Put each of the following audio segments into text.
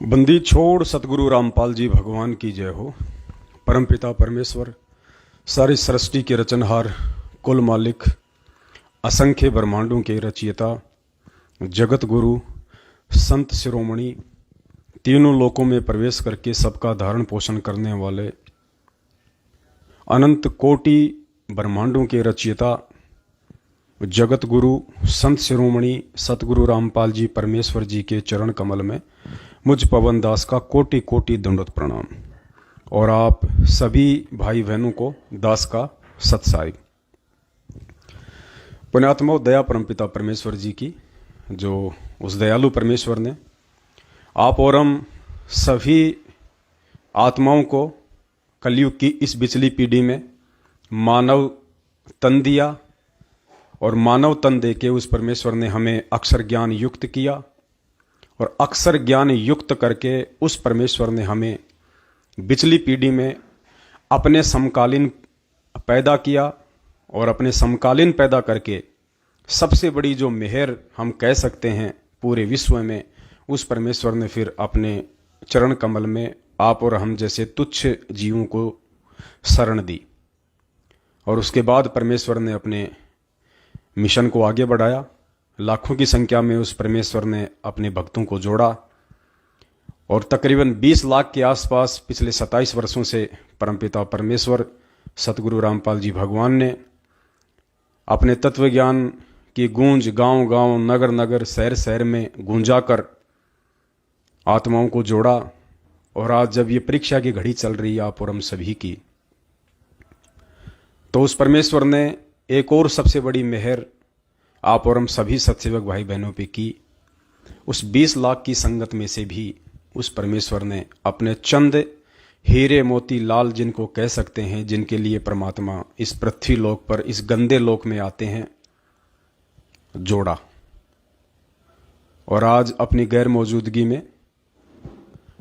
बंदी छोड़ सतगुरु रामपाल जी भगवान की जय हो। परमपिता परमेश्वर, सारी सृष्टि के रचनहार, कुल मालिक, असंख्य ब्रह्मांडों के रचयिता, जगत गुरु, संत शिरोमणि, तीनों लोकों में प्रवेश करके सबका धारण पोषण करने वाले, अनंत कोटि ब्रह्मांडों के रचयिता, जगत गुरु, संत शिरोमणि सतगुरु रामपाल जी परमेश्वर जी के चरण कमल में मुझ पवन दास का कोटि कोटि दंडवत प्रणाम। और आप सभी भाई बहनों को दास का सत्साई। पुण्यात्मा दया परमपिता परमेश्वर जी की, जो उस दयालु परमेश्वर ने आप और हम सभी आत्माओं को कलयुग की इस बिचली पीढ़ी में मानव तन दिया, और मानव तन देके उस परमेश्वर ने हमें अक्षर ज्ञान युक्त किया, और अक्षर ज्ञान युक्त करके उस परमेश्वर ने हमें बिचली पीढ़ी में अपने समकालीन पैदा किया। और अपने समकालीन पैदा करके सबसे बड़ी जो मेहर हम कह सकते हैं पूरे विश्व में, उस परमेश्वर ने फिर अपने चरण कमल में आप और हम जैसे तुच्छ जीवों को शरण दी। और उसके बाद परमेश्वर ने अपने मिशन को आगे बढ़ाया। लाखों की संख्या में उस परमेश्वर ने अपने भक्तों को जोड़ा, और तकरीबन 20 लाख के आसपास पिछले 27 वर्षों से परमपिता परमेश्वर सतगुरु रामपाल जी भगवान ने अपने तत्व ज्ञान की गूंज गांव गांव, नगर नगर, शहर शहर में गूंजाकर आत्माओं को जोड़ा। और आज जब ये परीक्षा की घड़ी चल रही है आप और हम सभी की, तो उस परमेश्वर ने एक और सबसे बड़ी मेहर आप और हम सभी सत्सेवक भाई बहनों पे की। उस 20 लाख की संगत में से भी उस परमेश्वर ने अपने चंद हीरे मोती लाल, जिनको कह सकते हैं, जिनके लिए परमात्मा इस पृथ्वी लोक पर, इस गंदे लोक में आते हैं, जोड़ा। और आज अपनी गैर मौजूदगी में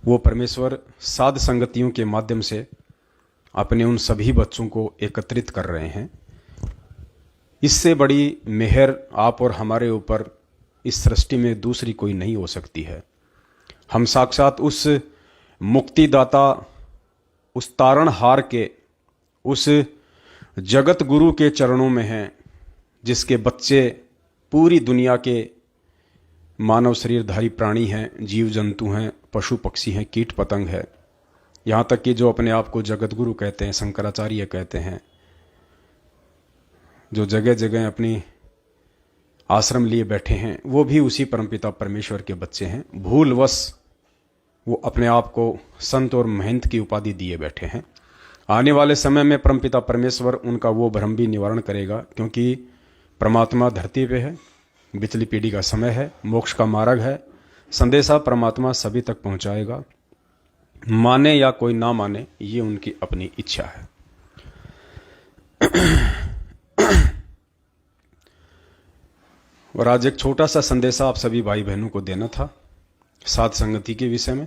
वो परमेश्वर साध संगतियों के माध्यम से अपने उन सभी बच्चों को एकत्रित कर रहे हैं। इससे बड़ी मेहर आप और हमारे ऊपर इस सृष्टि में दूसरी कोई नहीं हो सकती है। हम साक्षात उस मुक्तिदाता, उस तारणहार के, उस जगत गुरु के चरणों में हैं, जिसके बच्चे पूरी दुनिया के मानव शरीरधारी प्राणी हैं, जीव जंतु हैं, पशु पक्षी हैं, कीट पतंग है, यहाँ तक कि जो अपने आप को जगत गुरु कहते हैं, शंकराचार्य कहते हैं, जो जगह जगह अपनी आश्रम लिए बैठे हैं, वो भी उसी परमपिता परमेश्वर के बच्चे हैं। भूलवश वो अपने आप को संत और महंत की उपाधि दिए बैठे हैं। आने वाले समय में परमपिता परमेश्वर उनका वो भ्रम भी निवारण करेगा, क्योंकि परमात्मा धरती पे है, बिचली पीढ़ी का समय है, मोक्ष का मार्ग है, संदेशा परमात्मा सभी तक पहुंचाएगा। माने या कोई ना माने, ये उनकी अपनी इच्छा है। और आज एक छोटा सा संदेशा आप सभी भाई बहनों को देना था साध संगति के विषय में।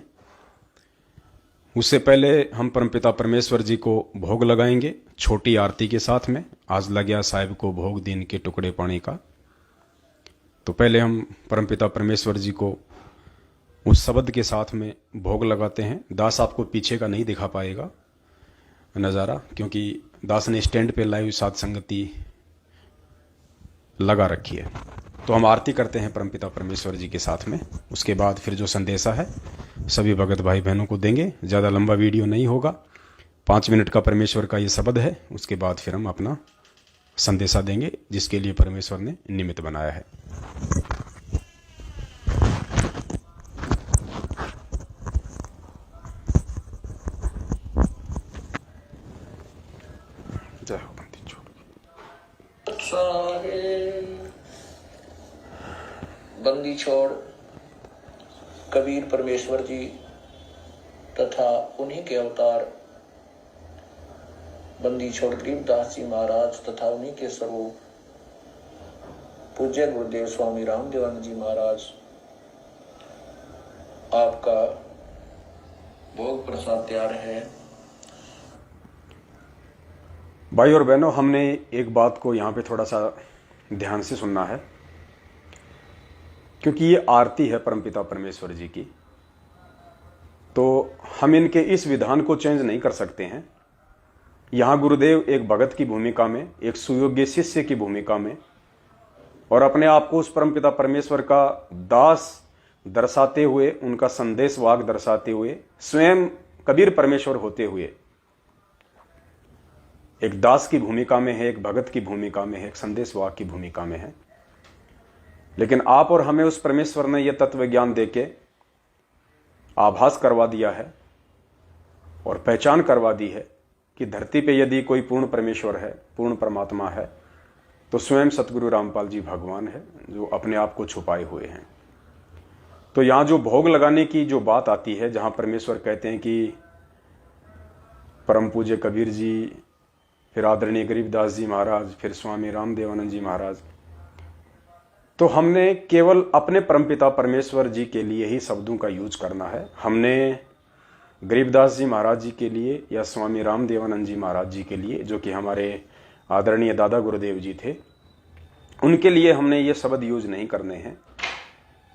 उससे पहले हम परमपिता परमेश्वर जी को भोग लगाएंगे छोटी आरती के साथ में। आज लग गया साहिब को भोग दिन के टुकड़े पानी का। तो पहले हम परमपिता परमेश्वर जी को उस शब्द के साथ में भोग लगाते हैं। दास आपको पीछे का नहीं दिखा पाएगा नज़ारा, क्योंकि दास ने स्टैंड पे लाइव साध संगति लगा रखी है। तो हम आरती करते हैं परमपिता परमेश्वर जी के साथ में। उसके बाद फिर जो संदेशा है सभी भगत भाई बहनों को देंगे। ज़्यादा लंबा वीडियो नहीं होगा, 5 मिनट का परमेश्वर का ये शब्द है। उसके बाद फिर हम अपना संदेशा देंगे, जिसके लिए परमेश्वर ने निमित्त बनाया है। जय हो बंदी छोड़। बंदी छोड़ कबीर परमेश्वर जी तथा उन्हीं के अवतार बंदी छोड़ गरीबदास जी महाराज तथा उन्हीं के स्वरूप पूज्य गुरुदेव स्वामी रामदेवानंद जी महाराज आपका भोग प्रसाद तैयार है। भाई और बहनों, हमने एक बात को यहाँ पे थोड़ा सा ध्यान से सुनना है, क्योंकि ये आरती है परमपिता परमेश्वर जी की। हम इनके इस विधान को चेंज नहीं कर सकते हैं। यहाँ गुरुदेव एक भगत की भूमिका में, एक सुयोग्य शिष्य की भूमिका में और अपने आप को उस परमपिता परमेश्वर का दास दर्शाते हुए, उनका संदेश वाहक दर्शाते हुए, स्वयं कबीर परमेश्वर होते हुए एक दास की भूमिका में है, एक भगत की भूमिका में है, एक संदेश वाहक की भूमिका में है। लेकिन आप और हमें उस परमेश्वर ने यह तत्व ज्ञान देके आभास करवा दिया है और पहचान करवा दी है कि धरती पे यदि कोई पूर्ण परमेश्वर है, पूर्ण परमात्मा है, तो स्वयं सतगुरु रामपाल जी भगवान है जो अपने आप को छुपाए हुए हैं। तो यहां जो भोग लगाने की जो बात आती है, जहां परमेश्वर कहते हैं कि परम पूज्य कबीर जी, फिर आदरणीय गरीबदास जी महाराज, फिर स्वामी रामदेवानंद जी महाराज, तो हमने केवल अपने परमपिता परमेश्वर जी के लिए ही शब्दों का यूज करना है। हमने गरीबदास जी महाराज जी के लिए या स्वामी रामदेवानंद जी महाराज जी के लिए, जो कि हमारे आदरणीय दादा गुरुदेव जी थे, उनके लिए हमने ये शब्द यूज नहीं करने हैं।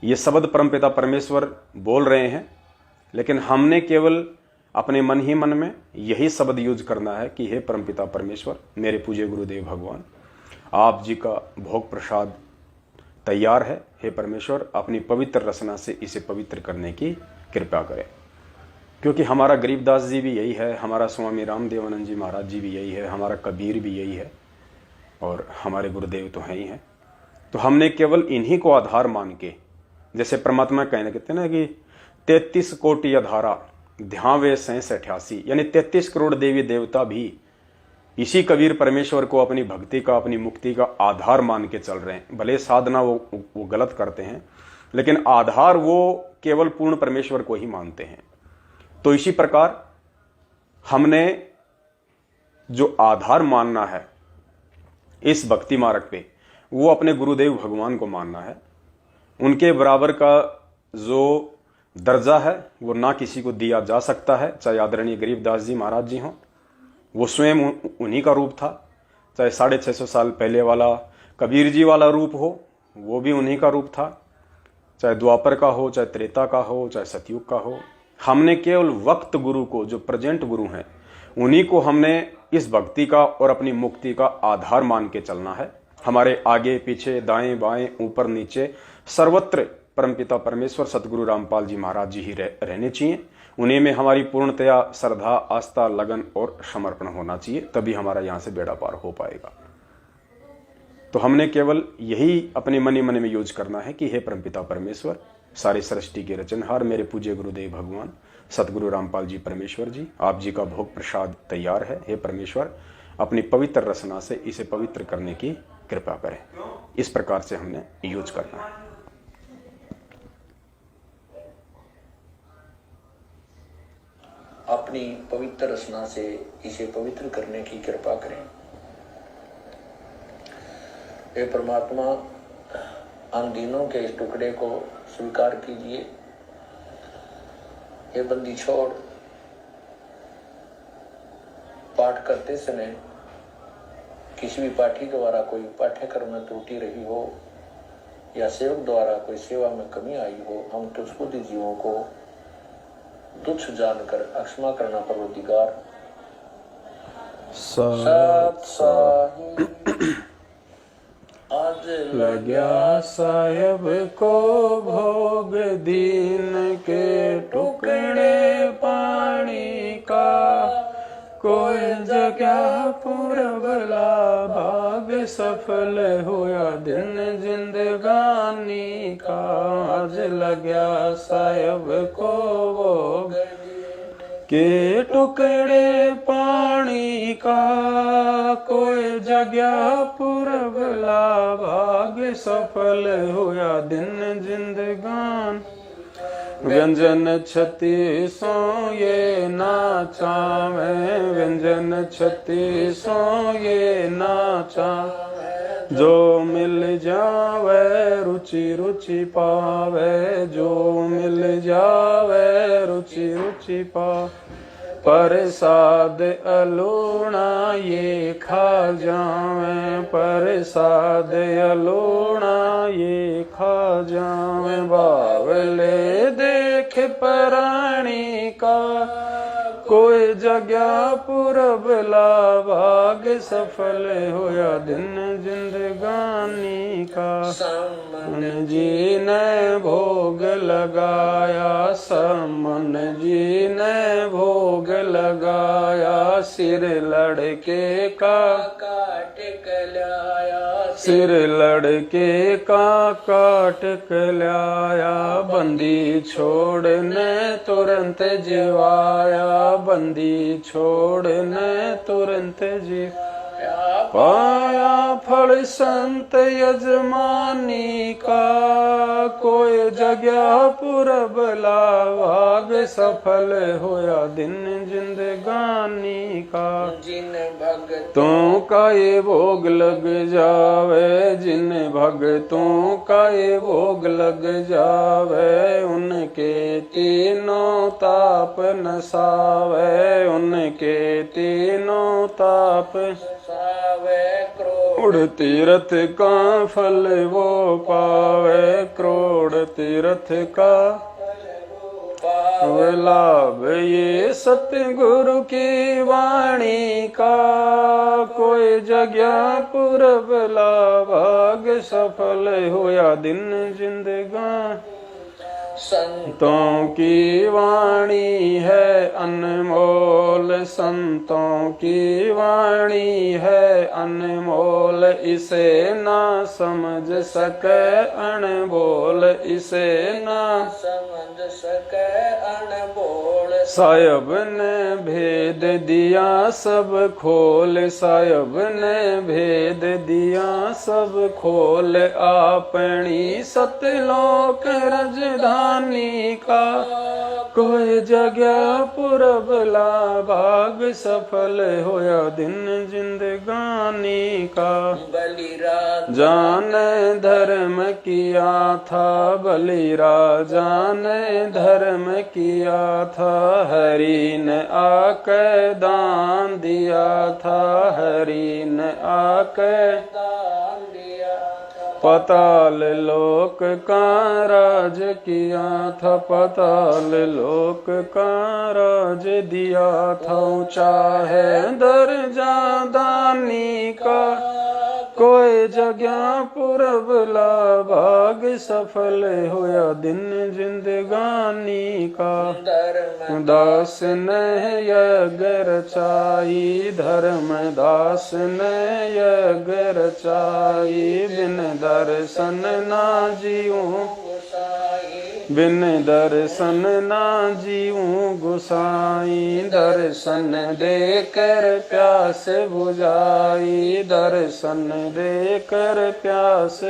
ये शब्द परमपिता परमेश्वर बोल रहे हैं, लेकिन हमने केवल अपने मन ही मन में यही शब्द यूज करना है कि हे परमपिता परमेश्वर, मेरे पूज्य गुरुदेव भगवान, आप जी का भोग प्रसाद तैयार है। हे परमेश्वर, अपनी पवित्र रचना से इसे पवित्र करने की कृपा करें। क्योंकि हमारा गरीबदास जी भी यही है, हमारा स्वामी रामदेवानंद जी महाराज जी भी यही है, हमारा कबीर भी यही है और हमारे गुरुदेव तो हैं ही हैं। तो हमने केवल इन्हीं को आधार मान के, जैसे परमात्मा कहते हैं ना कि 33 कोटि अधारा ध्यावे 88, यानी 33 करोड़ देवी देवता भी इसी कबीर परमेश्वर को अपनी भक्ति का, अपनी मुक्ति का आधार मान के चल रहे हैं। भले साधना वो गलत करते हैं, लेकिन आधार वो केवल पूर्ण परमेश्वर को ही मानते हैं। तो इसी प्रकार हमने जो आधार मानना है इस भक्ति मार्ग पे, वो अपने गुरुदेव भगवान को मानना है। उनके बराबर का जो दर्जा है वो ना किसी को दिया जा सकता है, चाहे आदरणीय गरीबदास जी महाराज जी हों, वो स्वयं उन्हीं का रूप था, चाहे 650 साल पहले वाला कबीर जी वाला रूप हो, वो भी उन्हीं का रूप था, चाहे द्वापर का हो, चाहे त्रेता का हो, चाहे सतयुग का हो। हमने केवल वक्त गुरु को, जो प्रेजेंट गुरु हैं, उन्हीं को हमने इस भक्ति का और अपनी मुक्ति का आधार मान के चलना है। हमारे आगे पीछे, दाएं बाएं, ऊपर नीचे, सर्वत्र परमपिता परमेश्वर सतगुरु रामपाल जी महाराज जी ही रहने चाहिए। उन्हीं में हमारी पूर्णतया श्रद्धा, आस्था, लगन और समर्पण होना चाहिए, तभी हमारा यहाँ से बेड़ा पार हो पाएगा। तो हमने केवल यही अपने मन में यूज करना है कि हे परमपिता परमेश्वर, सारी सृष्टि के रचनहार मेरे पूज्य गुरुदेव भगवान सतगुरु रामपाल जी परमेश्वर जी, आप जी का भोग प्रसाद तैयार है। हे परमेश्वर, अपनी पवित्र रचना से इसे पवित्र करने की कृपा करें। इस प्रकार से हमने यूज करना है। अपनी पवित्र रचना से इसे पवित्र करने की कृपा करें। हे परमात्मा, हम दिनों के इस टुकड़े को स्वीकार कीजिए। ये बंदी छोड़ पाठ करते समय किसी भी पाठी द्वारा कोई पाठ्यक्रम में त्रुटि रही हो या सेवक द्वारा कोई सेवा में कमी आई हो, हम तुझपुति जीवों को तुच्छ जानकर अक्षमा करना परवरदिगार। सत साही आज लग्या साहेब को भोग दीन के टुकड़े पानी का, कोई जगह पुरबला भाग सफल हुआ दिन जिंदगानी का। आज लग्या साहेब को भोग के टुकड़े पानी का, कोई जगह पुरबला भाग्य सफल हुआ दिन जिंदगान। व्यंजन छति सो ये नाचा में, व्यंजन छति सो ये नाचा, जो मिल जावे रुचि रुचि पावे, जो मिल जावे रुचि रुचि पावे। प्रसाद अलूणा ये खा जावे, प्रसाद अलूणा ये खा जावे। बावले देखे प्राणी का, कोई जगया पूरब भाग सफल होया दिन जिंदगानी का। समन जी ने भोग लगाया, समन जी ने भोग लगाया, सिर लड़के का काट कलाया, सिर लड़के का काट कलाया, बंदी छोड़ने तुरंत जीवाया, बंदी छोड़ने तुरंत जीवाया, पाया फल संत यजमानी का, कोई जगया पूरब भाग सफल होया दिन जिंदगानी का। जिन भगतों का ये भोग लग जावे, जिन भगतों का ये भोग लग जावे, उनके तीनों ताप नसावे, उनके तीनों ताप नसावे, क्रोड़ तीर्थ का फल वो पावे, क्रोड़ तीर्थ का पावे लाभ ये सतगुरु की वाणी का, कोई जगया पूरब भाग सफल होया दिन जिंदगानी। संतों की वाणी है अनमोल, संतों की वाणी है अनमोल, इसे ना समझ सके अनबोल, इसे ना समझ सके अनबोल। साहिब ने भेद दिया सब खोल, साहिब ने भेद दिया सब खोल, अपनी सतलोक राजधानी का, कोई जगया पूरब भाग सफल होया दिन जिंदगानी का। बलि राजा ने धर्म किया था, बलि राजा ने धर्म किया था, हरि ने आके दान दिया था, हरि ने आके दान दिया था, पताल लोक का राज किया था, पताल लोक का राज दिया था, ऊंचा है दर्जा दानी का, कोई जगया पूरब भाग सफल होया दिन जिंदगानी का। दास ने यज्ञ रचाई, धर्म दास ने यज्ञ रचाई, बिन दर्शन ना जीऊं, बिन दर्शन ना जीऊं गोसाई, दर्शन देकर प्यास बुझाई, दर्शन देकर प्यास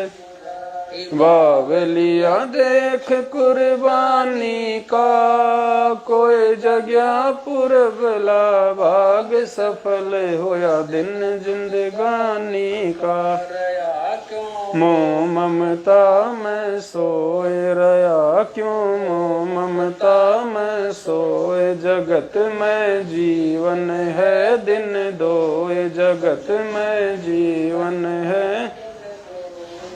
बावलिया देख कुर्बानी का, कोई जगया पूरब भाग सफल होया दिन जिंदगानी का। मोह ममता में सोए रया क्यों, मोह ममता में सोए, जगत में जीवन है दिन दोए, जगत में जीवन है,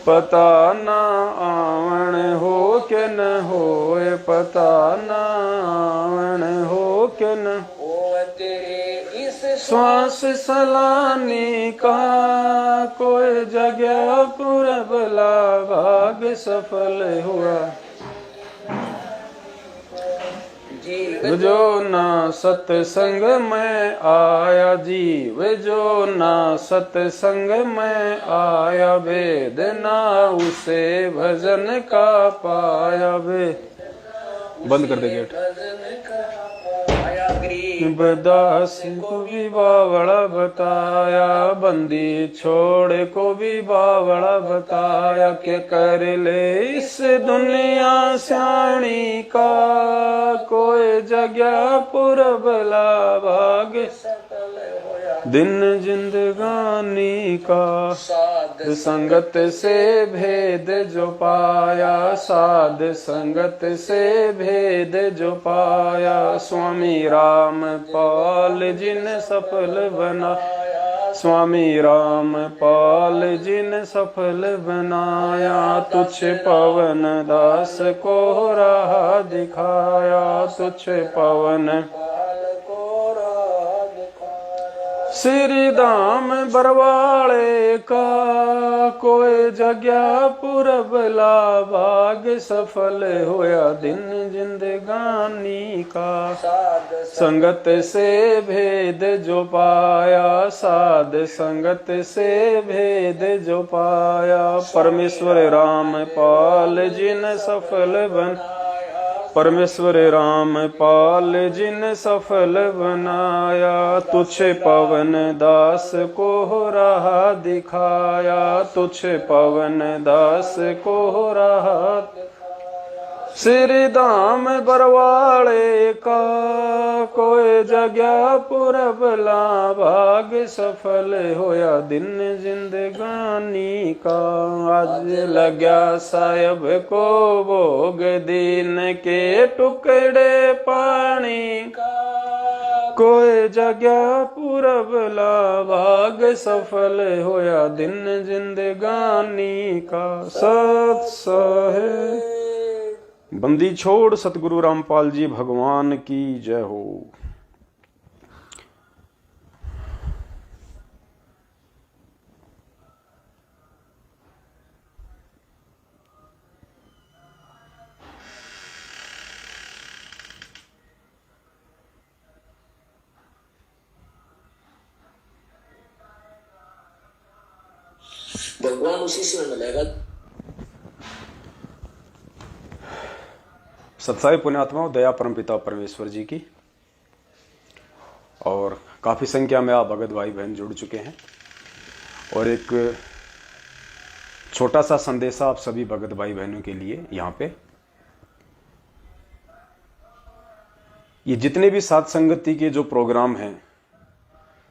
पता ना आवण हो के न होए, पता ना आवण हो के न हो, तेरे इस श्वास सलानी का, कोई जगया पूरब भाग सफल हुआ। जीव जो ना सत्संग में आया, जीव जो ना सत्संग में आया, वेद ना उसे भजन का पाया, वे बंद कर दे गेट। दास को भी बावड़ा बताया, बंदी छोड़ को भी बावड़ा बताया, के कर ले इस दुनिया स्याणी का, कोई जगया पूरब भाग दिन जिंदगानी का। साध संगत से भेद जो पाया, साध संगत से भेद जो पाया, स्वामी राम पाल जिन सफल बनाया, स्वामी रामपाल जिन सफल बनाया, तुझ पवन दास को राह दिखाया, तुझ पवन श्री धाम बरवाले का कोई जगह पुरबला, भाग सफल होया दिन जिंदगानी का। संगत से भेद जो पाया, साध संगत से भेद जो पाया, परमेश्वर रामपाल जिन सफल बन, परमेश्वर रामपाल जिन सफल बनाया, तुझ पवन दास को राह दिखाया, तुझ पवन दास को राह। श्री धाम बरवाले का कोई जगह पुरबला, भाग सफल होया दिन जिंदगानी का। आज लग्या साहब को भोग दीन के टुकड़े पानी का, कोई जगह पुरबला, भाग सफल होया दिन जिंदगानी का। सत साहेब बंदी छोड़ सतगुरु रामपाल जी भगवान की जय हो। भगवान उसी से मिलेगा। सत्साई पुण्यात्माओं, दया परमपिता परमेश्वर जी की, और काफ़ी संख्या में आप भगत भाई बहन जुड़ चुके हैं, और एक छोटा सा संदेशा आप सभी भगत भाई बहनों के लिए यहाँ पे। ये जितने भी साथ संगति के जो प्रोग्राम हैं,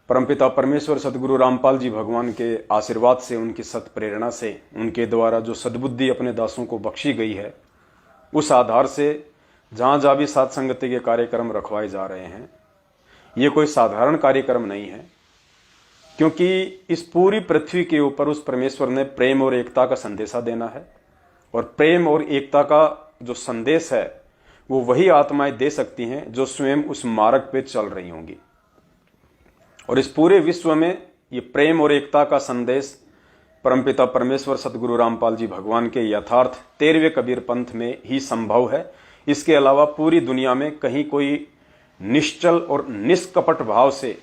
परमपिता परमेश्वर सतगुरु रामपाल जी भगवान के आशीर्वाद से, उनकी सत प्रेरणा से, उनके द्वारा जो सद्बुद्धि अपने दासों को बख्शी गई है, उस आधार से जहाँ जहाँ भी साथ संगति के कार्यक्रम रखवाए जा रहे हैं, ये कोई साधारण कार्यक्रम नहीं है, क्योंकि इस पूरी पृथ्वी के ऊपर उस परमेश्वर ने प्रेम और एकता का संदेशा देना है, और प्रेम और एकता का जो संदेश है वो वही आत्माएं दे सकती हैं जो स्वयं उस मार्ग पे चल रही होंगी। और इस पूरे विश्व में ये प्रेम और एकता का संदेश परमपिता परमेश्वर सतगुरु रामपाल जी भगवान के यथार्थ 13वें कबीर पंथ में ही संभव है। इसके अलावा पूरी दुनिया में कहीं कोई निश्चल और निष्कपट भाव से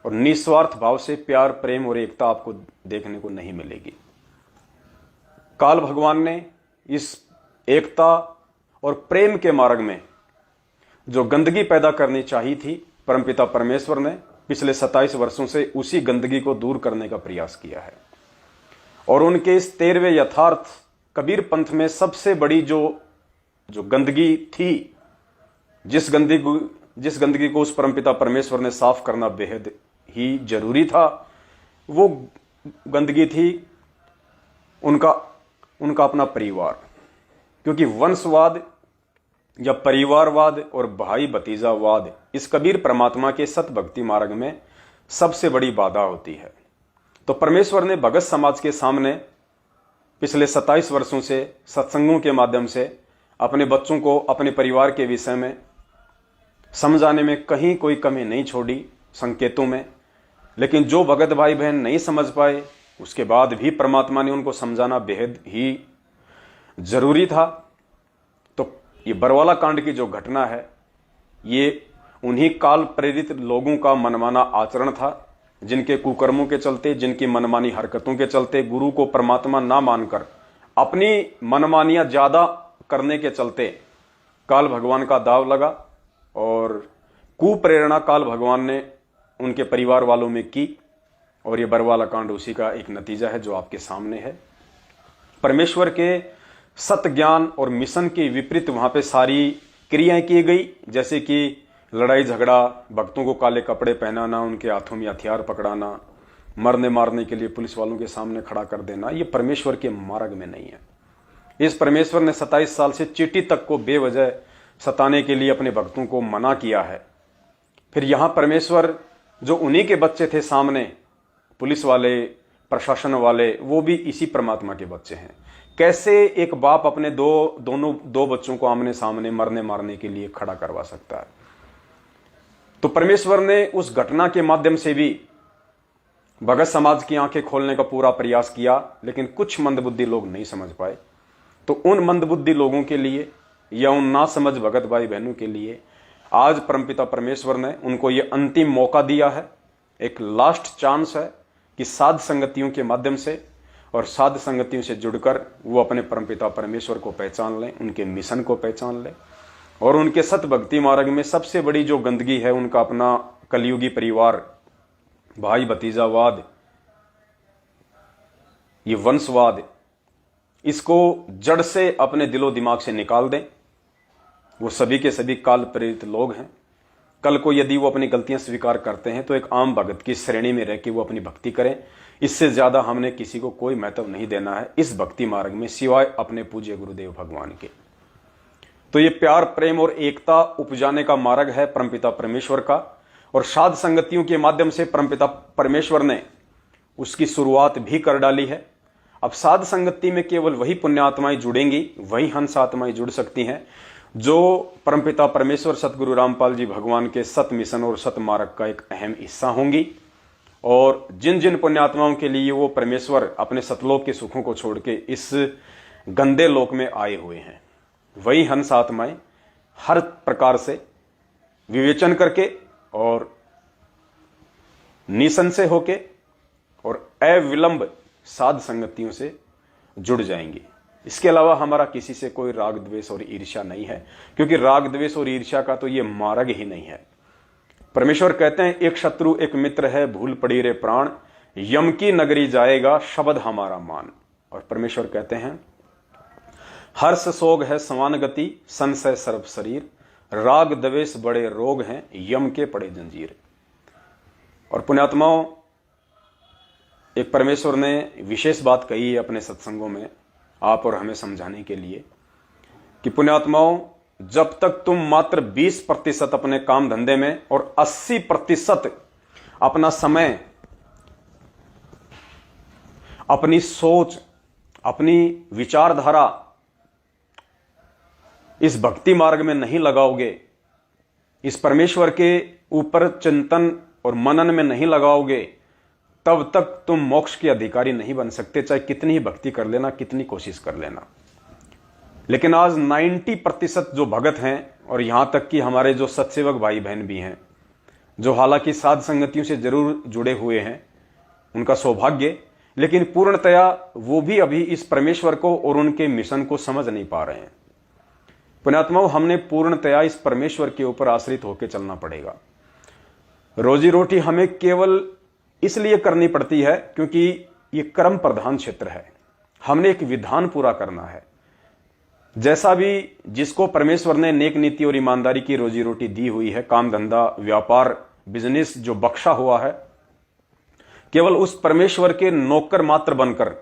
और निस्वार्थ भाव से प्यार, प्रेम और एकता आपको देखने को नहीं मिलेगी। काल भगवान ने इस एकता और प्रेम के मार्ग में जो गंदगी पैदा करनी चाहिए थी, परमपिता परमेश्वर ने पिछले 27 वर्षों से उसी गंदगी को दूर करने का प्रयास किया है। और उनके इस 13वें यथार्थ कबीर पंथ में सबसे बड़ी जो गंदगी थी, जिस गंदगी को उस परमपिता परमेश्वर ने साफ करना बेहद ही जरूरी था, वो गंदगी थी उनका अपना परिवार। क्योंकि वंशवाद या परिवारवाद और भाई भतीजावाद इस कबीर परमात्मा के सत भक्ति मार्ग में सबसे बड़ी बाधा होती है। तो परमेश्वर ने भगत समाज के सामने पिछले 27 वर्षों से सत्संगों के माध्यम से अपने बच्चों को अपने परिवार के विषय में समझाने में कहीं कोई कमी नहीं छोड़ी संकेतों में। लेकिन जो भगत भाई बहन नहीं समझ पाए, उसके बाद भी परमात्मा ने उनको समझाना बेहद ही जरूरी था। तो ये बरवाला कांड की जो घटना है, ये उन्हीं काल प्रेरित लोगों का मनमाना आचरण था, जिनके कुकर्मों के चलते, जिनकी मनमानी हरकतों के चलते, गुरु को परमात्मा ना मानकर अपनी मनमानियां ज्यादा करने के चलते काल भगवान का दाव लगा, और कुप्रेरणा काल भगवान ने उनके परिवार वालों में की। और ये बरवाला कांड उसी का एक नतीजा है जो आपके सामने है। परमेश्वर के सत ज्ञान और मिशन के विपरीत वहां पे सारी क्रियाएं की गई, जैसे कि लड़ाई झगड़ा, भक्तों को काले कपड़े पहनाना, उनके हाथों में हथियार पकड़ाना, मरने मारने के लिए पुलिस वालों के सामने खड़ा कर देना। ये परमेश्वर के मार्ग में नहीं है। इस परमेश्वर ने 27 साल से चींटी तक को बेवजह सताने के लिए अपने भक्तों को मना किया है। फिर यहां परमेश्वर जो उन्हीं के बच्चे थे सामने, पुलिस वाले, प्रशासन वाले, वो भी इसी परमात्मा के बच्चे हैं। कैसे एक बाप अपने दो बच्चों को आमने सामने मरने मारने के लिए खड़ा करवा सकता है? तो परमेश्वर ने उस घटना के माध्यम से भी भगत समाज की आंखें खोलने का पूरा प्रयास किया, लेकिन कुछ मंदबुद्धि लोग नहीं समझ पाए। तो उन मंदबुद्धि लोगों के लिए या उन ना समझ भगत भाई बहनों के लिए आज परमपिता परमेश्वर ने उनको ये अंतिम मौका दिया है, एक लास्ट चांस है कि साध संगतियों के माध्यम से और साध संगतियों से जुड़कर वो अपने परमपिता परमेश्वर को पहचान लें, उनके मिशन को पहचान लें और उनके सत भक्ति मार्ग में सबसे बड़ी जो गंदगी है उनका अपना कलयुगी परिवार, भाई भतीजावाद, ये वंशवाद, इसको जड़ से अपने दिलो दिमाग से निकाल दें। वो सभी के सभी काल प्रेरित लोग हैं। कल को यदि वो अपनी गलतियां स्वीकार करते हैं तो एक आम भगत की श्रेणी में रह के वो अपनी भक्ति करें। इससे ज्यादा हमने किसी को कोई महत्व नहीं देना है इस भक्ति मार्ग में, सिवाय अपने पूज्य गुरुदेव भगवान के। तो ये प्यार, प्रेम और एकता उपजाने का मार्ग है परमपिता परमेश्वर का, और साध संगतियों के माध्यम से परमपिता परमेश्वर ने उसकी शुरुआत भी कर डाली है। अब साध संगति में केवल वही पुण्य आत्माएं जुड़ेंगी, वही हंस आत्माएं जुड़ सकती हैं जो परमपिता परमेश्वर सतगुरु रामपाल जी भगवान के सत मिशन और सत मार्ग का एक अहम हिस्सा होंगी। और जिन जिन पुण्यात्माओं के लिए वो परमेश्वर अपने सतलोक के सुखों को छोड़ के इस गंदे लोक में आए हुए हैं, वही हंस आत्माएं हर प्रकार से विवेचन करके और निसंशय होके और अविलंब साध संगतियों से जुड़ जाएंगे। इसके अलावा हमारा किसी से कोई राग द्वेष और ईर्ष्या नहीं है, क्योंकि राग द्वेष और ईर्ष्या का तो ये मार्ग ही नहीं है। परमेश्वर कहते हैं एक शत्रु एक मित्र है, भूल पड़ी रे प्राण, यम की नगरी जाएगा शब्द हमारा मान। और परमेश्वर कहते हैं हर्ष सोग है समान गति, संशय सर्व शरीर, राग द्वेष बड़े रोग हैं, यम के पड़े जंजीर। और पुण्यात्माओं, एक परमेश्वर ने विशेष बात कही है अपने सत्संगों में आप और हमें समझाने के लिए कि पुण्यात्माओं, जब तक तुम मात्र 20% अपने काम धंधे में और 80% अपना समय, अपनी सोच, अपनी विचारधारा इस भक्ति मार्ग में नहीं लगाओगे, इस परमेश्वर के ऊपर चिंतन और मनन में नहीं लगाओगे, तब तक तुम मोक्ष के अधिकारी नहीं बन सकते, चाहे कितनी ही भक्ति कर लेना, कितनी कोशिश कर लेना। लेकिन आज 90% जो भगत हैं और यहां तक कि हमारे जो सत्सेवक भाई बहन भी हैं, जो हालांकि साध संगतियों से जरूर जुड़े हुए हैं, उनका सौभाग्य, लेकिन पूर्णतया वो भी अभी इस परमेश्वर को और उनके मिशन को समझ नहीं पा रहे हैं। पुण्यात्माओं, हमने पूर्णतया इस परमेश्वर के ऊपर आश्रित होकर चलना पड़ेगा। रोजी रोटी हमें केवल इसलिए करनी पड़ती है क्योंकि ये कर्म प्रधान क्षेत्र है, हमने एक विधान पूरा करना है। जैसा भी जिसको परमेश्वर ने नेक नीति और ईमानदारी की रोजी रोटी दी हुई है, काम धंधा, व्यापार, बिजनेस जो बख्शा हुआ है, केवल उस परमेश्वर के नौकर मात्र बनकर,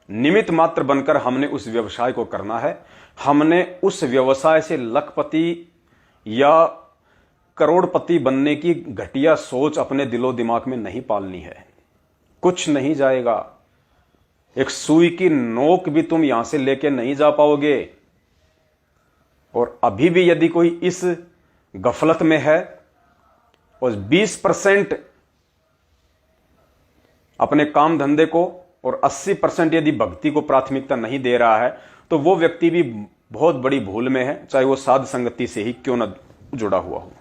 निमित्त मात्र बनकर हमने उस व्यवसाय को करना है। हमने उस व्यवसाय से लखपति या करोड़पति बनने की घटिया सोच अपने दिलो दिमाग में नहीं पालनी है। कुछ नहीं जाएगा, एक सुई की नोक भी तुम यहां से लेके नहीं जा पाओगे। और अभी भी यदि कोई इस गफलत में है और 20% अपने काम धंधे को और 80% यदि भक्ति को प्राथमिकता नहीं दे रहा है, तो वो व्यक्ति भी बहुत बड़ी भूल में है, चाहे वो साध संगति से ही क्यों न जुड़ा हुआ हो।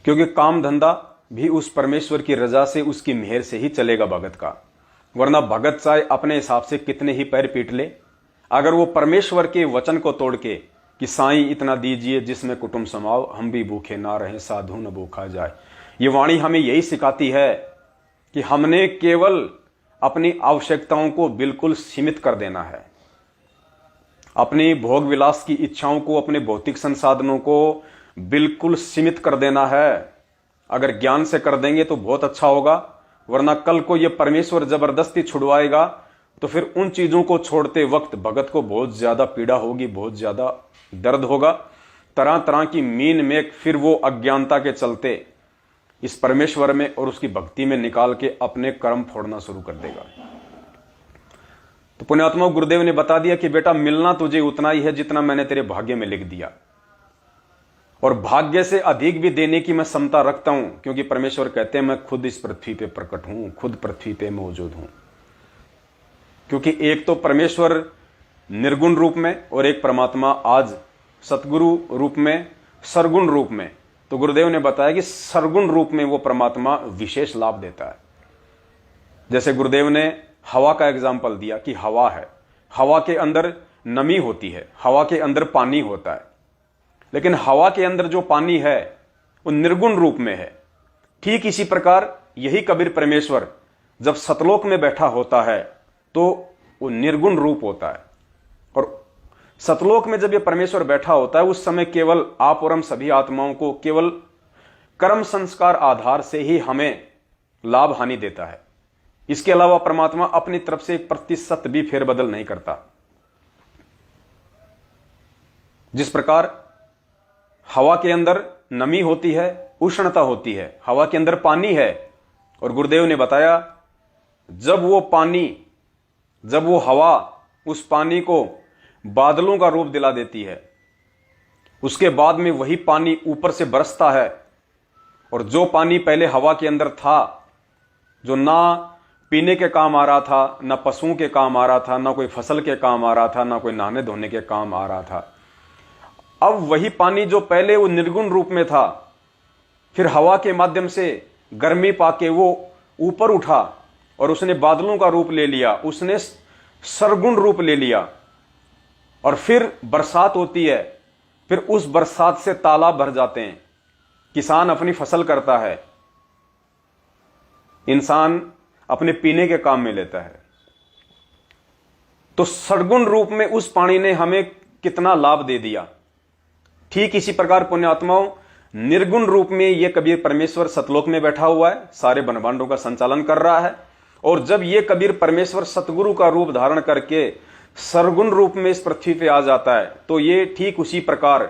क्योंकि काम धंधा भी उस परमेश्वर की रजा से, उसकी मेहर से ही चलेगा भगत का। वरना भगत चाहे अपने हिसाब से कितने ही पैर पीट ले, अगर वो परमेश्वर के वचन को तोड़ के कि साईं इतना दीजिए जिसमें कुटुंब समाओ, हम भी भूखे ना रहें, साधु न भूखा जाए, ये वाणी हमें यही सिखाती है कि हमने केवल अपनी आवश्यकताओं को बिल्कुल सीमित कर देना है। अपनी भोग विलास की इच्छाओं को, अपने भौतिक संसाधनों को बिल्कुल सीमित कर देना है। अगर ज्ञान से कर देंगे तो बहुत अच्छा होगा, वरना कल को ये परमेश्वर जबरदस्ती छुड़वाएगा तो फिर उन चीजों को छोड़ते वक्त भगत को बहुत ज्यादा पीड़ा होगी, बहुत ज्यादा दर्द होगा। तरह तरह की मीन में फिर वो अज्ञानता के चलते इस परमेश्वर में और उसकी भक्ति में निकाल के अपने कर्म फोड़ना शुरू कर देगा। तो पुण्यात्मा गुरुदेव ने बता दिया कि बेटा मिलना तुझे उतना ही है जितना मैंने तेरे भाग्य में लिख दिया, और भाग्य से अधिक भी देने की मैं क्षमता रखता हूं, क्योंकि परमेश्वर कहते हैं मैं खुद इस पृथ्वी पे प्रकट हूं, खुद पृथ्वी पे मौजूद हूं। क्योंकि एक तो परमेश्वर निर्गुण रूप में और एक परमात्मा आज सतगुरु रूप में, सरगुण रूप में। तो गुरुदेव ने बताया कि सरगुण रूप में वो परमात्मा विशेष लाभ देता है। जैसे गुरुदेव ने हवा का एग्जाम्पल दिया कि हवा है, हवा के अंदर नमी होती है, हवा के अंदर पानी होता है, लेकिन हवा के अंदर जो पानी है वो निर्गुण रूप में है। ठीक इसी प्रकार यही कबीर परमेश्वर जब सतलोक में बैठा होता है तो वो निर्गुण रूप होता है, और सतलोक में जब ये परमेश्वर बैठा होता है उस समय केवल आप और हम सभी आत्माओं को केवल कर्म संस्कार आधार से ही हमें लाभ हानि देता है। इसके अलावा परमात्मा अपनी तरफ से 1% भी फेरबदल नहीं करता। जिस प्रकार हवा के अंदर नमी होती है, उष्णता होती है, हवा के अंदर पानी है, और गुरुदेव ने बताया जब वो हवा उस पानी को बादलों का रूप दिला देती है, उसके बाद में वही पानी ऊपर से बरसता है, और जो पानी पहले हवा के अंदर था, जो ना पीने के काम आ रहा था, ना पशुओं के काम आ रहा था, ना कोई फसल के काम आ रहा था, ना कोई नहाने धोने के काम आ रहा था, अब वही पानी जो पहले वो निर्गुण रूप में था, फिर हवा के माध्यम से गर्मी पाके वो ऊपर उठा और उसने बादलों का रूप ले लिया, उसने सरगुण रूप ले लिया, और फिर बरसात होती है, फिर उस बरसात से तालाब भर जाते हैं, किसान अपनी फसल करता है, इंसान अपने पीने के काम में लेता है। तो सरगुण रूप में उस पानी ने हमें कितना लाभ दे दिया। ठीक इसी प्रकार पुण्यात्माओं निर्गुण रूप में यह कबीर परमेश्वर सतलोक में बैठा हुआ है, सारे ब्रह्मांडों का संचालन कर रहा है, और जब यह कबीर परमेश्वर सतगुरु का रूप धारण करके सरगुण रूप में इस पृथ्वी पे आ जाता है, तो ये ठीक उसी प्रकार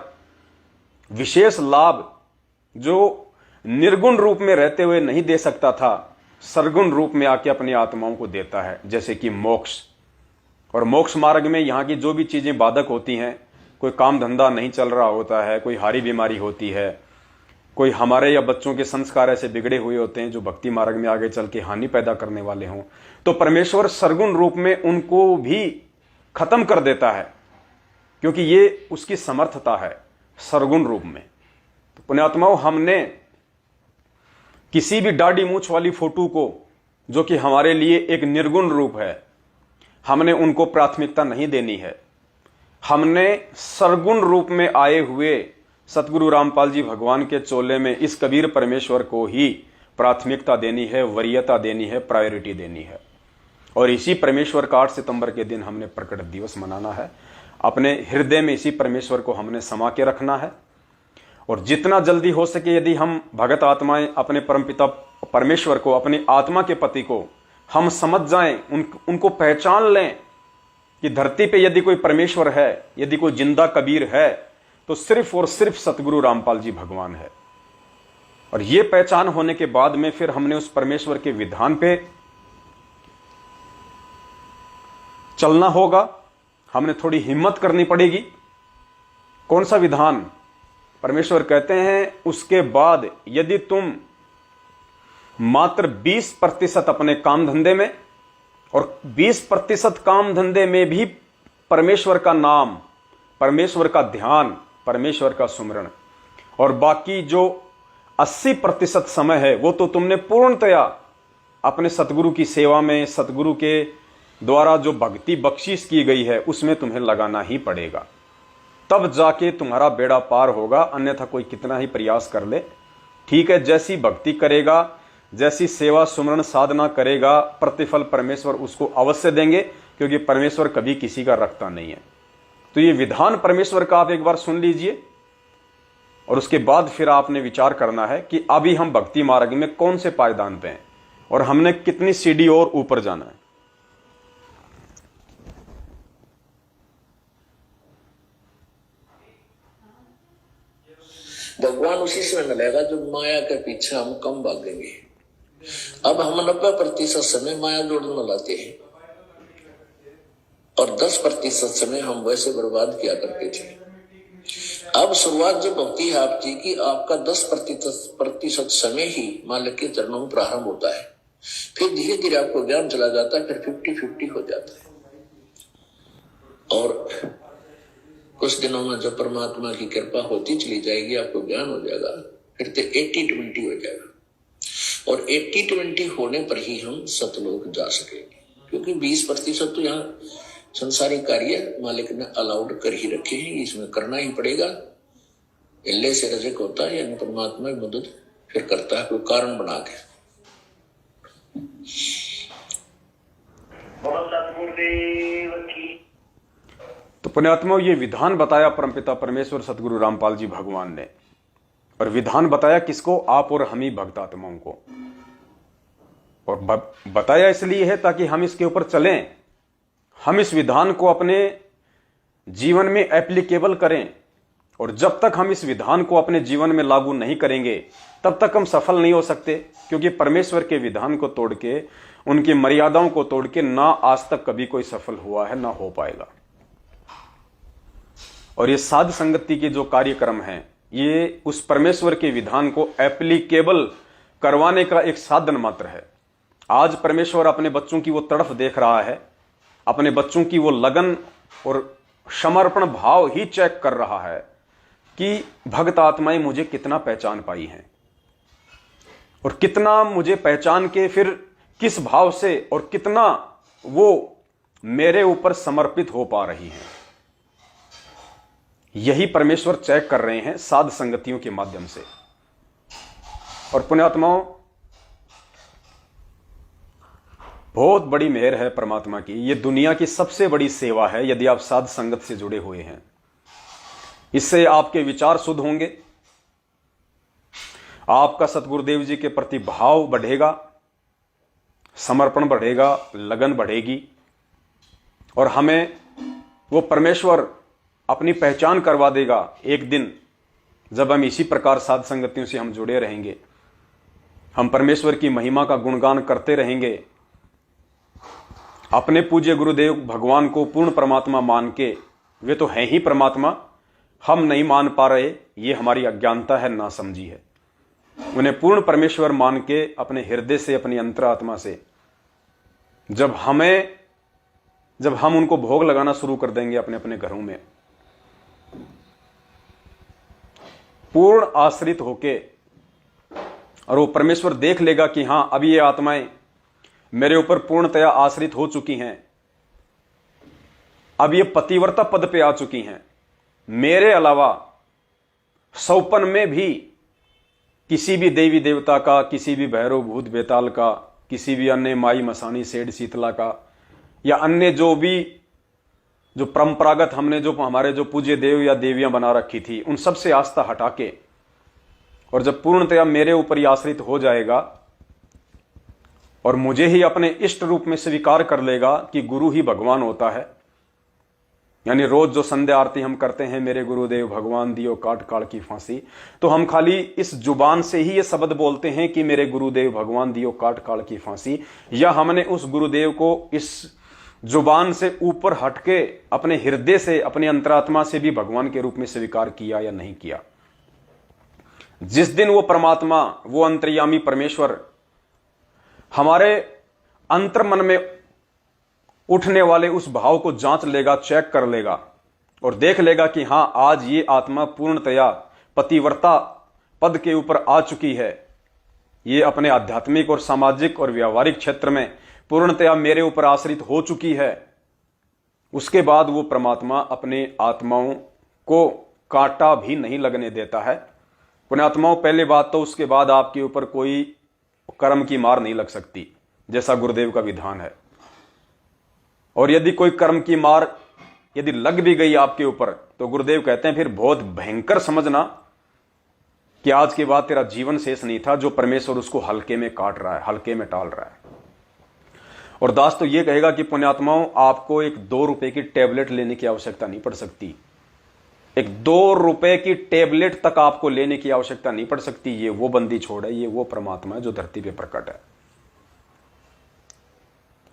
विशेष लाभ जो निर्गुण रूप में रहते हुए नहीं दे सकता था, सरगुण रूप में आके अपनी आत्माओं को देता है। जैसे कि मोक्ष, और मोक्ष मार्ग में यहाँ की जो भी चीजें बाधक होती हैं, कोई काम धंधा नहीं चल रहा होता है, कोई हारी बीमारी होती है, कोई हमारे या बच्चों के संस्कार ऐसे बिगड़े हुए होते हैं जो भक्ति मार्ग में आगे चल के हानि पैदा करने वाले हों, तो परमेश्वर सरगुण रूप में उनको भी खत्म कर देता है, क्योंकि ये उसकी समर्थता है सरगुण रूप में। तो पुण्यात्माओं हमने किसी भी दाढ़ी मूछ वाली फोटो को, जो कि हमारे लिए एक निर्गुण रूप है, हमने उनको प्राथमिकता नहीं देनी है। हमने सरगुण रूप में आए हुए सतगुरु रामपाल जी भगवान के चोले में इस कबीर परमेश्वर को ही प्राथमिकता देनी है, वरीयता देनी है, प्रायोरिटी देनी है। और इसी परमेश्वर का 8 सितंबर के दिन हमने प्रकट दिवस मनाना है। अपने हृदय में इसी परमेश्वर को हमने समा के रखना है, और जितना जल्दी हो सके यदि हम भगत आत्माएं अपने परमपिता परमेश्वर को, अपनी आत्मा के पति को हम समझ जाएं, उनको पहचान लें कि धरती पे यदि कोई परमेश्वर है, यदि कोई जिंदा कबीर है, तो सिर्फ और सिर्फ सतगुरु रामपाल जी भगवान है। और ये पहचान होने के बाद में फिर हमने उस परमेश्वर के विधान पे चलना होगा, हमने थोड़ी हिम्मत करनी पड़ेगी। कौन सा विधान? परमेश्वर कहते हैं उसके बाद यदि तुम मात्र 20% अपने काम धंधे में, और 20% काम धंधे में भी परमेश्वर का नाम, परमेश्वर का ध्यान, परमेश्वर का सुमरण, और बाकी जो 80% समय है वो तो तुमने पूर्णतया अपने सतगुरु की सेवा में, सतगुरु के द्वारा जो भक्ति बख्शिश की गई है उसमें तुम्हें लगाना ही पड़ेगा। तब जाके तुम्हारा बेड़ा पार होगा, अन्यथा कोई कितना ही प्रयास कर ले। ठीक है, जैसी भक्ति करेगा, जैसी सेवा सुमरण साधना करेगा, प्रतिफल परमेश्वर उसको अवश्य देंगे, क्योंकि परमेश्वर कभी किसी का रखता नहीं है। तो ये विधान परमेश्वर का आप एक बार सुन लीजिए, और उसके बाद फिर आपने विचार करना है कि अभी हम भक्ति मार्ग में कौन से पायदान पे हैं और हमने कितनी सीढ़ी और ऊपर जाना है। भगवान उसी समय मिलेगा जब माया के पीछे हम कम भागेंगे। अब हम 90% समय माया जोड़ने में लाते हैं और 10% समय हम वैसे बर्बाद किया करते थे। अब शुरुआत जब होती है आपकी कि आपका 10% समय ही मालिक के चरणों में प्रारंभ होता है, फिर धीरे धीरे आपको ज्ञान चला जाता है, फिर 50-50 हो जाता है। और कुछ दिनों में जब परमात्मा की कृपा होती चली जाएगी, आपको ज्ञान हो जाएगा, फिर तो 80-20 हो जाएगा। और 80-20 होने पर ही हम सतलोक जा सकेंगे, क्योंकि 20% तो यहाँ संसारी कार्य मालिक ने अलाउड कर ही रखे हैं, इसमें करना ही पड़ेगा। इल्ले से रजक होता है, यानी परमात्मा की मदद फिर करता है कोई कारण बना के। तो पुण्यात्मा, ये विधान बताया परमपिता परमेश्वर सतगुरु रामपाल जी भगवान ने, और विधान बताया किसको? आप और हम ही भक्तात्माओं को। और बताया इसलिए है ताकि हम इसके ऊपर चलें, हम इस विधान को अपने जीवन में एप्लीकेबल करें। और जब तक हम इस विधान को अपने जीवन में लागू नहीं करेंगे तब तक हम सफल नहीं हो सकते, क्योंकि परमेश्वर के विधान को तोड़ के, उनकी मर्यादाओं को तोड़ के ना आज तक कभी कोई सफल हुआ है, ना हो पाएगा। और ये साध संगति के जो कार्यक्रम हैं, ये उस परमेश्वर के विधान को एप्लीकेबल करवाने का एक साधन मात्र है। आज परमेश्वर अपने बच्चों की वो तड़फ देख रहा है, अपने बच्चों की वो लगन और समर्पण भाव ही चेक कर रहा है कि भक्त आत्माएं मुझे कितना पहचान पाई हैं, और कितना मुझे पहचान के फिर किस भाव से और कितना वो मेरे ऊपर समर्पित हो पा रही हैं। यही परमेश्वर चेक कर रहे हैं साध संगतियों के माध्यम से। और पुण्यात्माओं, बहुत बड़ी मेहर है परमात्मा की। ये दुनिया की सबसे बड़ी सेवा है यदि आप साध संगत से जुड़े हुए हैं। इससे आपके विचार शुद्ध होंगे, आपका सतगुरुदेव जी के प्रति भाव बढ़ेगा, समर्पण बढ़ेगा, लगन बढ़ेगी, और हमें वो परमेश्वर अपनी पहचान करवा देगा एक दिन, जब हम इसी प्रकार साध संगतियों से हम जुड़े रहेंगे। हम परमेश्वर की महिमा का गुणगान करते रहेंगे, अपने पूज्य गुरुदेव भगवान को पूर्ण परमात्मा मान के, वे तो हैं ही परमात्मा, हम नहीं मान पा रहे, ये हमारी अज्ञानता है, नासमझी है। उन्हें पूर्ण परमेश्वर मान के अपने हृदय से, अपनी अंतरात्मा से जब हम उनको भोग लगाना शुरू कर देंगे अपने अपने घरों में, पूर्ण आश्रित होके, और वो परमेश्वर देख लेगा कि हां, अब ये आत्माएं मेरे ऊपर पूर्णतया आश्रित हो चुकी हैं, अब ये पतिव्रता पद पे आ चुकी हैं, मेरे अलावा सौपन में भी किसी भी देवी देवता का, किसी भी भैरव भूत बेताल का, किसी भी अन्य माई मसानी सेठ शीतला का, या अन्य जो परंपरागत हमने जो हमारे जो पूज्य देव या देवियां बना रखी थी, उन सब से आस्था हटा के, और जब पूर्णतया मेरे ऊपर ही आश्रित हो जाएगा और मुझे ही अपने इष्ट रूप में स्वीकार कर लेगा कि गुरु ही भगवान होता है, यानी रोज जो संध्या आरती हम करते हैं, मेरे गुरुदेव भगवान दियो काट काट की फांसी, तो हम खाली इस जुबान से ही ये शब्द बोलते हैं कि मेरे गुरुदेव भगवान दियो काट काट की फांसी, या हमने उस गुरुदेव को इस जुबान से ऊपर हटके अपने हृदय से, अपने अंतरात्मा से भी भगवान के रूप में स्वीकार किया या नहीं किया। जिस दिन वो परमात्मा, वो अंतर्यामी परमेश्वर हमारे अंतर मन में उठने वाले उस भाव को जांच लेगा, चेक कर लेगा, और देख लेगा कि हां, आज ये आत्मा पूर्णतया पतिव्रता पद के ऊपर आ चुकी है, ये अपने आध्यात्मिक और सामाजिक और व्यावहारिक क्षेत्र में पूर्णतया मेरे ऊपर आश्रित हो चुकी है, उसके बाद वो परमात्मा अपने आत्माओं को कांटा भी नहीं लगने देता है। पुण्यात्माओं, पहले बात तो उसके बाद आपके ऊपर कोई कर्म की मार नहीं लग सकती, जैसा गुरुदेव का विधान है। और यदि कोई कर्म की मार यदि लग भी गई आपके ऊपर, तो गुरुदेव कहते हैं फिर बहुत भयंकर समझना कि आज के बाद तेरा जीवन शेष नहीं था, जो परमेश्वर उसको हल्के में काट रहा है, हल्के में टाल रहा है। और दास तो यह कहेगा कि पुण्यात्माओं, आपको एक 2 रुपए की टैबलेट लेने की आवश्यकता नहीं पड़ सकती। एक 2 रुपए की टेबलेट तक आपको लेने की आवश्यकता नहीं पड़ सकती। ये वो बंदी छोड़ है, ये वो परमात्मा है जो धरती पे प्रकट है।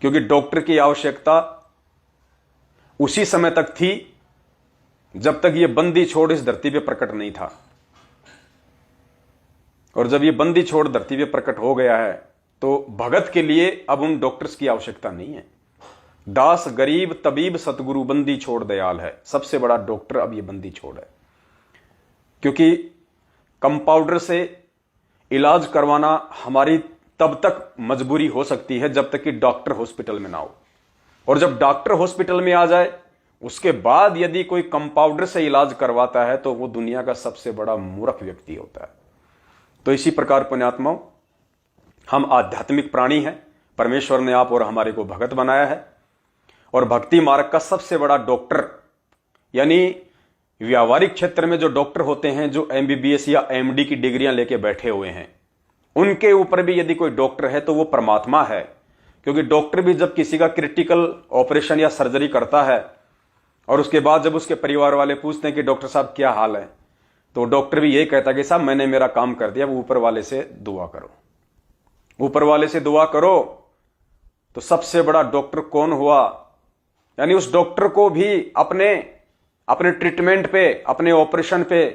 क्योंकि डॉक्टर की आवश्यकता उसी समय तक थी जब तक ये बंदी छोड़ इस धरती पे प्रकट नहीं था, और जब ये बंदी छोड़ धरती पे प्रकट हो गया है तो भगत के लिए अब उन डॉक्टर्स की आवश्यकता नहीं है। दास गरीब तबीब सतगुरु बंदी छोड़ दयाल है, सबसे बड़ा डॉक्टर अब ये बंदी छोड़ है। क्योंकि कंपाउंडर से इलाज करवाना हमारी तब तक मजबूरी हो सकती है जब तक कि डॉक्टर हॉस्पिटल में ना हो, और जब डॉक्टर हॉस्पिटल में आ जाए उसके बाद यदि कोई कंपाउंडर से इलाज करवाता है तो वो दुनिया का सबसे बड़ा मूर्ख व्यक्ति होता है। तो इसी प्रकार पुण्यात्माओं, हम आध्यात्मिक प्राणी हैं। परमेश्वर ने आप और हमारे को भगत बनाया है, और भक्ति मार्ग का सबसे बड़ा डॉक्टर, यानी व्यावहारिक क्षेत्र में जो डॉक्टर होते हैं, जो एमबीबीएस या एमडी की डिग्रियां लेके बैठे हुए हैं, उनके ऊपर भी यदि कोई डॉक्टर है तो वो परमात्मा है। क्योंकि डॉक्टर भी जब किसी का क्रिटिकल ऑपरेशन या सर्जरी करता है और उसके बाद जब उसके परिवार वाले पूछते हैं कि डॉक्टर साहब क्या हाल है, तो डॉक्टर भी यही कहता है कि साहब मैंने मेरा काम कर दिया, अब ऊपर वाले से दुआ करो, ऊपर वाले से दुआ करो। तो सबसे बड़ा डॉक्टर कौन हुआ? यानी उस डॉक्टर को भी अपने ट्रीटमेंट पे, अपने ऑपरेशन पे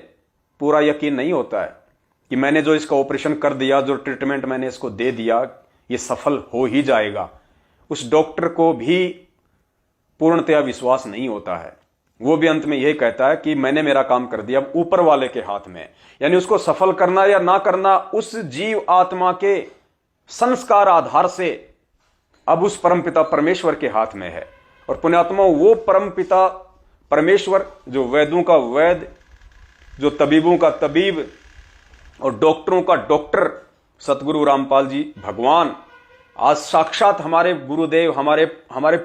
पूरा यकीन नहीं होता है कि मैंने जो इसका ऑपरेशन कर दिया, जो ट्रीटमेंट मैंने इसको दे दिया, ये सफल हो ही जाएगा। उस डॉक्टर को भी पूर्णतया विश्वास नहीं होता है। वो भी अंत में यही कहता है कि मैंने मेरा काम कर दिया, अब ऊपर वाले के हाथ में। यानी उसको सफल करना या ना करना उस जीव आत्मा के संस्कार आधार से अब उस परमपिता परमेश्वर के हाथ में है। और पुण्यात्मा, वो परमपिता परमेश्वर जो वेदों का वेद, जो तबीबों का तबीब और डॉक्टरों का डॉक्टर सतगुरु रामपाल जी भगवान आज साक्षात हमारे गुरुदेव, हमारे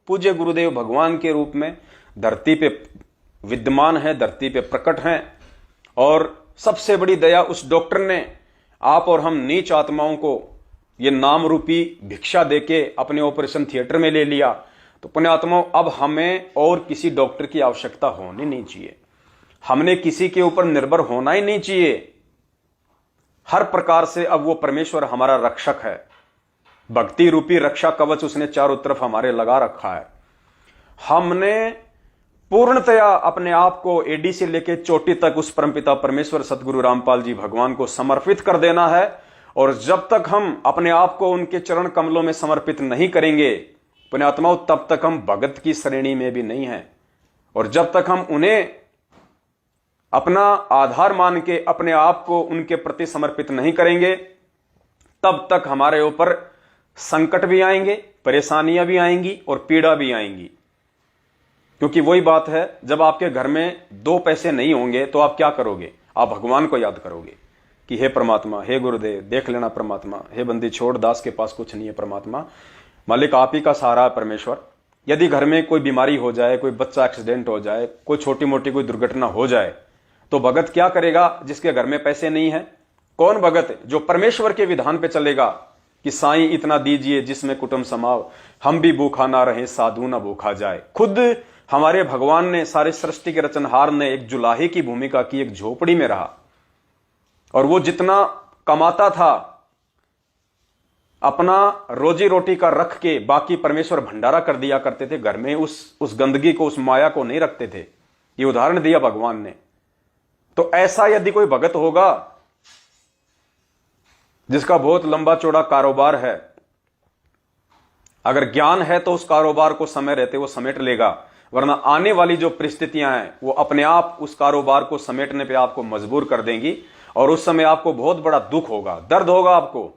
पूज्य गुरुदेव भगवान के रूप में धरती पे विद्यमान है, धरती पे प्रकट हैं। और सबसे बड़ी दया उस डॉक्टर ने आप और हम नीच आत्माओं को ये नाम रूपी भिक्षा देके अपने ऑपरेशन थिएटर में ले लिया। तो पुण्यात्माओं, अब हमें और किसी डॉक्टर की आवश्यकता होनी नहीं चाहिए, हमने किसी के ऊपर निर्भर होना ही नहीं चाहिए। हर प्रकार से अब वो परमेश्वर हमारा रक्षक है। भक्ति रूपी रक्षा कवच उसने चारों तरफ हमारे लगा रखा है। हमने पूर्णतया अपने आप को एडी से लेकर चोटी तक उस परमपिता परमेश्वर सतगुरु रामपाल जी भगवान को समर्पित कर देना है। और जब तक हम अपने आप को उनके चरण कमलों में समर्पित नहीं करेंगे पुण्यात्माओं, तब तक हम भगत की श्रेणी में भी नहीं हैं। और जब तक हम उन्हें अपना आधार मान के अपने आप को उनके प्रति समर्पित नहीं करेंगे, तब तक हमारे ऊपर संकट भी आएंगे, परेशानियां भी आएंगी और पीड़ा भी आएंगी। क्योंकि वही बात है, जब आपके घर में 2 पैसे नहीं होंगे तो आप क्या करोगे? आप भगवान को याद करोगे कि हे परमात्मा, हे गुरुदेव देख लेना परमात्मा, हे बंदी छोड़ दास के पास कुछ नहीं है परमात्मा, मालिक आप ही का सहारा है परमेश्वर। यदि घर में कोई बीमारी हो जाए, कोई बच्चा एक्सीडेंट हो जाए, कोई छोटी मोटी कोई दुर्घटना हो जाए, तो भगत क्या करेगा जिसके घर में पैसे नहीं है? कौन भगत जो परमेश्वर के विधान पे चलेगा कि साईं इतना दीजिए जिसमें कुटुंब समाव, हम भी भूखा ना रहे साधु ना भूखा जाए। खुद हमारे भगवान ने, सारे सृष्टि के रचनहार ने एक जुलाहे की भूमिका की, एक झोपड़ी में रहा, और वो जितना कमाता था अपना रोजी रोटी का रख के बाकी परमेश्वर भंडारा कर दिया करते थे। घर में उस गंदगी को, उस माया को नहीं रखते थे। ये उदाहरण दिया भगवान ने। तो ऐसा यदि कोई भगत होगा जिसका बहुत लंबा चौड़ा कारोबार है, अगर ज्ञान है तो उस कारोबार को समय रहते वो समेट लेगा, वरना आने वाली जो परिस्थितियां हैं वो अपने आप उस कारोबार को समेटने पे आपको मजबूर कर देंगी, और उस समय आपको बहुत बड़ा दुख होगा, दर्द होगा आपको।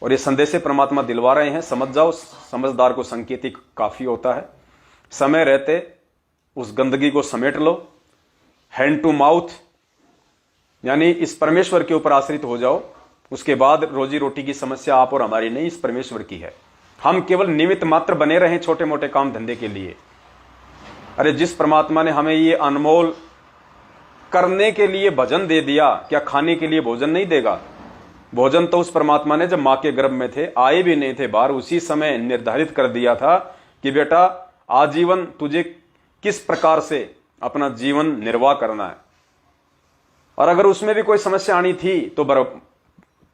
और ये संदेशे परमात्मा दिलवा रहे हैं, समझ जाओ, समझदार को संकेत ही काफी होता है। समय रहते उस गंदगी को समेट लो, हैंड टू माउथ, यानी इस परमेश्वर के ऊपर आश्रित हो जाओ। उसके बाद रोजी रोटी की समस्या आप और हमारी नहीं, इस परमेश्वर की है। हम केवल निमित्त मात्र बने रहें छोटे मोटे काम धंधे के लिए। अरे जिस परमात्मा ने हमें ये अनमोल करने के लिए भजन दे दिया, क्या खाने के लिए भोजन नहीं देगा? भोजन तो उस परमात्मा ने जब मां के गर्भ में थे, आए भी नहीं थे बाहर, उसी समय निर्धारित कर दिया था कि बेटा आजीवन तुझे किस प्रकार से अपना जीवन निर्वाह करना है। और अगर उसमें भी कोई समस्या आनी थी तो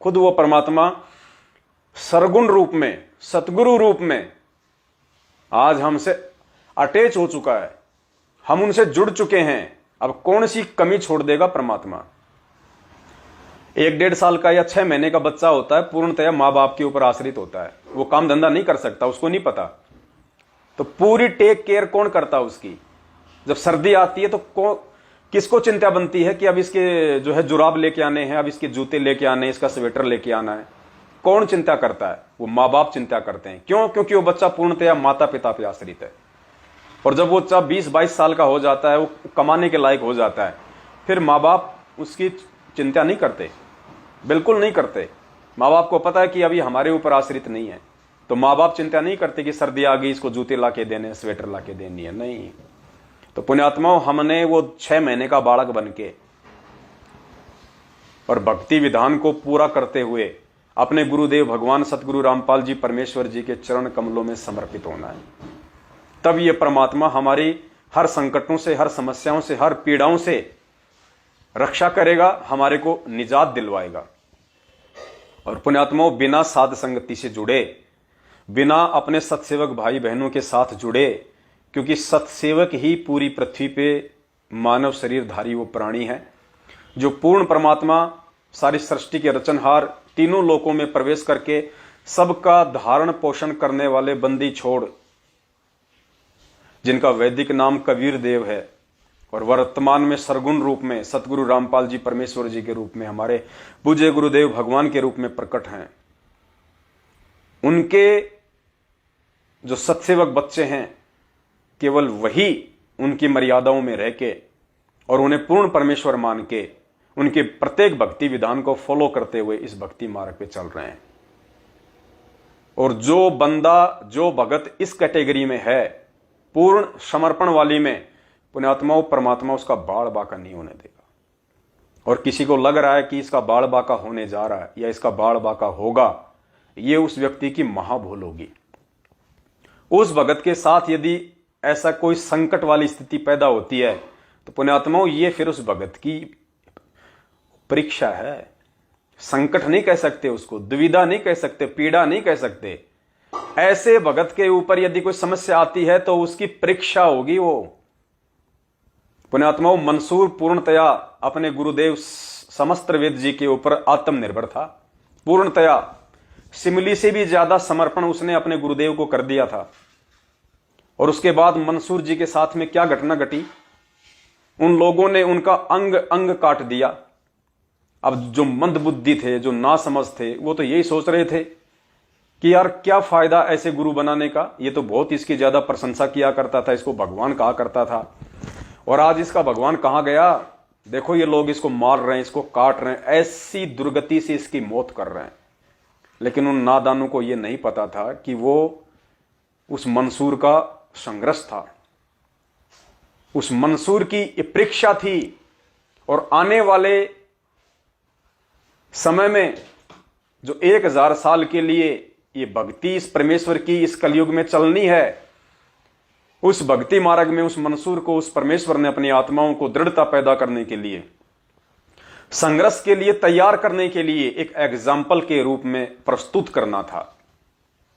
खुद वो परमात्मा सरगुण रूप में, सतगुरु रूप में आज हमसे अटैच हो चुका है, हम उनसे जुड़ चुके हैं। अब कौन सी कमी छोड़ देगा परमात्मा। 1-1.5 साल का या 6 महीने का बच्चा होता है, पूर्णतया माँ बाप के ऊपर आश्रित होता है, वो काम धंधा नहीं कर सकता, उसको नहीं पता। तो पूरी टेक केयर कौन करता उसकी। जब सर्दी आती है तो किसको चिंता बनती है कि अब इसके जो है जुराब लेके आने हैं, अब इसके जूते लेके आने हैं, इसका स्वेटर लेके आना है। कौन चिंता करता है? वो माँ बाप चिंता करते हैं। क्यों? क्योंकि वो बच्चा पूर्णतया माता पिता पे आश्रित है। और जब वो बच्चा 20-22 साल का हो जाता है, वो कमाने के लायक हो जाता है, फिर माँ बाप उसकी चिंता नहीं करते, बिल्कुल नहीं करते। माँ बाप को पता है कि अभी हमारे ऊपर आश्रित नहीं है, तो माँ बाप चिंता नहीं करते कि सर्दी आ गई, इसको जूते ला के देने, स्वेटर ला के देनी है, नहीं। तो पुण्यात्माओं, हमने वो 6 महीने का बालक बन के और भक्ति विधान को पूरा करते हुए अपने गुरुदेव भगवान सतगुरु रामपाल जी परमेश्वर जी के चरण कमलों में समर्पित होना है। तब ये परमात्मा हमारी हर संकटों से, हर समस्याओं से, हर पीड़ाओं से रक्षा करेगा, हमारे को निजात दिलवाएगा। और पुण्यात्माओं, बिना साध संगति से जुड़े, बिना अपने सत्सेवक भाई बहनों के साथ जुड़े, क्योंकि सत्सेवक ही पूरी पृथ्वी पे मानव शरीरधारी वो प्राणी है जो पूर्ण परमात्मा, सारी सृष्टि के रचनहार, तीनों लोकों में प्रवेश करके सबका धारण पोषण करने वाले बंदी छोड़, जिनका वैदिक नाम कबीर देव है और वर्तमान में सरगुण रूप में सतगुरु रामपाल जी परमेश्वर जी के रूप में हमारे पूज्य गुरुदेव भगवान के रूप में प्रकट हैं। उनके जो सत्सेवक बच्चे हैं, केवल वही उनकी मर्यादाओं में रह के और उन्हें पूर्ण परमेश्वर मान के उनके प्रत्येक भक्ति विधान को फॉलो करते हुए इस भक्ति मार्ग पे चल रहे हैं। और जो बंदा, जो भगत इस कैटेगरी में है, पूर्ण समर्पण वाली में, पुण्यात्माओं, परमात्मा उसका बाड़ बाका नहीं होने देगा। और किसी को लग रहा है कि इसका बाड़ बाका होने जा रहा है या इसका बाड़ बाका होगा, ये उस व्यक्ति की महाभूल होगी। उस भगत के साथ यदि ऐसा कोई संकट वाली स्थिति पैदा होती है तो पुण्यात्माओं, ये फिर उस भगत की परीक्षा है। संकट नहीं कह सकते उसको, दुविधा नहीं कह सकते, पीड़ा नहीं कह सकते। ऐसे भगत के ऊपर यदि कोई समस्या आती है तो उसकी परीक्षा होगी वो। पुण्यात्माओं, मंसूर पूर्णतया अपने गुरुदेव समस्त वेद जी के ऊपर आत्मनिर्भर था। पूर्णतया सिमली से भी ज्यादा समर्पण उसने अपने गुरुदेव को कर दिया था। और उसके बाद मंसूर जी के साथ में क्या घटना घटी, उन लोगों ने उनका अंग अंग काट दिया। अब जो मंद बुद्धि थे, जो नासमझ थे, वो तो यही सोच रहे थे कि यार क्या फायदा ऐसे गुरु बनाने का, ये तो बहुत इसकी ज्यादा प्रशंसा किया करता था, इसको भगवान कहा करता था, और आज इसका भगवान कहाँ गया, देखो ये लोग इसको मार रहे हैं, इसको काट रहे हैं, ऐसी दुर्गति से इसकी मौत कर रहे हैं। लेकिन उन नादानों को ये नहीं पता था कि वो उस मंसूर का संघर्ष था, उस मंसूर की परीक्षा थी। और आने वाले समय में जो 1000 साल के लिए ये भक्ति इस परमेश्वर की इस कलयुग में चलनी है, उस भक्ति मार्ग में उस मंसूर को उस परमेश्वर ने अपनी आत्माओं को दृढ़ता पैदा करने के लिए, संघर्ष के लिए तैयार करने के लिए एक एग्जाम्पल के रूप में प्रस्तुत करना था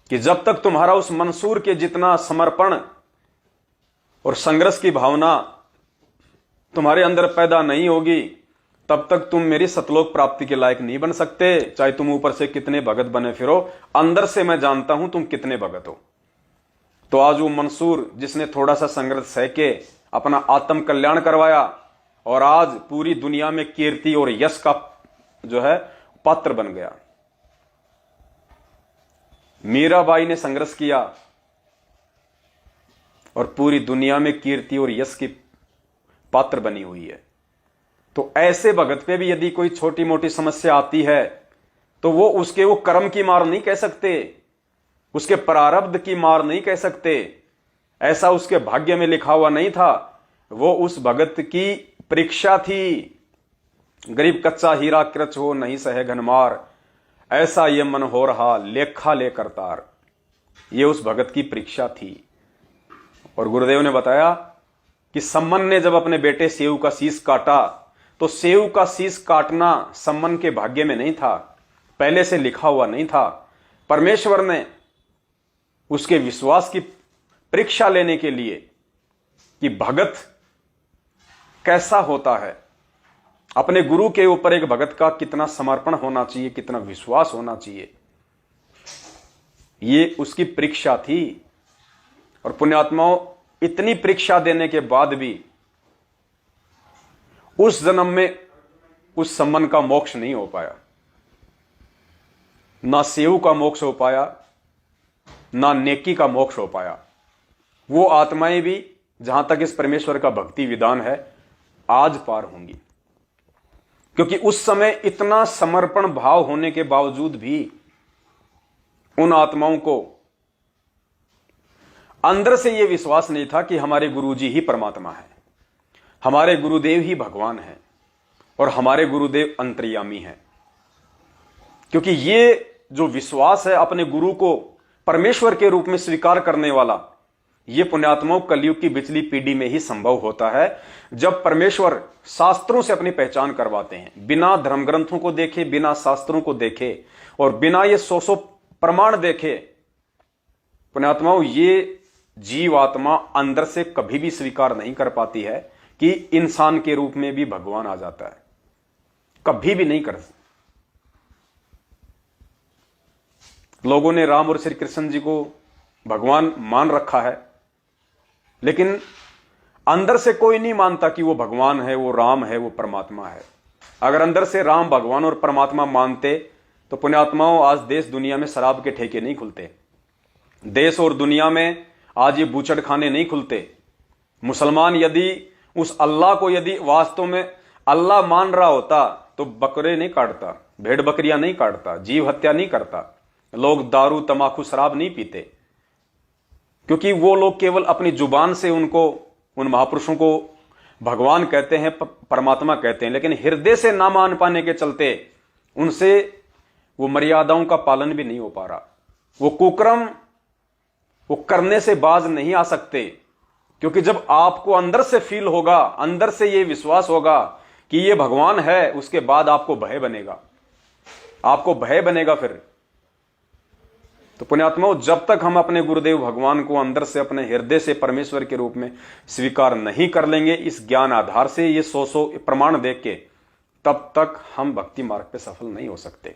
कि जब तक तुम्हारा उस मंसूर के जितना समर्पण और संघर्ष की भावना तुम्हारे अंदर पैदा नहीं होगी, तब तक तुम मेरी सतलोक प्राप्ति के लायक नहीं बन सकते। चाहे तुम ऊपर से कितने भगत बने फिरो, अंदर से मैं जानता हूं तुम कितने भगत हो। तो आज वो मंसूर जिसने थोड़ा सा संघर्ष सह के अपना आत्म कल्याण करवाया और आज पूरी दुनिया में कीर्ति और यश का जो है पात्र बन गया। मीराबाई ने संघर्ष किया और पूरी दुनिया में कीर्ति और यश की पात्र बनी हुई है। तो ऐसे भगत पे भी यदि कोई छोटी मोटी समस्या आती है तो वो उसके वो कर्म की मार नहीं कह सकते, उसके प्रारब्ध की मार नहीं कह सकते, ऐसा उसके भाग्य में लिखा हुआ नहीं था। वो उस भगत की परीक्षा थी। गरीब कच्चा हीरा कृच हो नहीं सहे घनमार, ऐसा ये मन हो रहा लेखा ले करतार। ये उस भगत की परीक्षा थी। और गुरुदेव ने बताया कि सम्मन ने जब अपने बेटे सेऊ का शीश काटा तो सेऊ का शीश काटना सम्मन के भाग्य में नहीं था, पहले से लिखा हुआ नहीं था। परमेश्वर ने उसके विश्वास की परीक्षा लेने के लिए कि भगत कैसा होता है, अपने गुरु के ऊपर एक भगत का कितना समर्पण होना चाहिए, कितना विश्वास होना चाहिए, ये उसकी परीक्षा थी। और पुण्यात्माओं, इतनी परीक्षा देने के बाद भी उस जन्म में उस सम्मन का मोक्ष नहीं हो पाया, ना सेऊ का मोक्ष हो पाया, ना नेकी का मोक्ष हो पाया। वो आत्माएं भी जहां तक इस परमेश्वर का भक्ति विधान है आज पार होंगी, क्योंकि उस समय इतना समर्पण भाव होने के बावजूद भी उन आत्माओं को अंदर से यह विश्वास नहीं था कि हमारे गुरुजी ही परमात्मा है, हमारे गुरुदेव ही भगवान है और हमारे गुरुदेव अंतर्यामी हैं। क्योंकि ये जो विश्वास है अपने गुरु को परमेश्वर के रूप में स्वीकार करने वाला, ये पुण्यात्माओं कलयुग की पिछली पीढ़ी में ही संभव होता है, जब परमेश्वर शास्त्रों से अपनी पहचान करवाते हैं, बिना धर्म ग्रंथों को देखे, बिना शास्त्रों को देखे और बिना ये सौ प्रमाण देखे। पुण्यात्माओं, ये जीव आत्मा अंदर से कभी भी स्वीकार नहीं कर पाती है कि इंसान के रूप में भी भगवान आ जाता है, कभी भी नहीं कर। लोगों ने राम और श्री कृष्ण जी को भगवान मान रखा है, लेकिन अंदर से कोई नहीं मानता कि वो भगवान है, वो राम है, वो परमात्मा है। अगर अंदर से राम भगवान और परमात्मा मानते तो पुण्यात्माओं आज देश दुनिया में शराब के ठेके नहीं खुलते, देश और दुनिया में आज ये बूचड़ खाने नहीं खुलते। मुसलमान यदि उस अल्लाह को यदि वास्तव में अल्लाह मान रहा होता तो बकरे नहीं काटता, भेड़ बकरियां नहीं काटता, जीव हत्या नहीं करता, लोग दारू तमाकू शराब नहीं पीते, क्योंकि वो लोग केवल अपनी जुबान से उनको, उन महापुरुषों को भगवान कहते हैं, परमात्मा कहते हैं, लेकिन हृदय से ना मान पाने के चलते उनसे वो मर्यादाओं का पालन भी नहीं हो पा रहा। वो कुकर्म वो करने से बाज नहीं आ सकते, क्योंकि जब आपको अंदर से फील होगा, अंदर से ये विश्वास होगा कि ये भगवान है, उसके बाद आपको भय बनेगा, आपको भय बनेगा फिर। तो पुण्यात्माओं, जब तक हम अपने गुरुदेव भगवान को अंदर से अपने हृदय से परमेश्वर के रूप में स्वीकार नहीं कर लेंगे इस ज्ञान आधार से, ये सौ प्रमाण देख के, तब तक हम भक्ति मार्ग पे सफल नहीं हो सकते।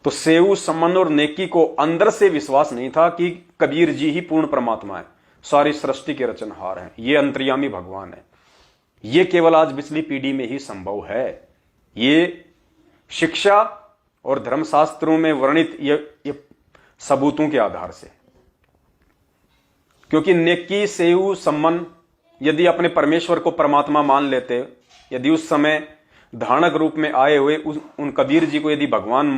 तो सेऊ, सम्मन और नेकी को अंदर से विश्वास नहीं था कि कबीर जी ही पूर्ण परमात्मा है, सारी सृष्टि के रचनहार हैं, ये अंतर्यामी भगवान है। ये केवल आज पिछली पीढ़ी में ही संभव है। ये शिक्षा और धर्मशास्त्रों में वर्णित ये सबूतों के आधार से, क्योंकि नेकी, सेऊ, सम्मन यदि अपने परमेश्वर को परमात्मा मान लेते, यदि उस समय धारणक रूप में आए हुए उन कबीर जी को यदि भगवान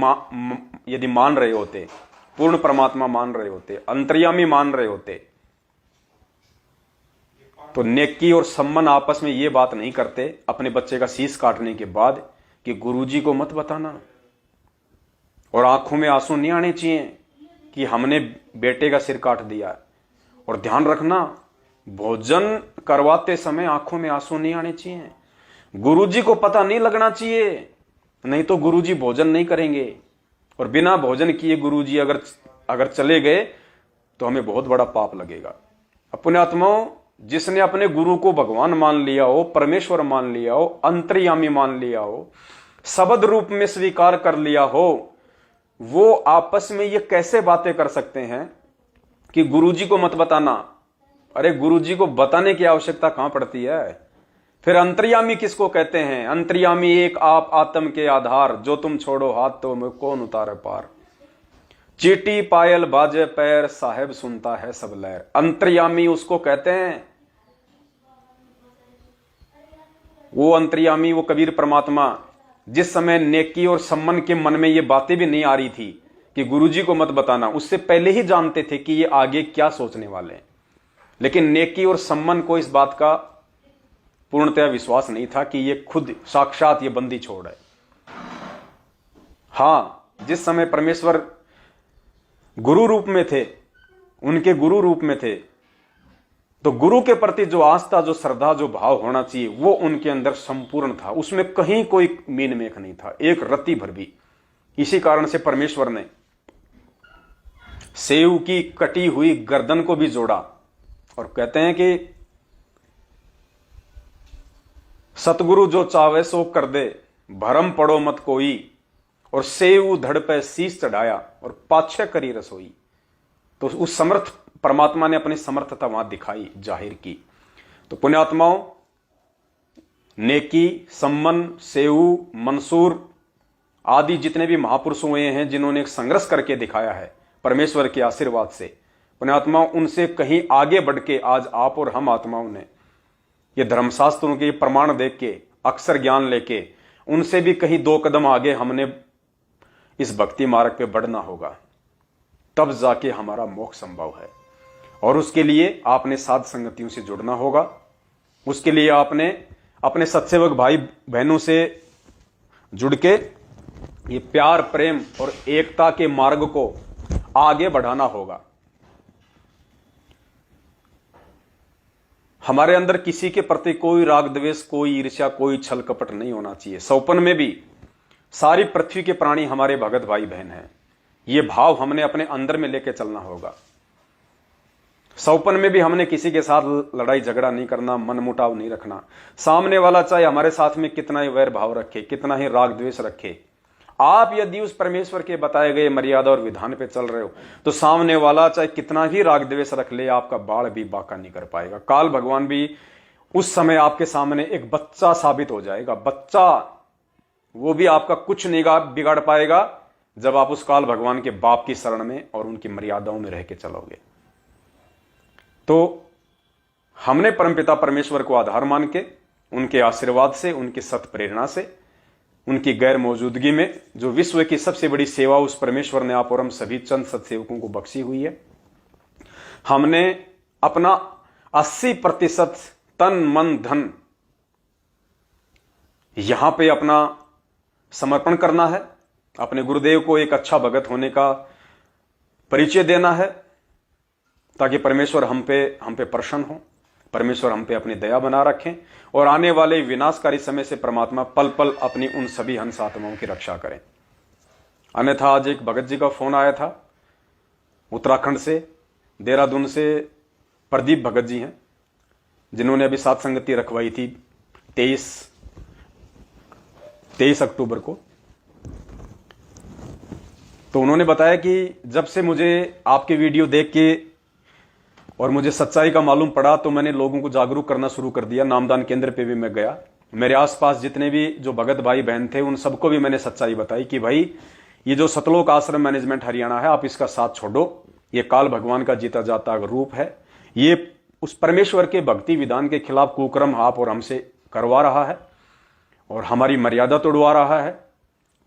यदि मान रहे होते, पूर्ण परमात्मा मान रहे होते, अंतर्यामी मान रहे होते, तो नेकी और सम्मन आपस में ये बात नहीं करते अपने बच्चे का शीश काटने के बाद कि गुरुजी को मत बताना, और आंखों में आंसू नहीं आने चाहिए कि हमने बेटे का सिर काट दिया। और ध्यान रखना, भोजन करवाते समय आंखों में आंसू नहीं आने चाहिए, गुरुजी को पता नहीं लगना चाहिए, नहीं तो गुरुजी भोजन नहीं करेंगे, और बिना भोजन किए गुरुजी अगर चले गए तो हमें बहुत बड़ा पाप लगेगा। अब पुण्यात्माओं, जिसने अपने गुरु को भगवान मान लिया हो, परमेश्वर मान लिया हो, अंतर्यामी मान लिया हो, शब्द रूप में स्वीकार कर लिया हो, वो आपस में ये कैसे बातें कर सकते हैं कि गुरुजी को मत बताना? अरे गुरुजी को बताने की आवश्यकता कहां पड़ती है? फिर अंतर्यामी किसको कहते हैं? अंतर्यामी एक आप आत्म के आधार, जो तुम छोड़ो हाथ तो मैं कौन उतारे पार। चीटी पायल बाजे पैर, साहेब सुनता है सब लहर। अंतर्यामी उसको कहते हैं, वो अंतर्यामी, वो कबीर परमात्मा, जिस समय नेकी और सम्मन के मन में ये बातें भी नहीं आ रही थी कि गुरुजी को मत बताना, उससे पहले ही जानते थे कि ये आगे क्या सोचने वाले हैं, लेकिन नेकी और सम्मन को इस बात का पूर्णतया विश्वास नहीं था कि ये खुद साक्षात ये बंदी छोड़ है। हां, जिस समय परमेश्वर गुरु रूप में थे, उनके गुरु रूप में थे, तो गुरु के प्रति जो आस्था, जो श्रद्धा, जो भाव होना चाहिए वो उनके अंदर संपूर्ण था, उसमें कहीं कोई मीन मेख नहीं था, एक रत्ती भर भी। इसी कारण से परमेश्वर ने सेव की कटी हुई गर्दन को भी जोड़ा और कहते हैं कि सतगुरु जो चावे सो कर दे, भरम पड़ो मत कोई, और सेव धड़ पे शीश चढ़ाया और पाछे करी रसोई। तो उस समर्थ परमात्मा ने अपनी समर्थता वहां दिखाई, जाहिर की। तो पुण्यात्माओं, नेकी, सम्मन, सेऊ, मंसूर आदि जितने भी महापुरुष हुए हैं जिन्होंने एक संघर्ष करके दिखाया है परमेश्वर के आशीर्वाद से, पुण्यात्माओं उनसे कहीं आगे बढ़ के आज आप और हम आत्माओं ने ये धर्मशास्त्रों के प्रमाण देख के, अक्षर ज्ञान लेके, उनसे भी कहीं 2 कदम आगे हमने इस भक्ति मार्ग पे बढ़ना होगा, तब जाके हमारा मोक्ष संभव है। और उसके लिए आपने साध संगतियों से जुड़ना होगा, उसके लिए आपने अपने सत्सेवक भाई बहनों से जुड़ के ये प्यार, प्रेम और एकता के मार्ग को आगे बढ़ाना होगा। हमारे अंदर किसी के प्रति कोई राग द्वेष, कोई ईर्ष्या, कोई छल कपट नहीं होना चाहिए। सौपन में भी सारी पृथ्वी के प्राणी हमारे भगत भाई बहन हैं, ये भाव हमने अपने अंदर में लेके चलना होगा। सौपन में भी हमने किसी के साथ लड़ाई झगड़ा नहीं करना, मनमुटाव नहीं रखना। सामने वाला चाहे हमारे साथ में कितना ही वैर भाव रखे, कितना ही राग द्वेष रखे, आप यदि उस परमेश्वर के बताए गए मर्यादा और विधान पे चल रहे हो तो सामने वाला चाहे कितना ही राग द्वेष रख ले, आपका बाढ़ भी बाका नहीं कर पाएगा। काल भगवान भी उस समय आपके सामने एक बच्चा साबित हो जाएगा, बच्चा, वो भी आपका कुछ नहीं बिगाड़ पाएगा जब आप उस काल भगवान के बाप की शरण में और उनकी मर्यादाओं में रह के चलोगे। तो हमने परमपिता परमेश्वर को आधार मान के, उनके आशीर्वाद से, उनकी सत प्रेरणा से, उनकी गैर मौजूदगी में जो विश्व की सबसे बड़ी सेवा उस परमेश्वर ने आप और हम सभी चंद सत्सेवकों को बख्शी हुई है, हमने अपना 80% तन मन धन यहां पे अपना समर्पण करना है, अपने गुरुदेव को एक अच्छा भगत होने का परिचय देना है, ताकि परमेश्वर हम पे प्रसन्न हो, परमेश्वर हम पे अपनी दया बना रखें और आने वाले विनाशकारी समय से परमात्मा पल पल अपनी उन सभी हंस आत्माओं की रक्षा करें। अन्यथा आज एक भगत जी का फोन आया था उत्तराखंड से, देहरादून से प्रदीप भगत जी हैं, जिन्होंने अभी साथ संगति रखवाई थी 23 अक्टूबर को। तो उन्होंने बताया कि जब से मुझे आपके वीडियो देख के और मुझे सच्चाई का मालूम पड़ा तो मैंने लोगों को जागरूक करना शुरू कर दिया। नामदान केंद्र पे भी मैं गया, मेरे आसपास जितने भी जो भगत भाई बहन थे उन सबको भी मैंने सच्चाई बताई कि भाई ये जो सतलोक आश्रम मैनेजमेंट हरियाणा है, आप इसका साथ छोड़ो, ये काल भगवान का जीता जाता रूप है, ये उस परमेश्वर के भक्ति विधान के खिलाफ कुकर्म आप और हमसे करवा रहा है और हमारी मर्यादा तोड़वा रहा है,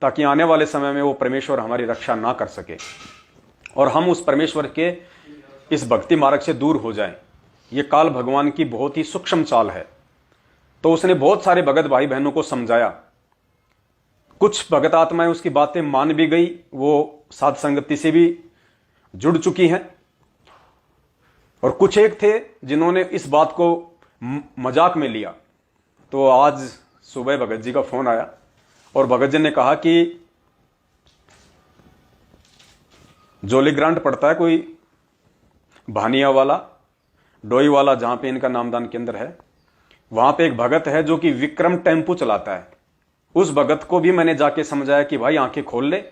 ताकि आने वाले समय में वो परमेश्वर हमारी रक्षा ना कर सके और हम उस परमेश्वर के इस भक्ति मार्ग से दूर हो जाएं। ये काल भगवान की बहुत ही सूक्ष्म चाल है। तो उसने बहुत सारे भगत भाई बहनों को समझाया, कुछ भगत आत्माएं उसकी बातें मान भी गई, वो साध संगति से भी जुड़ चुकी हैं, और कुछ एक थे जिन्होंने इस बात को मजाक में लिया। तो आज सुबह भगत जी का फोन आया और भगत जी ने कहा कि जोली ग्रांट पड़ता है कोई भानिया वाला, डोई वाला, जहां पे इनका नामदान केंद्र है, वहां पे एक भगत है जो कि विक्रम टेम्पू चलाता है। उस भगत को भी मैंने जाके समझाया कि भाई आंखें खोल ले,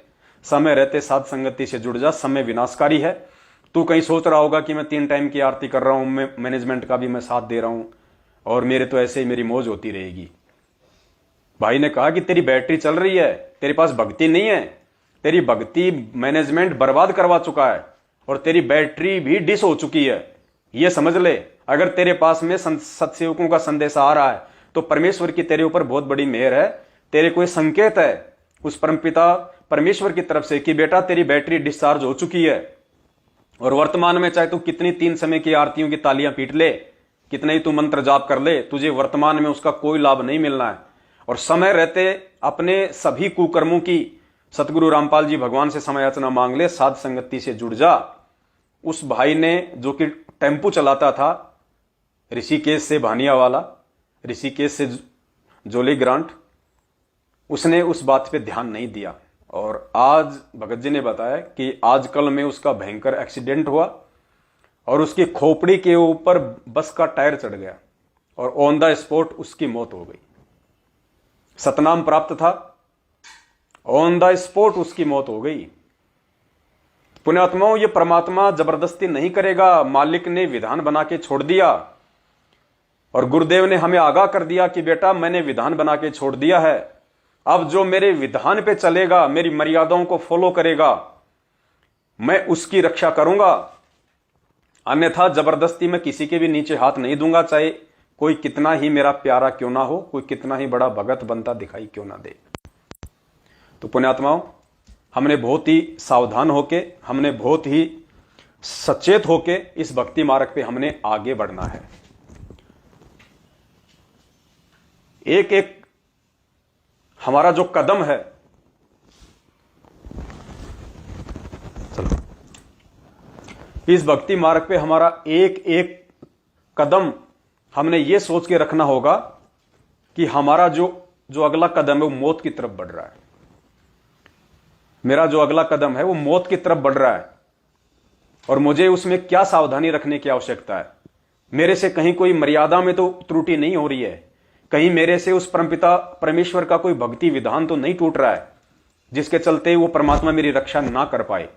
समय रहते साध संगति से जुड़ जा, समय विनाशकारी है। तू कहीं सोच रहा होगा कि मैं 3 टाइम की आरती कर रहा हूं, मैं मैनेजमेंट का भी मैं साथ दे रहा हूं और मेरे तो ऐसे ही मेरी मौज होती रहेगी। भाई ने कहा कि तेरी बैटरी चल रही है, तेरे पास भक्ति नहीं है, तेरी भक्ति मैनेजमेंट बर्बाद करवा चुका है और तेरी बैटरी भी डिस हो चुकी है, ये समझ ले। अगर तेरे पास में सत्सेवकों का संदेश आ रहा है तो परमेश्वर की तेरे ऊपर बहुत बड़ी मेहर है, तेरे कोई संकेत है उस परमपिता परमेश्वर की तरफ से कि बेटा तेरी बैटरी डिस्चार्ज हो चुकी है और वर्तमान में चाहे तू कितनी 3 समय की आरतियों की तालियां पीट ले, कितना ही तू मंत्र जाप कर ले, तुझे वर्तमान में उसका कोई लाभ नहीं मिलना है। और समय रहते अपने सभी कुकर्मों की सतगुरु रामपाल जी भगवान से समय याचना मांग ले, साध संगति से जुड़ जा। उस भाई ने, जो कि टेम्पू चलाता था, ऋषिकेश से भानियावाला, ऋषिकेश से जोली ग्रांट, उसने उस बात पे ध्यान नहीं दिया। और आज भगत जी ने बताया कि आजकल में उसका भयंकर एक्सीडेंट हुआ और उसकी खोपड़ी के ऊपर बस का टायर चढ़ गया और ऑन द स्पॉट उसकी मौत हो गई। सतनाम प्राप्त था, ऑन द स्पॉट उसकी मौत हो गई। पुण्यात्माओं, ये परमात्मा जबरदस्ती नहीं करेगा। मालिक ने विधान बना के छोड़ दिया और गुरुदेव ने हमें आगाह कर दिया कि बेटा मैंने विधान बना के छोड़ दिया है, अब जो मेरे विधान पे चलेगा, मेरी मर्यादाओं को फॉलो करेगा, मैं उसकी रक्षा करूंगा। अन्यथा जबरदस्ती मैं किसी के भी नीचे हाथ नहीं दूंगा, चाहे कोई कितना ही मेरा प्यारा क्यों ना हो, कोई कितना ही बड़ा भगत बनता दिखाई क्यों ना दे। तो पुण्यात्माओं, हमने बहुत ही सावधान होके, हमने बहुत ही सचेत होके इस भक्ति मार्ग पे हमने आगे बढ़ना है। एक एक हमारा जो कदम है, चलो, इस भक्ति मार्ग पे हमारा एक एक कदम हमने ये सोच के रखना होगा कि हमारा जो अगला कदम है वो मौत की तरफ बढ़ रहा है। मेरा जो अगला कदम है वो मौत की तरफ बढ़ रहा है और मुझे उसमें क्या सावधानी रखने की आवश्यकता है। मेरे से कहीं कोई मर्यादा में तो त्रुटि नहीं हो रही है, कहीं मेरे से उस परमपिता परमेश्वर का कोई भक्ति विधान तो नहीं टूट रहा है जिसके चलते वो परमात्मा मेरी रक्षा ना कर पाए।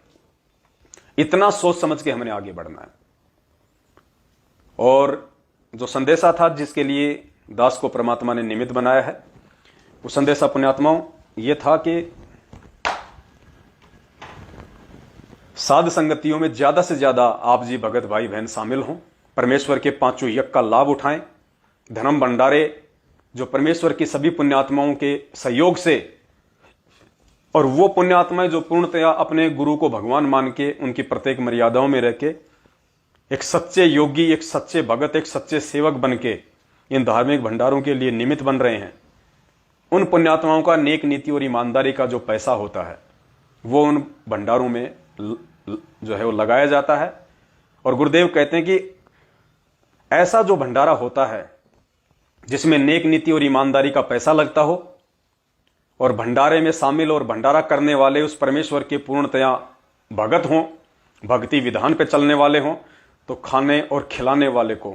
इतना सोच समझ के हमने आगे बढ़ना है। और जो संदेशा था जिसके लिए दास को परमात्मा ने निमित्त बनाया है, वो संदेशा पुण्यात्माओं ये था कि साध संगतियों में ज्यादा से ज्यादा आप जी भगत भाई बहन शामिल हों, परमेश्वर के पांचों यज्ञ का लाभ उठाएं, धर्म भंडारे जो परमेश्वर की सभी पुण्यात्माओं के सहयोग से, और वो पुण्यात्माएं जो पूर्णतया अपने गुरु को भगवान मान के उनकी प्रत्येक मर्यादाओं में रह के एक सच्चे योगी, एक सच्चे भगत, एक सच्चे सेवक बन के इन धार्मिक भंडारों के लिए निमित्त बन रहे हैं। उन पुण्यात्माओं का नेक नीति और ईमानदारी का जो पैसा होता है वो उन भंडारों में जो है वो लगाया जाता है। और गुरुदेव कहते हैं कि ऐसा जो भंडारा होता है जिसमें नेक नीति और ईमानदारी का पैसा लगता हो और भंडारे में शामिल और भंडारा करने वाले उस परमेश्वर के पूर्णतया भगत हों, भक्ति विधान पे चलने वाले हों, तो खाने और खिलाने वाले को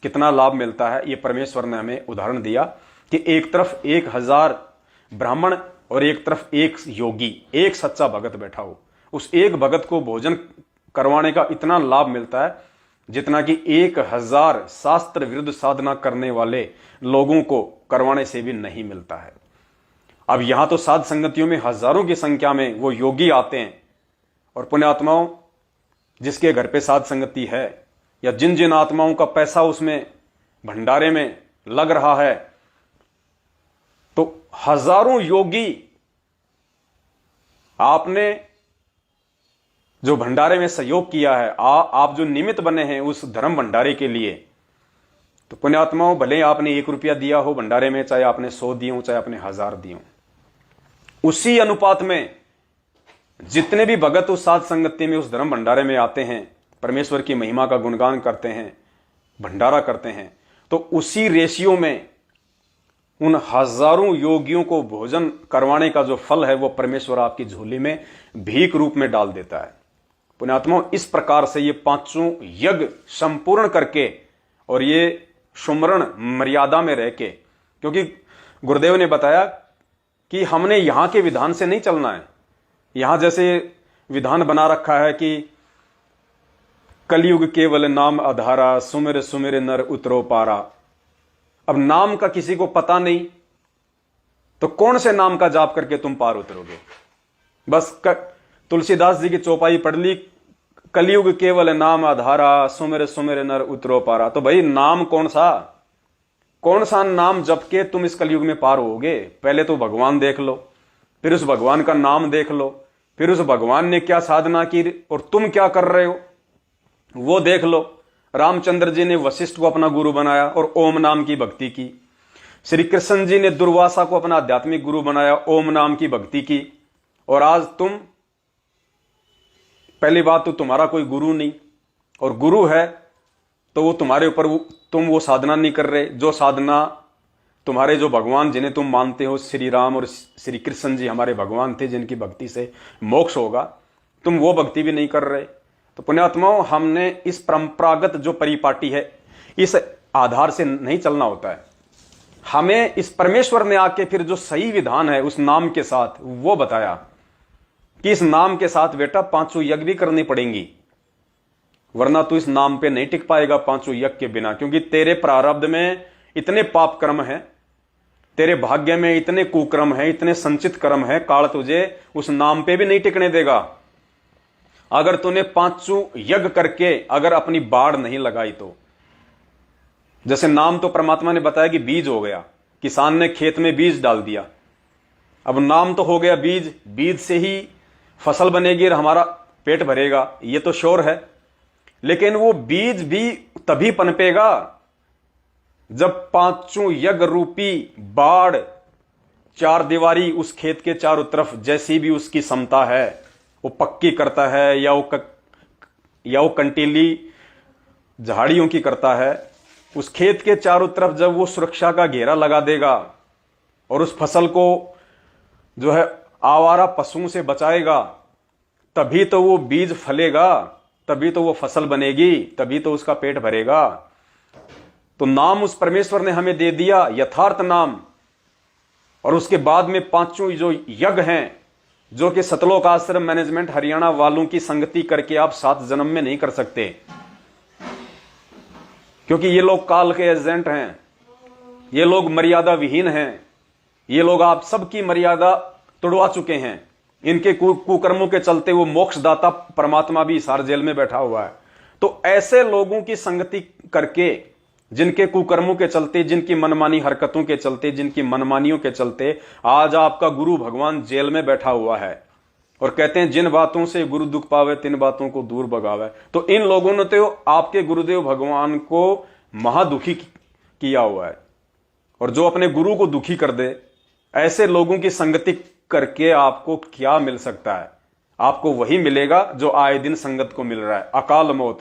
कितना लाभ मिलता है। ये परमेश्वर ने हमें उदाहरण दिया कि एक तरफ 1000 ब्राह्मण और एक तरफ एक योगी, एक सच्चा भगत बैठा हो, उस एक भगत को भोजन करवाने का इतना लाभ मिलता है जितना कि 1000 शास्त्र विरुद्ध साधना करने वाले लोगों को करवाने से भी नहीं मिलता है। अब यहां तो साध संगतियों में हजारों की संख्या में वो योगी आते हैं, और पुण्यात्माओं जिसके घर पे साध संगति है या जिन जिन आत्माओं का पैसा उसमें भंडारे में लग रहा है, तो हजारों योगी आपने जो भंडारे में सहयोग किया है, आप जो निमित्त बने हैं उस धर्म भंडारे के लिए, तो पुण्यात्माओं भले आपने 1 रुपया दिया हो भंडारे में, चाहे आपने 100 दिए हो, चाहे आपने 1000 दिए हो, उसी अनुपात में जितने भी भगत उस साध संगति में उस धर्म भंडारे में आते हैं, परमेश्वर की महिमा का गुणगान करते हैं, भंडारा करते हैं, तो उसी रेशियो में उन हजारों योगियों को भोजन करवाने का जो फल है वो परमेश्वर आपकी झोली में भीख रूप में डाल देता है। पुण्यात्माओं, इस प्रकार से ये 5 यज्ञ संपूर्ण करके और ये सुमरण मर्यादा में रह के, क्योंकि गुरुदेव ने बताया कि हमने यहां के विधान से नहीं चलना है। यहां जैसे विधान बना रखा है कि कलयुग केवल नाम आधारा, सुमिर सुमिर नर उतरो पारा। अब नाम का किसी को पता नहीं, तो कौन से नाम का जाप करके तुम पार उतरोगे। बस तुलसीदास जी की चौपाई पढ़ ली, कलयुग केवल नाम आधारा, सुमिर सुमिर नर उतरो पारा। तो भाई नाम कौन सा नाम जप के तुम इस कलयुग में पार होगे। पहले तो भगवान देख लो, फिर उस भगवान का नाम देख लो, फिर उस भगवान ने क्या साधना की और तुम क्या कर रहे हो वो देख लो। रामचंद्र जी ने वशिष्ठ को अपना गुरु बनाया और ओम नाम की भक्ति की। श्री कृष्ण जी ने दुर्वासा को अपना आध्यात्मिक गुरु बनाया, ओम नाम की भक्ति की। और आज तुम, पहली बात तो तुम्हारा कोई गुरु नहीं, और गुरु है तो वो तुम्हारे ऊपर तुम वो साधना नहीं कर रहे जो साधना तुम्हारे जो भगवान जिन्हें तुम मानते हो, श्री राम और श्री कृष्ण जी हमारे भगवान थे जिनकी भक्ति से मोक्ष होगा, तुम वो भक्ति भी नहीं कर रहे। तो पुण्यात्माओं, हमने इस परंपरागत जो परिपाटी है इस आधार से नहीं चलना होता है। हमें इस परमेश्वर ने आके फिर जो सही विधान है उस नाम के साथ वो बताया कि इस नाम के साथ बेटा पांचों यज्ञ भी करनी पड़ेंगी, वरना तू इस नाम पे नहीं टिक पाएगा पांचों यज्ञ के बिना। क्योंकि तेरे प्रारब्ध में इतने पाप कर्म हैं, तेरे भाग्य में इतने कुकर्म हैं, इतने संचित कर्म है, काल तुझे उस नाम पे भी नहीं टिकने देगा। अगर तूने पांचों यज्ञ करके अगर अपनी बाढ़ नहीं लगाई तो, जैसे नाम तो परमात्मा ने बताया कि बीज हो गया, किसान ने खेत में बीज डाल दिया, अब नाम तो हो गया बीज, बीज से ही फसल बनेगी और हमारा पेट भरेगा, ये तो श्योर है। लेकिन वो बीज भी तभी पनपेगा जब पांचों यज्ञ रूपी बाढ़, चार दीवारी उस खेत के चारों तरफ जैसी भी उसकी क्षमता है वो पक्की करता है या वो कंटीली झाड़ियों की करता है, उस खेत के चारों तरफ जब वो सुरक्षा का घेरा लगा देगा और उस फसल को जो है आवारा पशुओं से बचाएगा, तभी तो वो बीज फलेगा, तभी तो वो फसल बनेगी, तभी तो उसका पेट भरेगा। तो नाम उस परमेश्वर ने हमें दे दिया, यथार्थ नाम। और उसके बाद में पांचों जो यज्ञ हैं जो कि सतलोक आश्रम मैनेजमेंट हरियाणा वालों की संगति करके आप 7 जन्म में नहीं कर सकते, क्योंकि ये लोग काल के एजेंट हैं, ये लोग मर्यादा विहीन हैं, ये लोग आप सबकी मर्यादा तोड़वा चुके हैं। इनके कुकर्मों के चलते वो मोक्षदाता परमात्मा भी हिसार जेल में बैठा हुआ है। तो ऐसे लोगों की संगति करके, जिनके कुकर्मों के चलते, जिनकी मनमानी हरकतों के चलते, जिनकी मनमानियों के चलते आज आपका गुरु भगवान जेल में बैठा हुआ है और कहते हैं जिन बातों से गुरु दुख पावे तिन बातों को दूर भगावे। तो इन लोगों ने तो आपके गुरुदेव भगवान को महादुखी किया हुआ है, और जो अपने गुरु को दुखी कर दे, ऐसे लोगों की संगति करके आपको क्या मिल सकता है? आपको वही मिलेगा जो आए दिन संगत को मिल रहा है, अकाल मौत।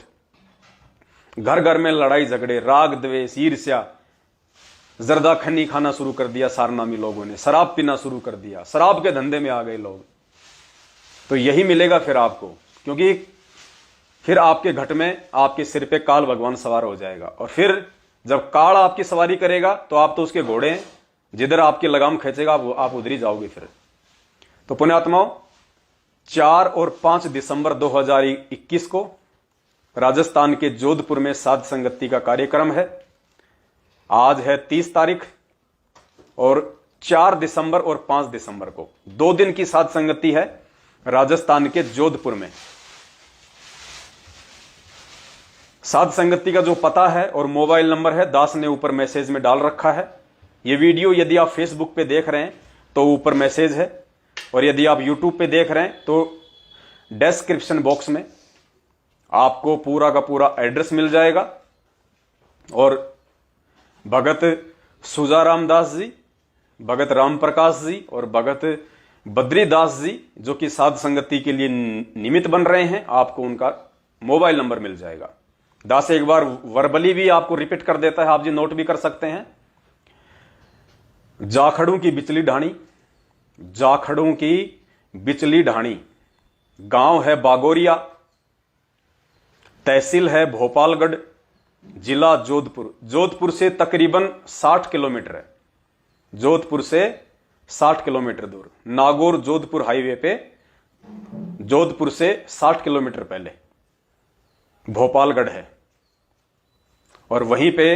घर घर में लड़ाई झगड़े, राग द्वेष, ईर्ष्या, जर्दा खन्नी खाना शुरू कर दिया सारनामी लोगों ने, शराब पीना शुरू कर दिया, शराब के धंधे में आ गए लोग। तो यही मिलेगा फिर आपको, क्योंकि फिर आपके घट में, आपके सिर पे काल भगवान सवार हो जाएगा। और फिर जब काल आपकी सवारी करेगा तो आप तो उसके घोड़े हैं, जिधर आपकी लगाम खींचेगा आप उधर ही जाओगे फिर। तो पुण्यात्माओं, 4 और 5 दिसंबर 2021 को राजस्थान के जोधपुर में साध संगति का कार्यक्रम है। आज है 30 तारीख, और 4 दिसंबर और 5 दिसंबर को 2 दिन की साध संगति है राजस्थान के जोधपुर में। साध संगति का जो पता है और मोबाइल नंबर है, दास ने ऊपर मैसेज में डाल रखा है। ये वीडियो यदि आप फेसबुक पे देख रहे हैं तो ऊपर मैसेज है, और यदि आप यूट्यूब पे देख रहे हैं तो डिस्क्रिप्शन बॉक्स में आपको पूरा का पूरा एड्रेस मिल जाएगा। और भगत सुजाराम दास जी, भगत राम प्रकाश जी और भगत बद्रीदास जी जो कि साध संगति के लिए निमित्त बन रहे हैं, आपको उनका मोबाइल नंबर मिल जाएगा। दास एक बार वर्बली भी आपको रिपीट कर देता है, आप जी नोट भी कर सकते हैं। जाखड़ों की बिचली ढाणी, जाखड़ों की बिचली ढाणी, गांव है बागोरिया, तहसील है भोपालगढ़, जिला जोधपुर। जोधपुर से तकरीबन 60 किलोमीटर है, जोधपुर से 60 किलोमीटर दूर। नागौर जोधपुर हाईवे पे जोधपुर से 60 किलोमीटर पहले भोपालगढ़ है, और वहीं पे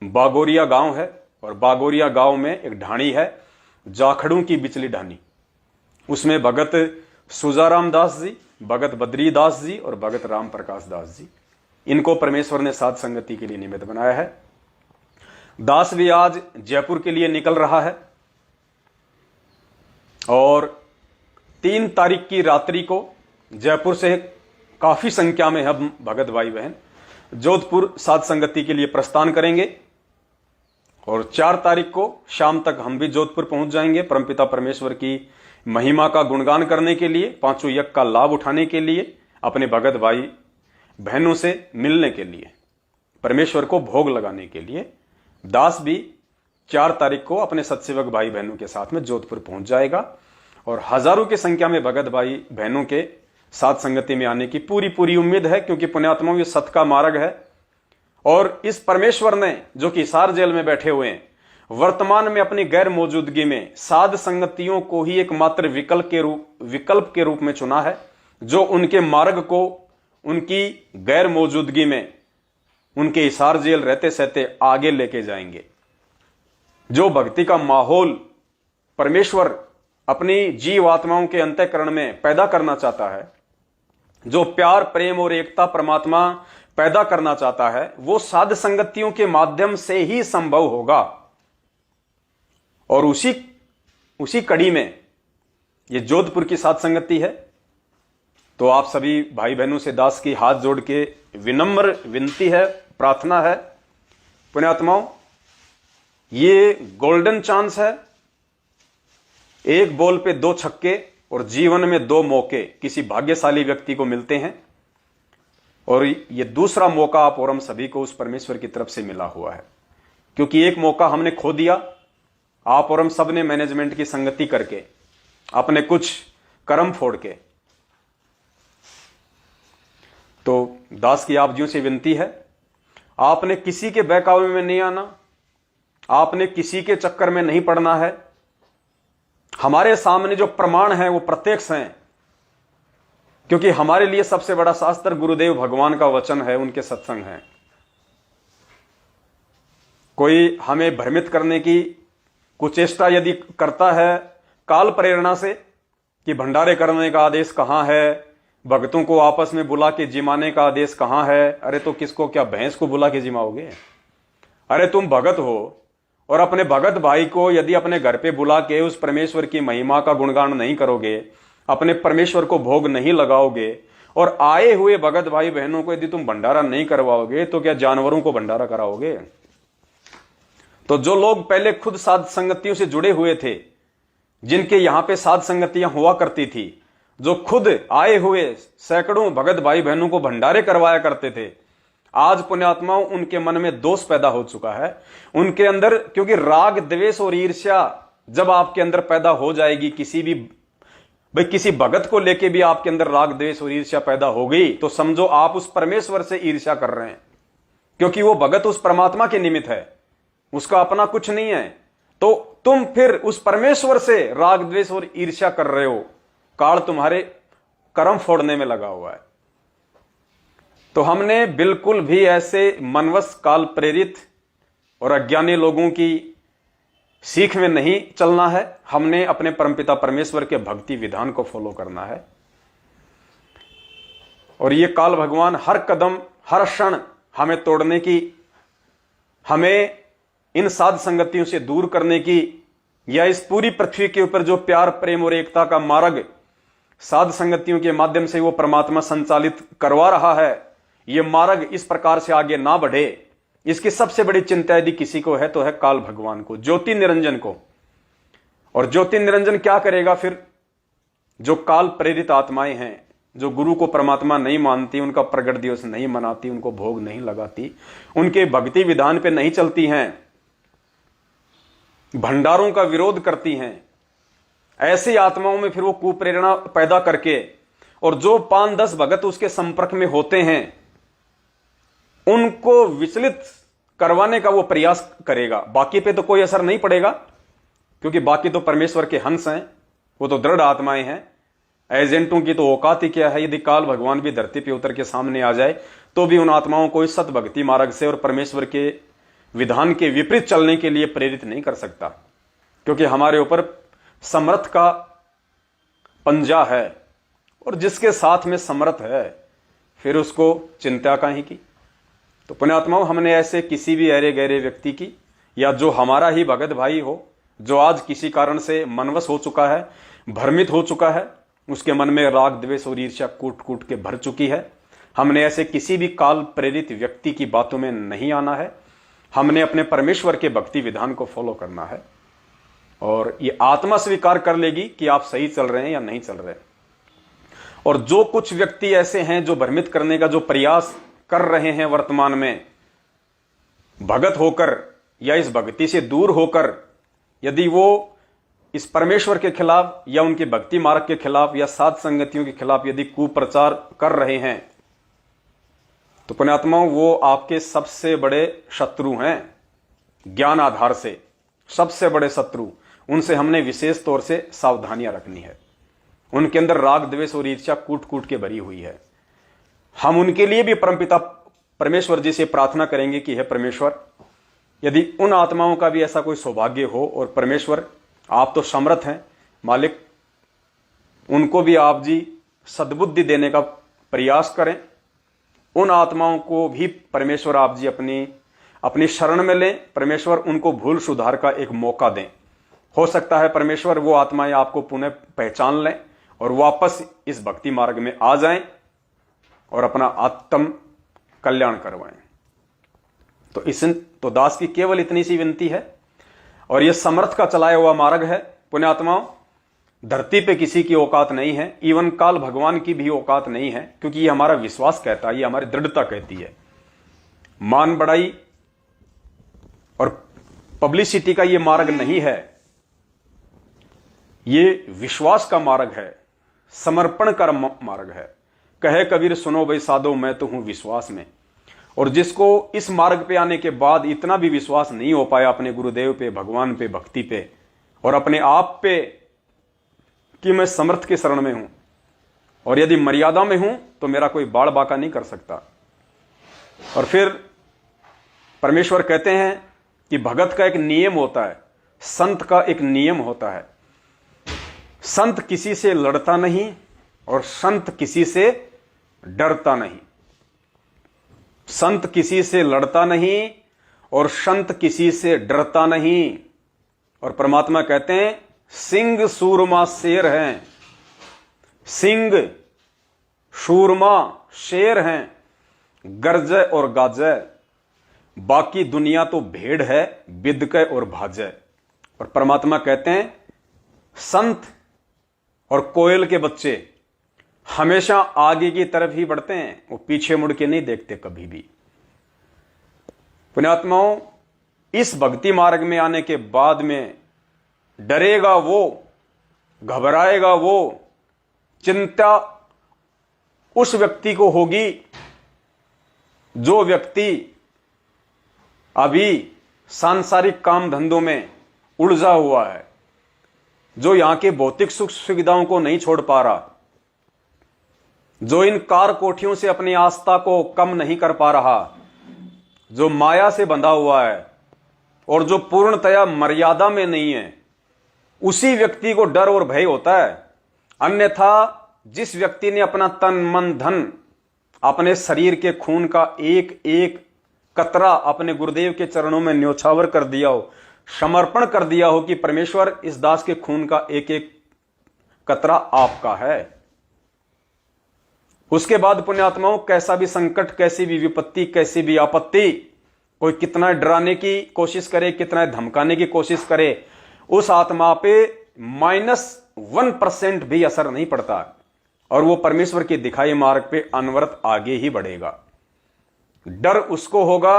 बागोरिया गांव है, और बागोरिया गांव में एक ढाणी है जाखड़ों की बिचली ढाणी। उसमें भगत सुजाराम दास जी, भगत बद्रीदास जी और भगत राम प्रकाश दास जी, इनको परमेश्वर ने साध संगति के लिए निमित्त बनाया है। दास भी आज जयपुर के लिए निकल रहा है, और 3 तारीख की रात्रि को जयपुर से काफी संख्या में हम भगत भाई बहन जोधपुर साध संगति के लिए प्रस्थान करेंगे, और 4 तारीख को शाम तक हम भी जोधपुर पहुंच जाएंगे परमपिता परमेश्वर की महिमा का गुणगान करने के लिए, पांचों यज्ञ का लाभ उठाने के लिए, अपने भगत भाई बहनों से मिलने के लिए। परमेश्वर को भोग लगाने के लिए दास भी 4 तारीख को अपने सत्सेवक भाई बहनों के साथ में जोधपुर पहुंच जाएगा और हजारों की संख्या में भगत भाई बहनों के साथ संगति में आने की पूरी उम्मीद है, क्योंकि पुण्यात्माओं ये सत का मार्ग है। और इस परमेश्वर ने, जो कि हिसार जेल में बैठे हुए हैं, वर्तमान में अपनी गैर मौजूदगी में साध संगतियों को ही एकमात्र विकल्प के रूप में चुना है, जो उनके मार्ग को उनकी गैर मौजूदगी में उनके हिसार जेल रहते सहते आगे लेके जाएंगे। जो भक्ति का माहौल परमेश्वर अपनी जीव आत्माओं के अंतःकरण में पैदा करना चाहता है, जो प्यार प्रेम और एकता परमात्मा पैदा करना चाहता है, वो साध संगतियों के माध्यम से ही संभव होगा। और उसी कड़ी में ये जोधपुर की साध संगति है। तो आप सभी भाई बहनों से दास की हाथ जोड़ के विनम्र विनती है, प्रार्थना है, पुण्यात्माओं, ये गोल्डन चांस है। एक बॉल पे 2 छक्के और जीवन में 2 मौके किसी भाग्यशाली व्यक्ति को मिलते हैं, और ये दूसरा मौका आप और हम सभी को उस परमेश्वर की तरफ से मिला हुआ है। क्योंकि एक मौका हमने खो दिया, आप और हम सब ने मैनेजमेंट की संगति करके, अपने कुछ कर्म फोड़ के। तो दास की आप जियों से विनती है, आपने किसी के बहकावे में नहीं आना, आपने किसी के चक्कर में नहीं पड़ना है। हमारे सामने जो प्रमाण हैं वो प्रत्यक्ष हैं, क्योंकि हमारे लिए सबसे बड़ा शास्त्र गुरुदेव भगवान का वचन है, उनके सत्संग हैं। कोई हमें भ्रमित करने की कुचेष्टा यदि करता है काल प्रेरणा से कि भंडारे करने का आदेश कहां है, भक्तों को आपस में बुला के जिमाने का आदेश कहां है। अरे तो किसको, क्या भैंस को बुला के जिमाओगे? अरे तुम भगत हो और अपने भगत भाई को यदि अपने घर पे बुला के उस परमेश्वर की महिमा का गुणगान नहीं करोगे, अपने परमेश्वर को भोग नहीं लगाओगे, और आए हुए भगत भाई बहनों को यदि तुम भंडारा नहीं करवाओगे, तो क्या जानवरों को भंडारा कराओगे? तो जो लोग पहले खुद साध संगतियों से जुड़े हुए थे, जिनके यहां पे साध संगतियां हुआ करती थी, जो खुद आए हुए सैकड़ों भगत भाई बहनों को भंडारे करवाया करते थे, आज पुण्यात्माओं उनके मन में दोष पैदा हो चुका है उनके अंदर। क्योंकि राग द्वेष और ईर्ष्या जब आपके अंदर पैदा हो जाएगी, किसी भगत को लेके भी आपके अंदर राग द्वेष और ईर्ष्या पैदा हो गई, तो समझो आप उस परमेश्वर से ईर्ष्या कर रहे हैं, क्योंकि वो भगत उस परमात्मा के निमित्त है, उसका अपना कुछ नहीं है। तो तुम फिर उस परमेश्वर से राग द्वेष और ईर्ष्या कर रहे हो, काल तुम्हारे कर्म फोड़ने में लगा हुआ है। तो हमने बिल्कुल भी ऐसे मनवश काल प्रेरित और अज्ञानी लोगों की सीख में नहीं चलना है। हमने अपने परमपिता परमेश्वर के भक्ति विधान को फॉलो करना है। और ये काल भगवान हर कदम हर क्षण हमें तोड़ने की, हमें इन साध संगतियों से दूर करने की, या इस पूरी पृथ्वी के ऊपर जो प्यार प्रेम और एकता का मार्ग साध संगतियों के माध्यम से वो परमात्मा संचालित करवा रहा है, ये मार्ग इस प्रकार से आगे ना बढ़े, इसकी सबसे बड़ी चिंता यदि किसी को है तो है काल भगवान को, ज्योति निरंजन को। और ज्योति निरंजन क्या करेगा फिर? जो काल प्रेरित आत्माएं हैं, जो गुरु को परमात्मा नहीं मानती, उनका प्रगट दिवस नहीं मनाती, उनको भोग नहीं लगाती, उनके भक्ति विधान पे नहीं चलती हैं, भंडारों का विरोध करती हैं, ऐसी आत्माओं में फिर वो कुप्रेरणा पैदा करके, और जो 5-10 भगत उसके संपर्क में होते हैं, उनको विचलित करवाने का वो प्रयास करेगा। बाकी पे तो कोई असर नहीं पड़ेगा, क्योंकि बाकी तो परमेश्वर के हंस हैं, वो तो दृढ़ आत्माएं हैं। एजेंटों की तो औकात ही क्या है। यदि काल भगवान भी धरती पे उतर के सामने आ जाए तो भी उन आत्माओं को इस सत भक्ति मार्ग से और परमेश्वर के विधान के विपरीत चलने के लिए प्रेरित नहीं कर सकता, क्योंकि हमारे ऊपर समर्थ का पंजा है, और जिसके साथ में समर्थ है फिर उसको चिंता काहे की। तो पुण्यात्माओं, हमने ऐसे किसी भी अरे गहरे व्यक्ति की, या जो हमारा ही भगत भाई हो, जो आज किसी कारण से मनवश हो चुका है, भ्रमित हो चुका है, उसके मन में राग द्वेष और ईर्ष्या कूट कूट के भर चुकी है, हमने ऐसे किसी भी काल प्रेरित व्यक्ति की बातों में नहीं आना है। हमने अपने परमेश्वर के भक्ति विधान को फॉलो करना है, और ये आत्मा स्वीकार कर लेगी कि आप सही चल रहे हैं या नहीं चल रहे। और जो कुछ व्यक्ति ऐसे हैं जो भ्रमित करने का जो प्रयास कर रहे हैं वर्तमान में, भगत होकर या इस भक्ति से दूर होकर यदि वो इस परमेश्वर के खिलाफ या उनके भक्ति मार्ग के खिलाफ या साध संगतियों के खिलाफ यदि कुप्रचार कर रहे हैं तो पुण्यात्माओं वो आपके सबसे बड़े शत्रु हैं। ज्ञान आधार से सबसे बड़े शत्रु, उनसे हमने विशेष तौर से सावधानियां रखनी है। उनके अंदर राग द्वेष और ईर्ष्या कूट कूट के भरी हुई है। हम उनके लिए भी परमपिता परमेश्वर जी से प्रार्थना करेंगे कि हे परमेश्वर, यदि उन आत्माओं का भी ऐसा कोई सौभाग्य हो और परमेश्वर आप तो समर्थ हैं मालिक, उनको भी आप जी सद्बुद्धि देने का प्रयास करें। उन आत्माओं को भी परमेश्वर आप जी अपनी शरण में लें। परमेश्वर उनको भूल सुधार का एक मौका दें। हो सकता है परमेश्वर वो आत्माएं आपको पुनः पहचान लें और वापस इस भक्ति मार्ग में आ जाएं और अपना आत्म कल्याण करवाएं। तो दास की केवल इतनी सी विनती है। और यह समर्थ का चलाया हुआ मार्ग है पुण्यात्माओं। धरती पे किसी की औकात नहीं है, इवन काल भगवान की भी औकात नहीं है, क्योंकि ये हमारा विश्वास कहता है, ये हमारी दृढ़ता कहती है। मान बढ़ाई और पब्लिसिटी का ये मार्ग नहीं है, ये विश्वास का मार्ग है, समर्पण का मार्ग है। कहे कबीर सुनो भाई साधो मैं तो हूं विश्वास में। और जिसको इस मार्ग पे आने के बाद इतना भी विश्वास नहीं हो पाया अपने गुरुदेव पे, भगवान पे, भक्ति पे और अपने आप पे कि मैं समर्थ के शरण में हूं और यदि मर्यादा में हूं तो मेरा कोई बाड़ बाका नहीं कर सकता। और फिर परमेश्वर कहते हैं कि भगत का एक नियम होता है, संत का एक नियम होता है। संत किसी से लड़ता नहीं और संत किसी से डरता नहीं। संत किसी से लड़ता नहीं और संत किसी से डरता नहीं। और परमात्मा कहते हैं सिंह सूरमा शेर हैं, सिंह सूरमा शेर हैं, गरजे और गाजे, बाकी दुनिया तो भेड़ है, बिदके और भाजे। और परमात्मा कहते हैं संत और कोयल के बच्चे हमेशा आगे की तरफ ही बढ़ते हैं, वो पीछे मुड़ के नहीं देखते कभी भी। पुण्यात्माओं, इस भक्ति मार्ग में आने के बाद में डरेगा वो, घबराएगा वो, चिंता उस व्यक्ति को होगी जो व्यक्ति अभी सांसारिक काम धंधों में उलझा हुआ है, जो यहां के भौतिक सुख सुविधाओं को नहीं छोड़ पा रहा, जो इन कार कोठियों से अपनी आस्था को कम नहीं कर पा रहा, जो माया से बंधा हुआ है और जो पूर्णतया मर्यादा में नहीं है, उसी व्यक्ति को डर और भय होता है। अन्यथा जिस व्यक्ति ने अपना तन मन धन, अपने शरीर के खून का एक एक कतरा अपने गुरुदेव के चरणों में न्योछावर कर दिया हो, समर्पण कर दिया हो कि परमेश्वर इस दास के खून का एक एक कतरा आपका है, उसके बाद पुण्यात्माओं कैसा भी संकट, कैसी भी विपत्ति, कैसी भी आपत्ति, कोई कितना डराने की कोशिश करे, कितना धमकाने की कोशिश करे, उस आत्मा पे -1% भी असर नहीं पड़ता और वो परमेश्वर के दिखाए मार्ग पे अनवरत आगे ही बढ़ेगा। डर उसको होगा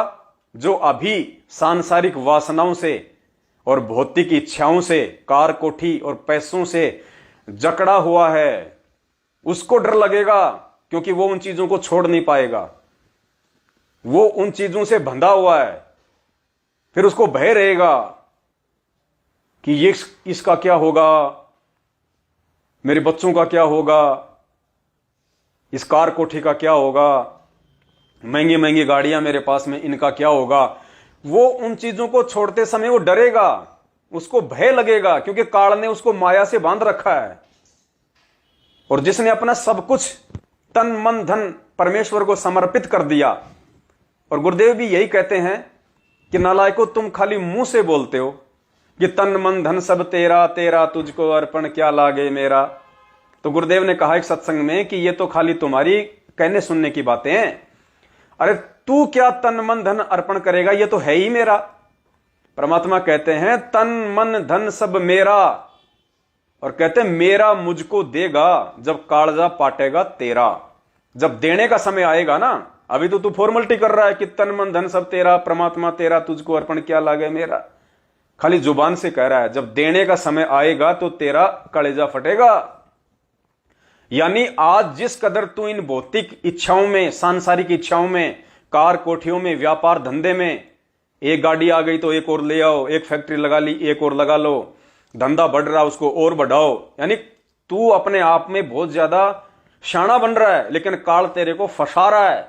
जो अभी सांसारिक वासनाओं से और भौतिक इच्छाओं से, कार कोठी और पैसों से जकड़ा हुआ है, उसको डर लगेगा क्योंकि वो उन चीजों को छोड़ नहीं पाएगा, वो उन चीजों से बंधा हुआ है। फिर उसको भय रहेगा कि ये इसका क्या होगा, मेरे बच्चों का क्या होगा, इस कार कोठी का क्या होगा, महंगी महंगी गाड़ियां मेरे पास में, इनका क्या होगा। वो उन चीजों को छोड़ते समय वो डरेगा, उसको भय लगेगा क्योंकि काल ने उसको माया से बांध रखा है। और जिसने अपना सब कुछ तन मन धन परमेश्वर को समर्पित कर दिया, और गुरुदेव भी यही कहते हैं कि नालायको तुम खाली मुंह से बोलते हो कि तन मन धन सब तेरा, तेरा तुझको अर्पण क्या लागे मेरा। तो गुरुदेव ने कहा एक सत्संग में कि ये तो खाली तुम्हारी कहने सुनने की बातें हैं, अरे तू क्या तन मन धन अर्पण करेगा, ये तो है ही मेरा। परमात्मा कहते हैं तन मन धन सब मेरा, और कहते हैं मेरा मुझको देगा जब कालजा पाटेगा तेरा। जब देने का समय आएगा ना, अभी तो तू फॉर्मेलिटी कर रहा है कि तन मन धन सब तेरा, परमात्मा तेरा, तुझको अर्पण क्या लागे मेरा। खाली जुबान से कह रहा है, जब देने का समय आएगा तो तेरा कलेजा फटेगा। यानी आज जिस कदर तू इन भौतिक इच्छाओं में, सांसारिक इच्छाओं में, कार कोठियों में, व्यापार धंधे में, एक गाड़ी आ गई तो एक और ले आओ, एक फैक्ट्री लगा ली एक और लगा लो, धंधा बढ़ रहा उसको और बढ़ाओ, यानी तू अपने आप में बहुत ज्यादा शाना बन रहा है, लेकिन काल तेरे को फंसा रहा है,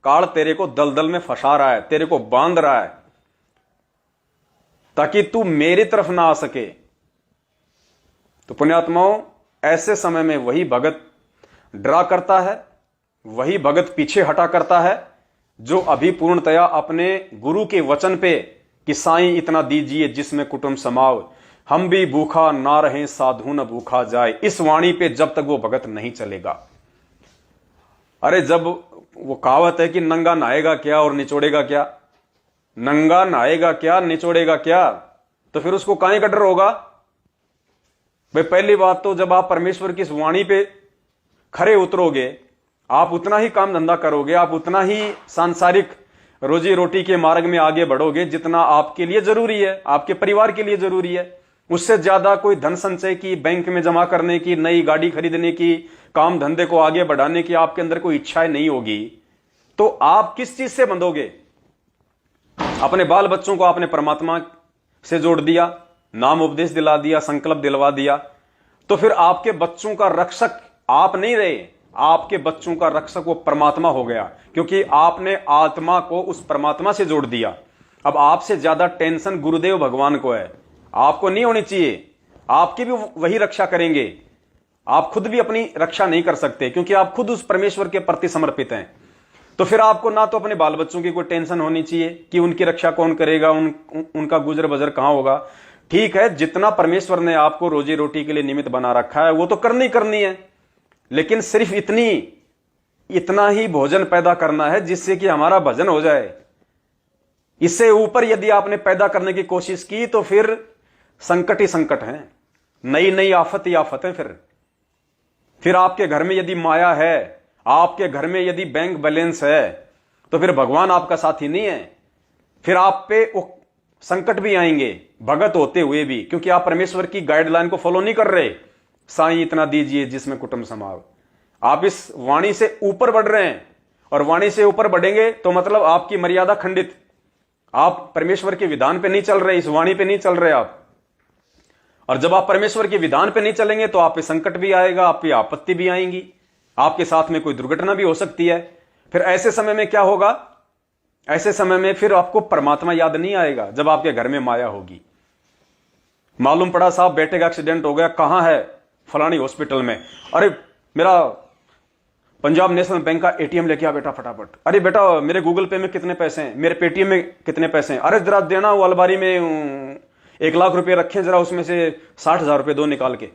काल तेरे को दलदल में फंसा रहा है, तेरे को बांध रहा है ताकि तू मेरी तरफ ना आ सके। तो पुण्यात्माओं, ऐसे समय में वही भगत डरा करता है, वही भगत पीछे हटा करता है जो अभी पूर्णतया अपने गुरु के वचन पे कि साईं इतना दीजिए जिसमें कुटुंब समाव, हम भी भूखा ना रहे साधु न भूखा जाए, इस वाणी पे जब तक वो भगत नहीं चलेगा। अरे जब वो कहावत है कि नंगा नहाएगा क्या और निचोड़ेगा क्या, नंगा नहाएगा क्या निचोड़ेगा क्या, तो फिर उसको काहे का डर होगा भाई। पहली बात तो जब आप परमेश्वर की इस वाणी पे खरे उतरोगे, आप उतना ही काम धंधा करोगे, आप उतना ही सांसारिक रोजी रोटी के मार्ग में आगे बढ़ोगे जितना आपके लिए जरूरी है, आपके परिवार के लिए जरूरी है। उससे ज्यादा कोई धन संचय की, बैंक में जमा करने की, नई गाड़ी खरीदने की, काम धंधे को आगे बढ़ाने की आपके अंदर कोई इच्छाएं नहीं होगी, तो आप किस चीज से बंधोगे। अपने बाल बच्चों को आपने परमात्मा से जोड़ दिया, नाम उपदेश दिला दिया, संकल्प दिलवा दिया, तो फिर आपके बच्चों का रक्षक आप नहीं रहे, आपके बच्चों का रक्षक वो परमात्मा हो गया, क्योंकि आपने आत्मा को उस परमात्मा से जोड़ दिया। अब आपसे ज्यादा टेंशन गुरुदेव भगवान को है, आपको नहीं होनी चाहिए। आपकी भी वही रक्षा करेंगे, आप खुद भी अपनी रक्षा नहीं कर सकते क्योंकि आप खुद उस परमेश्वर के प्रति समर्पित हैं। तो फिर आपको ना तो अपने बाल बच्चों की कोई टेंशन होनी चाहिए कि उनकी रक्षा कौन करेगा, उनका गुजर बजर कहां होगा। ठीक है, जितना परमेश्वर ने आपको रोजी रोटी के लिए निमित्त बना रखा है वो तो करनी है, लेकिन सिर्फ इतना ही भोजन पैदा करना है जिससे कि हमारा भजन हो जाए। इससे ऊपर यदि आपने पैदा करने की कोशिश की तो फिर संकट ही संकट है, नई आफत ही आफत है। फिर आपके घर में यदि माया है, आपके घर में यदि बैंक बैलेंस है, तो फिर भगवान आपका साथी नहीं है। फिर आप पे संकट भी आएंगे भगत होते हुए भी, क्योंकि आप परमेश्वर की गाइडलाइन को फॉलो नहीं कर रहे। साईं इतना दीजिए जिसमें कुटुंब समाव, आप इस वाणी से ऊपर बढ़ रहे हैं, और वाणी से ऊपर बढ़ेंगे तो मतलब आपकी मर्यादा खंडित, आप परमेश्वर के विधान पे नहीं चल रहे, इस वाणी पे नहीं चल रहे आप। और जब आप परमेश्वर के विधान पे नहीं चलेंगे तो आप पे संकट भी आएगा, आप पे आपत्ति भी आएंगी, आपके साथ में कोई दुर्घटना भी हो सकती है। फिर ऐसे समय में क्या होगा, ऐसे समय में फिर आपको परमात्मा याद नहीं आएगा जब आपके घर में माया होगी। मालूम पड़ा साहब बेटे का एक्सीडेंट हो गया, कहां है, फलानी हॉस्पिटल में, अरे मेरा पंजाब नेशनल बैंक का एटीएम लेके आ बेटा फटाफट, अरे बेटा मेरे गूगल पे में कितने पैसे हैं, मेरे पेटीएम में कितने पैसे हैं, अरे जरा देना वो अलमारी में 1 लाख रुपए रखे, जरा उसमें से 60,000 रुपए दो निकाल के।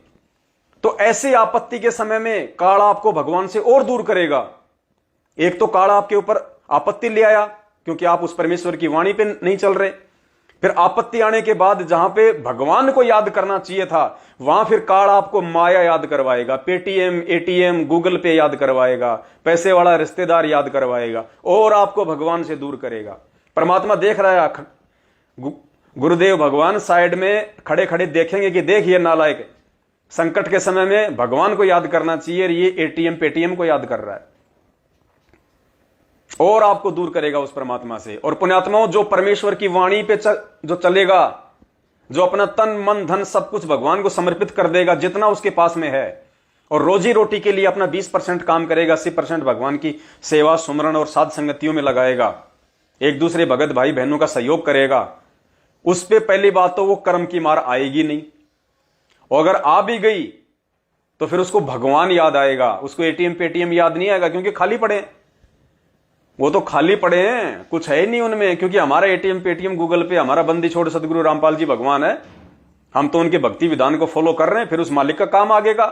तो ऐसी आपत्ति के समय में काल आपको भगवान से और दूर करेगा। एक तो काल आपके ऊपर आपत्ति ले आया क्योंकि आप उस परमेश्वर की वाणी पे नहीं चल रहे, फिर आपत्ति आने के बाद जहां पे भगवान को याद करना चाहिए था वहां फिर काल आपको माया याद करवाएगा, पेटीएम, एटीएम, गूगल पे याद करवाएगा, पैसे वाला रिश्तेदार याद करवाएगा और आपको भगवान से दूर करेगा। परमात्मा देख रहा है, गुरुदेव भगवान साइड में खड़े खड़े देखेंगे कि देख ये नालायक संकट के समय में भगवान को याद करना चाहिए, ये एटीएम पेटीएम को याद कर रहा है, और आपको दूर करेगा उस परमात्मा से। और पुण्यात्माओं, जो परमेश्वर की वाणी पे जो चलेगा, जो अपना तन मन धन सब कुछ भगवान को समर्पित कर देगा जितना उसके पास में है, और रोजी रोटी के लिए अपना 20% काम करेगा, 80% भगवान की सेवा सुमरण और साध संगतियों में लगाएगा, एक दूसरे भगत भाई बहनों का सहयोग करेगा, उस पे पहली बात तो वो कर्म की मार आएगी नहीं, और अगर आ भी गई तो फिर उसको भगवान याद आएगा, उसको एटीएम पेटीएम याद नहीं आएगा, क्योंकि खाली पड़े, वो तो खाली पड़े हैं, कुछ है ही नहीं उनमें, क्योंकि हमारा एटीएम पेटीएम गूगल पे हमारा बंदी छोड़ सदगुरु रामपाल जी भगवान है, हम तो उनके भक्ति विधान को फॉलो कर रहे हैं, फिर उस मालिक का काम आगेगा,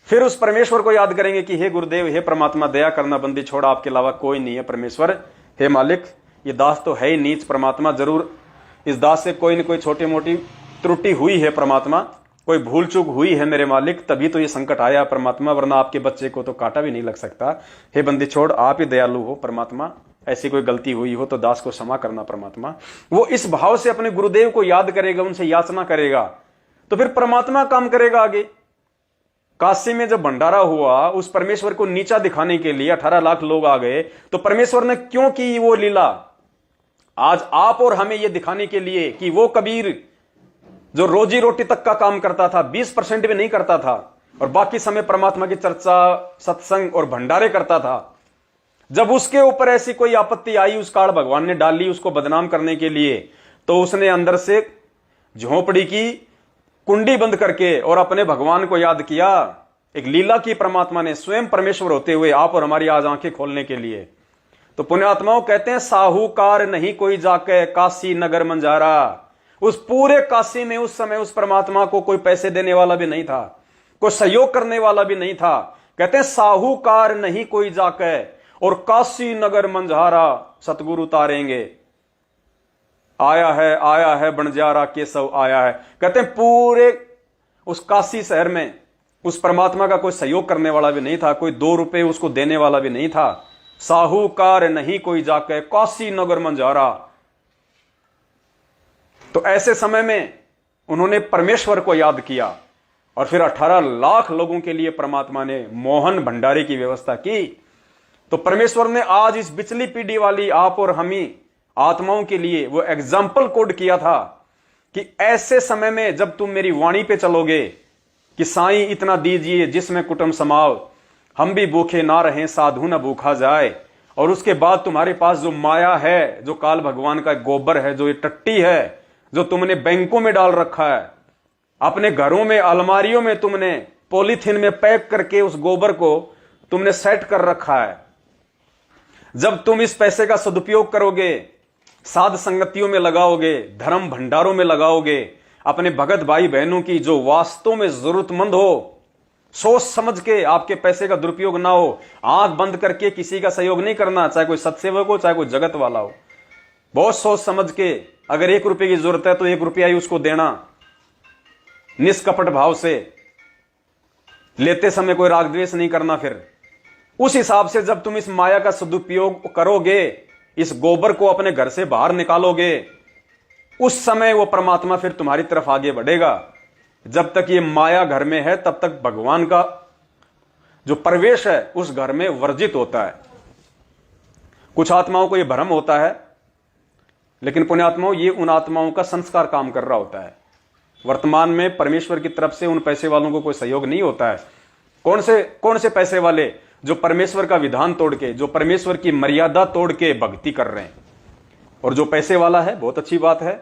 फिर उस परमेश्वर को याद करेंगे कि हे गुरुदेव, हे परमात्मा, दया करना, बंदी छोड़ा, आपके अलावा कोई नहीं है परमेश्वर, हे मालिक, ये दास तो है ही नीच, परमात्मा जरूर इस दास से कोई न कोई छोटी मोटी त्रुटि हुई है परमात्मा, कोई भूल चूक हुई है मेरे मालिक, तभी तो ये संकट आया परमात्मा, वरना आपके बच्चे को तो कांटा भी नहीं लग सकता। हे बंदी छोड़, आप ही दयालु हो परमात्मा, ऐसी कोई गलती हुई हो तो दास को क्षमा करना परमात्मा। वो इस भाव से अपने गुरुदेव को याद करेगा, उनसे याचना करेगा, तो फिर परमात्मा काम करेगा आगे। काशी में जब भंडारा हुआ, उस परमेश्वर को नीचा दिखाने के लिए 18 लाख लोग आ गए, तो परमेश्वर ने क्यों की वो लीला? आज आप और हमें यह दिखाने के लिए कि वो कबीर जो रोजी रोटी तक का काम करता था, 20% भी नहीं करता था, और बाकी समय परमात्मा की चर्चा, सत्संग और भंडारे करता था, जब उसके ऊपर ऐसी कोई आपत्ति आई, उस काल भगवान ने डाली उसको बदनाम करने के लिए, तो उसने अंदर से झोंपड़ी की कुंडी बंद करके और अपने भगवान को याद किया। एक लीला की परमात्मा ने, स्वयं परमेश्वर होते हुए आप और हमारी आज आंखें खोलने के लिए। तो पुण्यात्माओं कहते हैं, साहूकार नहीं कोई जाके काशी नगर मंजारा। उस पूरे काशी में उस समय उस परमात्मा को कोई पैसे देने वाला भी नहीं था, कोई सहयोग करने वाला भी नहीं था। कहते हैं, साहूकार नहीं कोई जाके और काशी नगर मंझारा सतगुरु तारेंगे। आया है बंजारा केशव आया है। कहते हैं पूरे उस काशी शहर में उस परमात्मा का कोई सहयोग करने वाला भी नहीं था, कोई 2 रुपए उसको देने वाला भी नहीं था। साहूकार नहीं कोई जाके काशी नगर मंझारा। तो ऐसे समय में उन्होंने परमेश्वर को याद किया और फिर 18 लाख लोगों के लिए परमात्मा ने मोहन भंडारे की व्यवस्था की। तो परमेश्वर ने आज इस बिचली पीढ़ी वाली आप और हमी आत्माओं के लिए वो एग्जाम्पल कोड किया था कि ऐसे समय में जब तुम मेरी वाणी पे चलोगे कि साईं इतना दीजिए जिसमें कुटुंब समाओ, हम भी भूखे ना रहें साधु न भूखा जाए, और उसके बाद तुम्हारे पास जो माया है, जो काल भगवान का गोबर है, जो ये टट्टी है जो तुमने बैंकों में डाल रखा है, अपने घरों में अलमारियों में तुमने पॉलीथीन में पैक करके उस गोबर को तुमने सेट कर रखा है, जब तुम इस पैसे का सदुपयोग करोगे, साध संगतियों में लगाओगे, धर्म भंडारों में लगाओगे, अपने भगत भाई बहनों की जो वास्तव में जरूरतमंद हो, सोच समझ के, आपके पैसे का दुरुपयोग ना हो, आंख बंद करके किसी का सहयोग नहीं करना, चाहे कोई सत्सेवक हो चाहे कोई जगत वाला हो। बहुत सोच समझ के, अगर 1 रुपए की जरूरत है तो 1 रुपया ही उसको देना, निष्कपट भाव से, लेते समय कोई राग द्वेष नहीं करना। फिर उस हिसाब से जब तुम इस माया का सदुपयोग करोगे, इस गोबर को अपने घर से बाहर निकालोगे, उस समय वो परमात्मा फिर तुम्हारी तरफ आगे बढ़ेगा। जब तक ये माया घर में है तब तक भगवान का जो प्रवेश है उस घर में वर्जित होता है। कुछ आत्माओं को यह भ्रम होता है, लेकिन पुण्यात्माओं ये उन आत्माओं का संस्कार काम कर रहा होता है। वर्तमान में परमेश्वर की तरफ से उन पैसे वालों को कोई सहयोग नहीं होता है। कौन से पैसे वाले? जो परमेश्वर का विधान तोड़ के, जो परमेश्वर की मर्यादा तोड़ के भक्ति कर रहे हैं। और जो पैसे वाला है, बहुत अच्छी बात है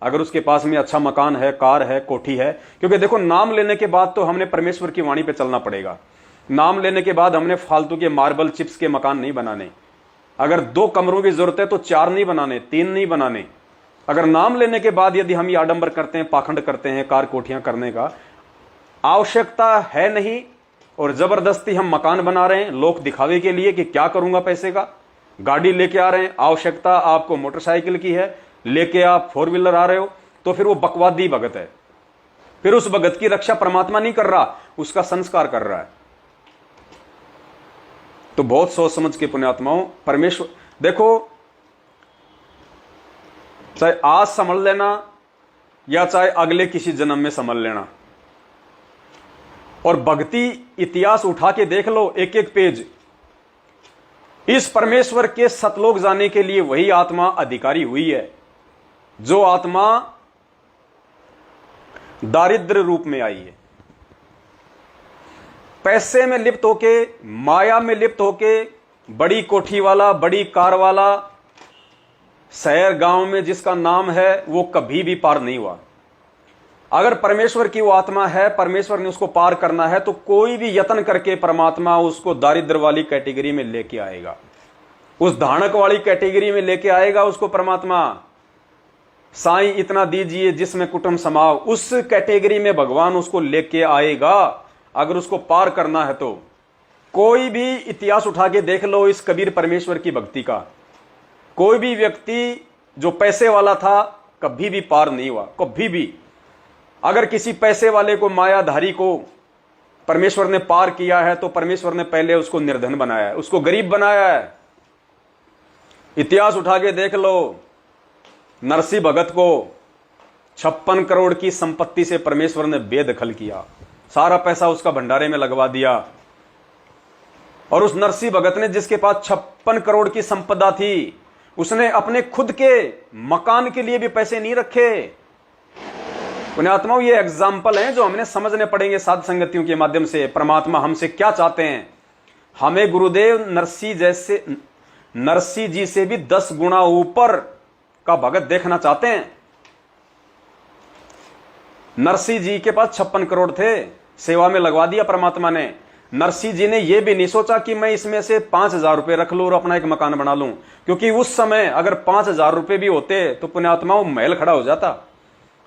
अगर उसके पास में अच्छा मकान है, कार है, कोठी है, क्योंकि देखो नाम लेने के बाद तो हमने परमेश्वर की वाणी पे चलना पड़ेगा। नाम लेने के बाद हमने फालतू के मार्बल चिप्स के मकान नहीं बनाने। अगर 2 कमरों की जरूरत है तो 4 नहीं बनाने, 3 नहीं बनाने। अगर नाम लेने के बाद यदि हम ये आडंबर करते हैं, पाखंड करते हैं, कार कोठियां करने का आवश्यकता है नहीं, और जबरदस्ती हम मकान बना रहे हैं लोग दिखावे के लिए कि क्या करूंगा पैसे का, गाड़ी लेके आ रहे हैं, आवश्यकता आपको मोटरसाइकिल की है, लेके आप 4 व्हीलर आ रहे हो, तो फिर वो बकवादी भगत है। फिर उस भगत की रक्षा परमात्मा नहीं कर रहा, उसका संस्कार कर रहा है। तो बहुत सोच समझ के पुण्यात्माओं, परमेश्वर देखो, चाहे आज संभल लेना या चाहे अगले किसी जन्म में संभल लेना, और भक्ति इतिहास उठा के देख लो, एक एक पेज। इस परमेश्वर के सतलोक जाने के लिए वही आत्मा अधिकारी हुई है जो आत्मा दारिद्र रूप में आई है, पैसे में लिप्त होके, माया में लिप्त होके, बड़ी कोठी वाला, बड़ी कार वाला, शहर गांव में जिसका नाम है, वो कभी भी पार नहीं हुआ। अगर परमेश्वर की वो आत्मा है, परमेश्वर ने उसको पार करना है, तो कोई भी यत्न करके परमात्मा उसको दारिद्र वाली कैटेगरी में लेके आएगा, उस धानक वाली कैटेगरी में लेके आएगा उसको परमात्मा। साईं इतना दीजिए जिसमें कुटुंब समाओ, उस कैटेगरी में भगवान उसको लेके आएगा अगर उसको पार करना है तो। कोई भी इतिहास उठा के देख लो इस कबीर परमेश्वर की भक्ति का, कोई भी व्यक्ति जो पैसे वाला था कभी भी पार नहीं हुआ, कभी भी। अगर किसी पैसे वाले को, मायाधारी को परमेश्वर ने पार किया है तो परमेश्वर ने पहले उसको निर्धन बनाया है, उसको गरीब बनाया है। इतिहास उठा के देख लो, नरसिंह भगत को 56 करोड़ की संपत्ति से परमेश्वर ने बेदखल किया, सारा पैसा उसका भंडारे में लगवा दिया। और उस नरसिंह भगत ने, जिसके पास 56 करोड़ की संपदा थी, उसने अपने खुद के मकान के लिए भी पैसे नहीं रखे। पुण्यात्माओं, ये एग्जाम्पल हैं जो हमने समझने पड़ेंगे साध संगतियों के माध्यम से। परमात्मा हमसे क्या चाहते हैं? हमें गुरुदेव नरसिंह जी से भी 10 गुना ऊपर का भगत देखना चाहते हैं। नरसिंह जी के पास 56 करोड़ थे, सेवा में लगवा दिया परमात्मा ने। नरसिंह जी ने यह भी नहीं सोचा कि मैं इसमें से 5,000 रुपए रख लूं और अपना एक मकान बना लूं, क्योंकि उस समय अगर 5,000 रुपए भी होते तो पुण्यात्माओं महल खड़ा हो जाता।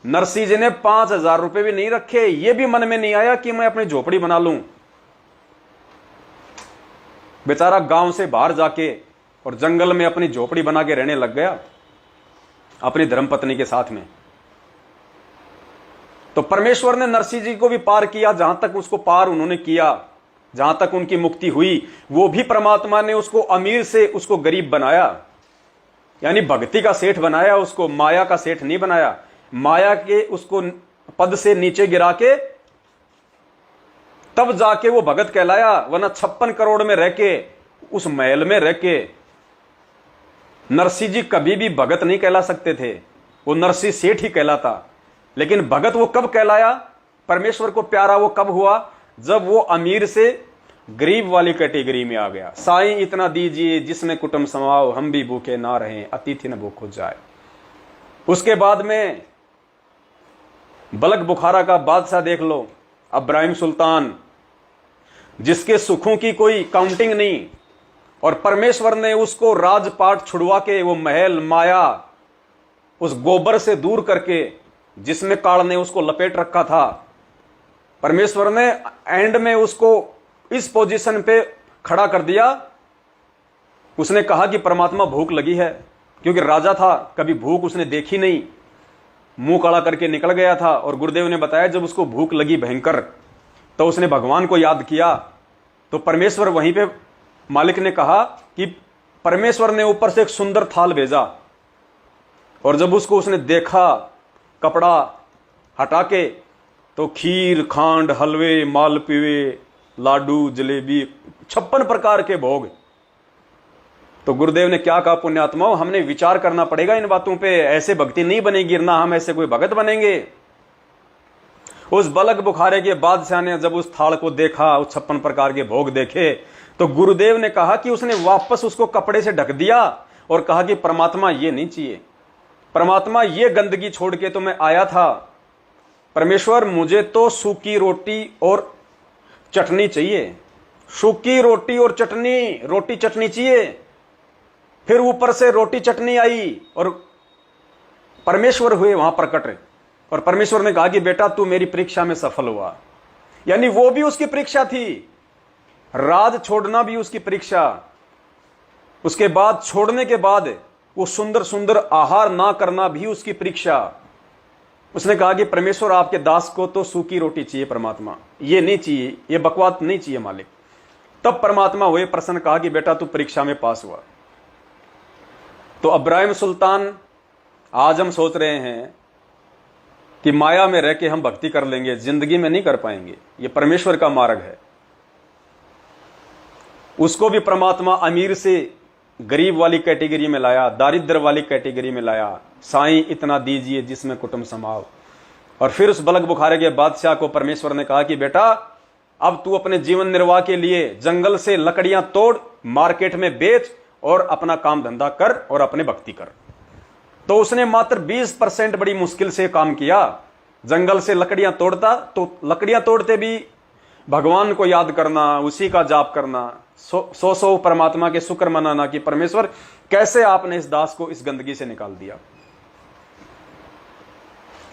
नरसिंह जी ने 5,000 रुपए भी नहीं रखे, यह भी मन में नहीं आया कि मैं अपनी झोपड़ी बना लूं। बेचारा गांव से बाहर जाके और जंगल में अपनी झोपड़ी बना के रहने लग गया अपनी धर्मपत्नी के साथ में। तो परमेश्वर ने नरसिंह जी को भी पार किया, जहां तक उसको पार उन्होंने किया, जहां तक उनकी मुक्ति हुई, वो भी परमात्मा ने उसको अमीर से उसको गरीब बनाया, यानी भक्ति का सेठ बनाया, उसको माया का सेठ नहीं बनाया। माया के उसको पद से नीचे गिरा के तब जाके वो भगत कहलाया, वरना 56 करोड़ में रह के, उस महल में रह के नरसिंह जी कभी भी भगत नहीं कहला सकते थे, वो नरसिंह सेठ ही कहलाता। लेकिन भगत वो कब कहलाया, परमेश्वर को प्यारा वो कब हुआ, जब वो अमीर से गरीब वाली कैटेगरी में आ गया। साईं इतना दीजिए जिसमें कुटुंब समाओ, हम भी भूखे ना रहें, अतिथि न भूख जाए। उसके बाद में बलक बुखारा का बादशाह देख लो, इब्राहिम सुल्तान, जिसके सुखों की कोई काउंटिंग नहीं, और परमेश्वर ने उसको राजपाट छुड़वा के वो महल माया उस गोबर से दूर करके, जिसमें काल ने उसको लपेट रखा था, परमेश्वर ने एंड में उसको इस पोजीशन पे खड़ा कर दिया। उसने कहा कि परमात्मा भूख लगी है, क्योंकि राजा था, कभी भूख उसने देखी नहीं, मुंह काला करके निकल गया था। और गुरुदेव ने बताया जब उसको भूख लगी भयंकर, तो उसने भगवान को याद किया। तो परमेश्वर वहीं पे, मालिक ने कहा कि परमेश्वर ने ऊपर से एक सुंदर थाल भेजा, और जब उसको उसने देखा कपड़ा हटा के, तो खीर, खांड, हलवे, मालपुए, लाडू, जलेबी, 56 प्रकार के भोग। तो गुरुदेव ने क्या कहा, पुण्यात्माओं, हमने विचार करना पड़ेगा इन बातों पे। ऐसे भक्ति नहीं बनेगी, ना हम ऐसे कोई भगत बनेंगे। उस बलक बुखारे के बादशाह ने जब उस थाल को देखा, उस 56 प्रकार के भोग देखे, तो गुरुदेव ने कहा कि उसने वापस उसको कपड़े से ढक दिया और कहा कि परमात्मा ये नहीं चाहिए, परमात्मा ये गंदगी छोड़ के तो मैं आया था, परमेश्वर मुझे तो सूखी रोटी और चटनी चाहिए, सूखी रोटी और चटनी, रोटी चटनी चाहिए। फिर ऊपर से रोटी चटनी आई और परमेश्वर हुए वहां प्रकट, और परमेश्वर ने कहा कि बेटा तू मेरी परीक्षा में सफल हुआ। यानी वो भी उसकी परीक्षा थी, राज छोड़ना भी उसकी परीक्षा, उसके बाद छोड़ने के बाद वो सुंदर सुंदर आहार ना करना भी उसकी परीक्षा। उसने कहा कि परमेश्वर आपके दास को तो सूखी रोटी चाहिए, परमात्मा ये नहीं चाहिए, ये बकवास नहीं चाहिए मालिक। तब परमात्मा हुए प्रसन्न, कहा कि बेटा तू परीक्षा में पास हुआ। तो इब्राहिम सुल्तान, आज हम सोच रहे हैं कि माया में रह के हम भक्ति कर लेंगे, जिंदगी में नहीं कर पाएंगे, ये परमेश्वर का मार्ग है। उसको भी परमात्मा अमीर से गरीब वाली कैटेगरी में लाया, दारिद्र वाली कैटेगरी में लाया। साईं इतना दीजिए जिसमें कुटुंब समाओ। और फिर उस बलक बुखारे के बादशाह को परमेश्वर ने कहा कि बेटा अब तू अपने जीवन निर्वाह के लिए जंगल से लकड़ियां तोड़, मार्केट में बेच और अपना काम धंधा कर और अपने भक्ति कर। तो उसने मात्र 20% बड़ी मुश्किल से काम किया। जंगल से लकड़ियां तोड़ता, तो लकड़ियां तोड़ते भी भगवान को याद करना, उसी का जाप करना, सौ परमात्मा के शुक्र मनाना कि परमेश्वर कैसे आपने इस दास को इस गंदगी से निकाल दिया।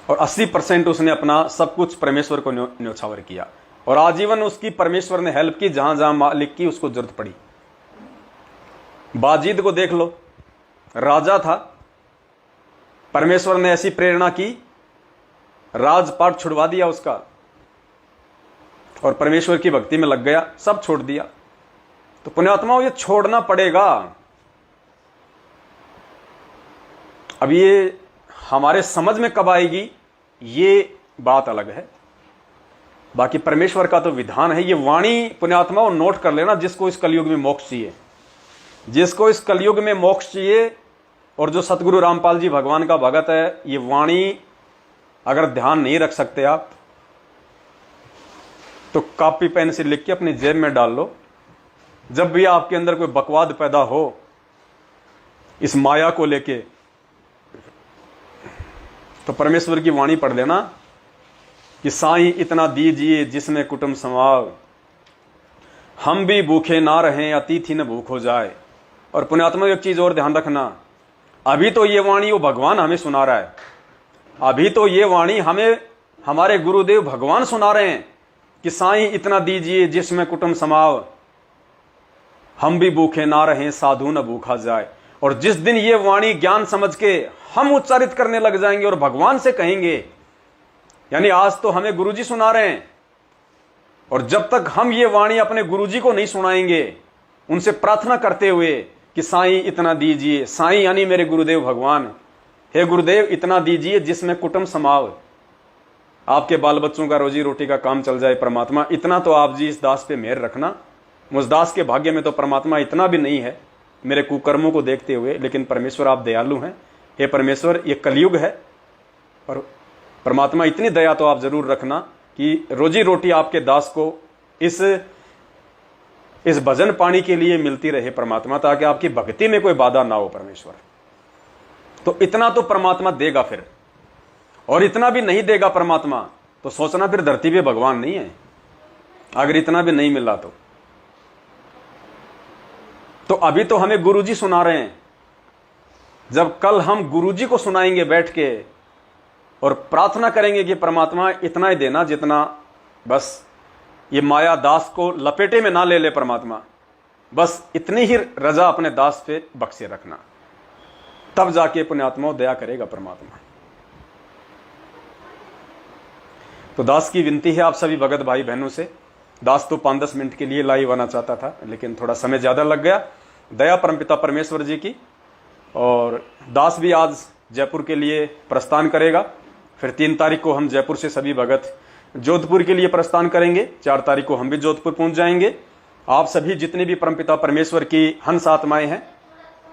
और 80% उसने अपना सब कुछ परमेश्वर को न्योछावर किया, और आजीवन उसकी परमेश्वर ने हेल्प की, जहां जहां मालिक की उसको जरूरत पड़ी। बाजीद को देख लो, राजा था, परमेश्वर ने ऐसी प्रेरणा की राजपाट छुड़वा दिया उसका और परमेश्वर की भक्ति में लग गया, सब छोड़ दिया। तो पुण्यात्माओं, ये छोड़ना पड़ेगा। अब ये हमारे समझ में कब आएगी, ये बात अलग है। बाकी परमेश्वर का तो विधान है। ये वाणी पुण्यात्माओं नोट कर लेना, जिसको इस कलयुग में मोक्ष चाहिए, जिसको इस कलयुग में मोक्ष चाहिए, और जो सतगुरु रामपाल जी भगवान का भगत है, ये वाणी अगर ध्यान नहीं रख सकते आप, तो कॉपी पेन से लिख के अपनी जेब में डाल लो। जब भी आपके अंदर कोई बकवाद पैदा हो इस माया को लेके, तो परमेश्वर की वाणी पढ़ लेना कि साईं इतना दीजिए जिसमें कुटुंब समाव, हम भी भूखे ना रहें अतिथि न भूख हो जाए। और पुण्यात्मा, एक चीज और ध्यान रखना, अभी तो ये वाणी वो भगवान हमें सुना रहा है, अभी तो ये वाणी हमें हमारे गुरुदेव भगवान सुना रहे हैं कि साईं इतना दीजिए जिसमें कुटुंब समाव, हम भी भूखे ना रहें साधु न भूखा जाए। और जिस दिन ये वाणी ज्ञान समझ के हम उच्चारित करने लग जाएंगे और भगवान से कहेंगे, यानी आज तो हमें गुरुजी सुना रहे हैं, और जब तक हम ये वाणी अपने गुरुजी को नहीं सुनाएंगे, उनसे प्रार्थना करते हुए कि साईं इतना दीजिए, साईं यानी मेरे गुरुदेव भगवान, हे गुरुदेव इतना दीजिए जिसमें कुटुंब समाव, आपके बाल बच्चों का रोजी रोटी का काम चल जाए परमात्मा, इतना तो आप जी इस दास पे मेहर रखना। मुझ दास के भाग्य में तो परमात्मा इतना भी नहीं है मेरे कुकर्मों को देखते हुए, लेकिन परमेश्वर आप दयालु हैं। हे परमेश्वर, ये कलयुग है, और परमात्मा इतनी दया तो आप जरूर रखना कि रोजी रोटी आपके दास को इस भजन पानी के लिए मिलती रहे परमात्मा, ताकि आपकी भक्ति में कोई बाधा ना हो परमेश्वर। तो इतना तो परमात्मा देगा फिर, और इतना भी नहीं देगा परमात्मा तो सोचना फिर धरती पे भगवान नहीं है, अगर इतना भी नहीं मिला तो अभी तो हमें गुरुजी सुना रहे हैं। जब कल हम गुरुजी को सुनाएंगे बैठ के और प्रार्थना करेंगे कि परमात्मा इतना ही देना जितना बस ये माया दास को लपेटे में ना ले ले परमात्मा, बस इतनी ही रजा अपने दास पे बख्शे रखना, तब जाके पुण्यात्मा दया करेगा परमात्मा। तो दास की विनती है आप सभी भगत भाई बहनों से। दास तो 5-10 मिनट के लिए लाइव आना चाहता था, लेकिन थोड़ा समय ज्यादा लग गया। दया परमपिता परमेश्वर जी की। और दास भी आज जयपुर के लिए प्रस्थान करेगा। फिर 3 तारीख को हम जयपुर से सभी भगत जोधपुर के लिए प्रस्थान करेंगे। 4 तारीख को हम भी जोधपुर पहुंच जाएंगे। आप सभी जितने भी परमपिता परमेश्वर की हंस आत्माएं हैं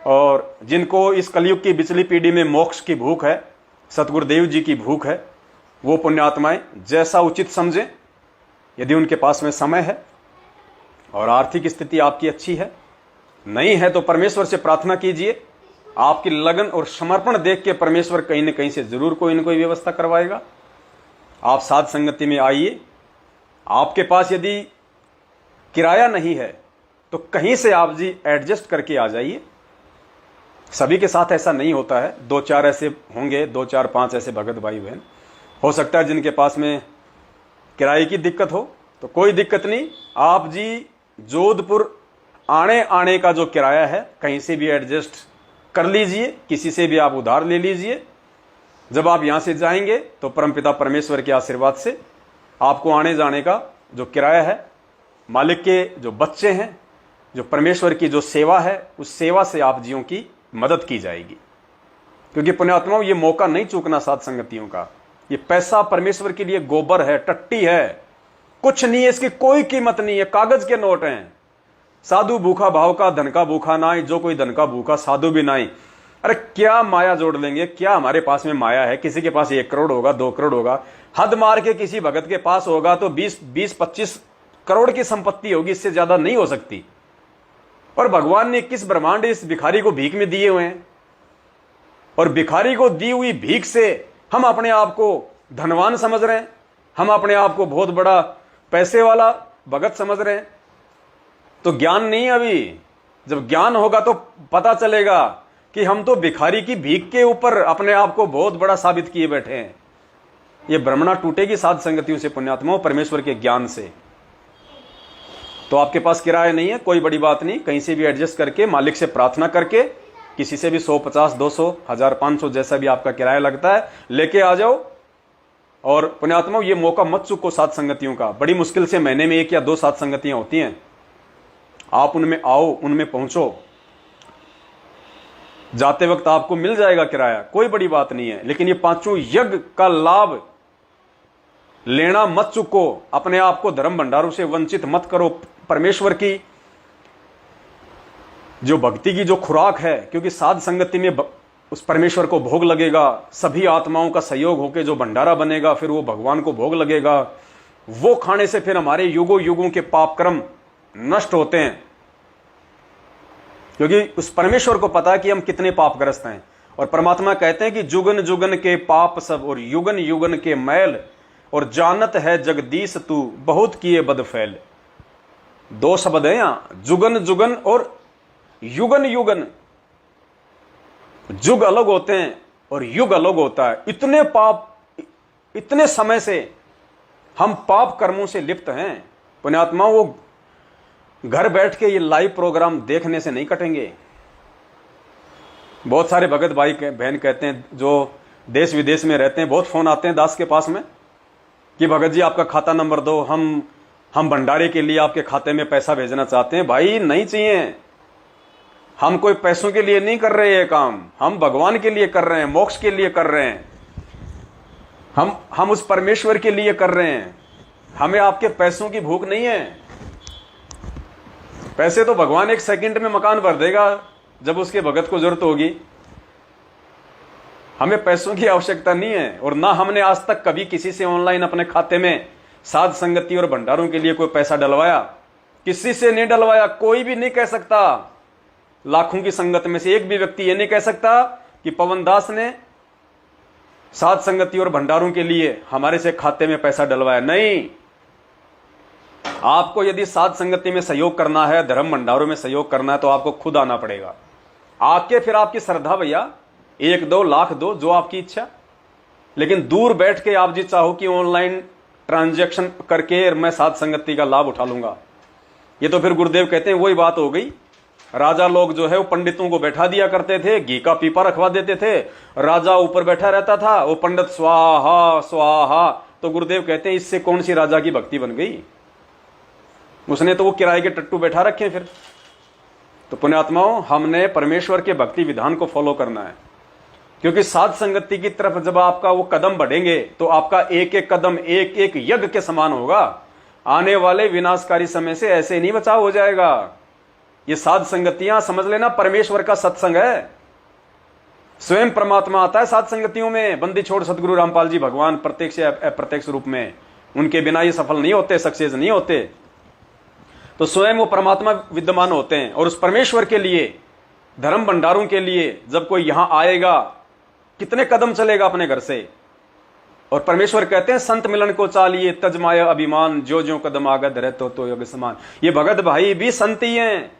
और जिनको इस कलयुग की बिचली पीढ़ी में मोक्ष की भूख है, सतगुरुदेव जी की भूख है, वो पुण्यात्माएं जैसा उचित समझें, यदि उनके पास में समय है और आर्थिक स्थिति आपकी अच्छी है, नहीं है तो परमेश्वर से प्रार्थना कीजिए। आपकी लगन और समर्पण देख के परमेश्वर कहीं न कहीं से जरूर कोई न कोई व्यवस्था करवाएगा। आप साध संगति में आइए। आपके पास यदि किराया नहीं है तो कहीं से आप जी एडजस्ट करके आ जाइए। सभी के साथ ऐसा नहीं होता है, 2-4 ऐसे होंगे, 2-4-5 ऐसे भगत भाई बहन हो सकता है जिनके पास में किराए की दिक्कत हो, तो कोई दिक्कत नहीं। आप जी जोधपुर आने का जो किराया है कहीं से भी एडजस्ट कर लीजिए, किसी से भी आप उधार ले लीजिए। जब आप यहां से जाएंगे तो परमपिता परमेश्वर के आशीर्वाद से आपको आने जाने का जो किराया है, मालिक के जो बच्चे हैं, जो परमेश्वर की जो सेवा है, उस सेवा से आप जियों की मदद की जाएगी। क्योंकि पुण्यात्माओं ये मौका नहीं चूकना साध संगतियों का। ये पैसा परमेश्वर के लिए गोबर है, टट्टी है, कुछ नहीं है, इसकी कोई कीमत नहीं है, कागज के नोट हैं। साधु भूखा भाव का, धन का भूखा नाई, जो कोई धन का भूखा साधु भी नाई। अरे क्या माया जोड़ लेंगे, क्या हमारे पास में माया है। किसी के पास 1 करोड़ होगा, 2 करोड़ होगा, हद मार के किसी भगत के पास होगा तो 20-25 करोड़ की संपत्ति होगी, इससे ज्यादा नहीं हो सकती। और भगवान ने 21 ब्रह्मांड इस भिखारी को भीख में दिए हुए हैं, और भिखारी को दी हुई भीख से हम अपने आप को धनवान समझ रहे हैं, हम अपने आप को बहुत बड़ा पैसे वाला भगत समझ रहे हैं। तो ज्ञान नहीं, अभी जब ज्ञान होगा तो पता चलेगा कि हम तो भिखारी की भीख के ऊपर अपने आप को बहुत बड़ा साबित किए बैठे हैं। ये भ्रमणा टूटेगी साध संगतियों से, पुण्यात्माओं, परमेश्वर के ज्ञान से। तो आपके पास किराया नहीं है, कोई बड़ी बात नहीं, कहीं से भी एडजस्ट करके मालिक से प्रार्थना करके किसी से भी 100, 50, 200, 1000, 500 जैसा भी आपका किराया लगता है लेके आ जाओ। और पुण्यात्माओं, ये मौका मत चूको साथ संगतियों का। बड़ी मुश्किल से महीने में 1 या 2 साथ संगतियां होती हैं, आप उनमें आओ, उनमें पहुंचो। जाते वक्त आपको मिल जाएगा किराया, कोई बड़ी बात नहीं है, लेकिन ये 5 यज्ञ का लाभ लेना मत चूको। अपने आप को धर्म भंडारों से वंचित मत करो। परमेश्वर की जो भक्ति की जो खुराक है, क्योंकि साध संगति में उस परमेश्वर को भोग लगेगा, सभी आत्माओं का सहयोग होकर जो भंडारा बनेगा, फिर वो भगवान को भोग लगेगा। वो खाने से फिर हमारे युगों युगों के पाप कर्म नष्ट होते हैं, क्योंकि उस परमेश्वर को पता है कि हम कितने पापग्रस्त हैं। और परमात्मा कहते हैं कि जुगन जुगन के पाप सब और युगन युगन के मैल, और जानत है जगदीश तू बहुत किए बद फैल। 2 शब्द हैं यहां, जुगन जुगन और युगन युगन। जुग अलग होते हैं और युग अलग होता है। इतने पाप, इतने समय से हम पाप कर्मों से लिप्त हैं। पुण्यात्मा, वो घर बैठ के ये लाइव प्रोग्राम देखने से नहीं कटेंगे। बहुत सारे भगत भाई बहन कहते हैं जो देश विदेश में रहते हैं, बहुत फोन आते हैं दास के पास में कि भगत जी आपका खाता नंबर दो, हम भंडारे के लिए आपके खाते में पैसा भेजना चाहते हैं। भाई नहीं चाहिए, हम कोई पैसों के लिए नहीं कर रहे ये काम, हम भगवान के लिए कर रहे हैं, मोक्ष के लिए कर रहे हैं, हम उस परमेश्वर के लिए कर रहे हैं। हमें आपके पैसों की भूख नहीं है। पैसे तो भगवान 1 सेकंड में मकान भर देगा जब उसके भगत को जरूरत होगी। हमें पैसों की आवश्यकता नहीं है, और ना हमने आज तक कभी किसी से ऑनलाइन अपने खाते में साध संगति और भंडारों के लिए कोई पैसा डलवाया। किसी से नहीं डलवाया। कोई भी नहीं कह सकता, लाखों की संगत में से एक भी व्यक्ति ये नहीं कह सकता कि पवन दास ने साध संगति और भंडारों के लिए हमारे से खाते में पैसा डलवाया। नहीं, आपको यदि साध संगति में सहयोग करना है, धर्म भंडारों में सहयोग करना है, तो आपको खुद आना पड़ेगा। आके फिर आपकी श्रद्धा भैया 1-2 लाख दो, जो आपकी इच्छा। लेकिन दूर बैठ के आप जी चाहो कि ऑनलाइन ट्रांजैक्शन करके मैं साध संगति का लाभ उठा लूंगा, ये तो फिर गुरुदेव कहते हैं वही बात हो गई। राजा लोग जो है वो पंडितों को बैठा दिया करते थे, घी का पीपा रखवा देते थे, राजा ऊपर बैठा रहता था, वो पंडित स्वाहा स्वाहा। तो गुरुदेव कहते हैं इससे कौन सी राजा की भक्ति बन गई? उसने तो वो किराए के टट्टू बैठा रखे। फिर तो पुण्यात्माओं, हमने परमेश्वर के भक्ति विधान को फॉलो करना है, क्योंकि साध संगति की तरफ जब आपका वो कदम बढ़ेंगे तो आपका एक एक कदम एक एक यज्ञ के समान होगा। आने वाले विनाशकारी समय से ऐसे नहीं बचाव हो जाएगा। ये साध संगतियां समझ लेना परमेश्वर का सत्संग है। स्वयं परमात्मा आता है साध संगतियों में। बंदी छोड़ सदगुरु रामपाल जी भगवान प्रत्यक्ष या अप्रत्यक्ष रूप में, उनके बिना ये सफल नहीं होते, सक्सेस नहीं होते। तो स्वयं वो परमात्मा विद्यमान होते हैं। और उस परमेश्वर के लिए, धर्म भंडारों के लिए जब कोई यहां आएगा, कितने कदम चलेगा अपने घर से। और परमेश्वर कहते हैं संत मिलन को चालिए तजमाया अभिमान, जो जो कदम आगद रहे तो योग समान। ये भगत भाई भी संत ही हैं।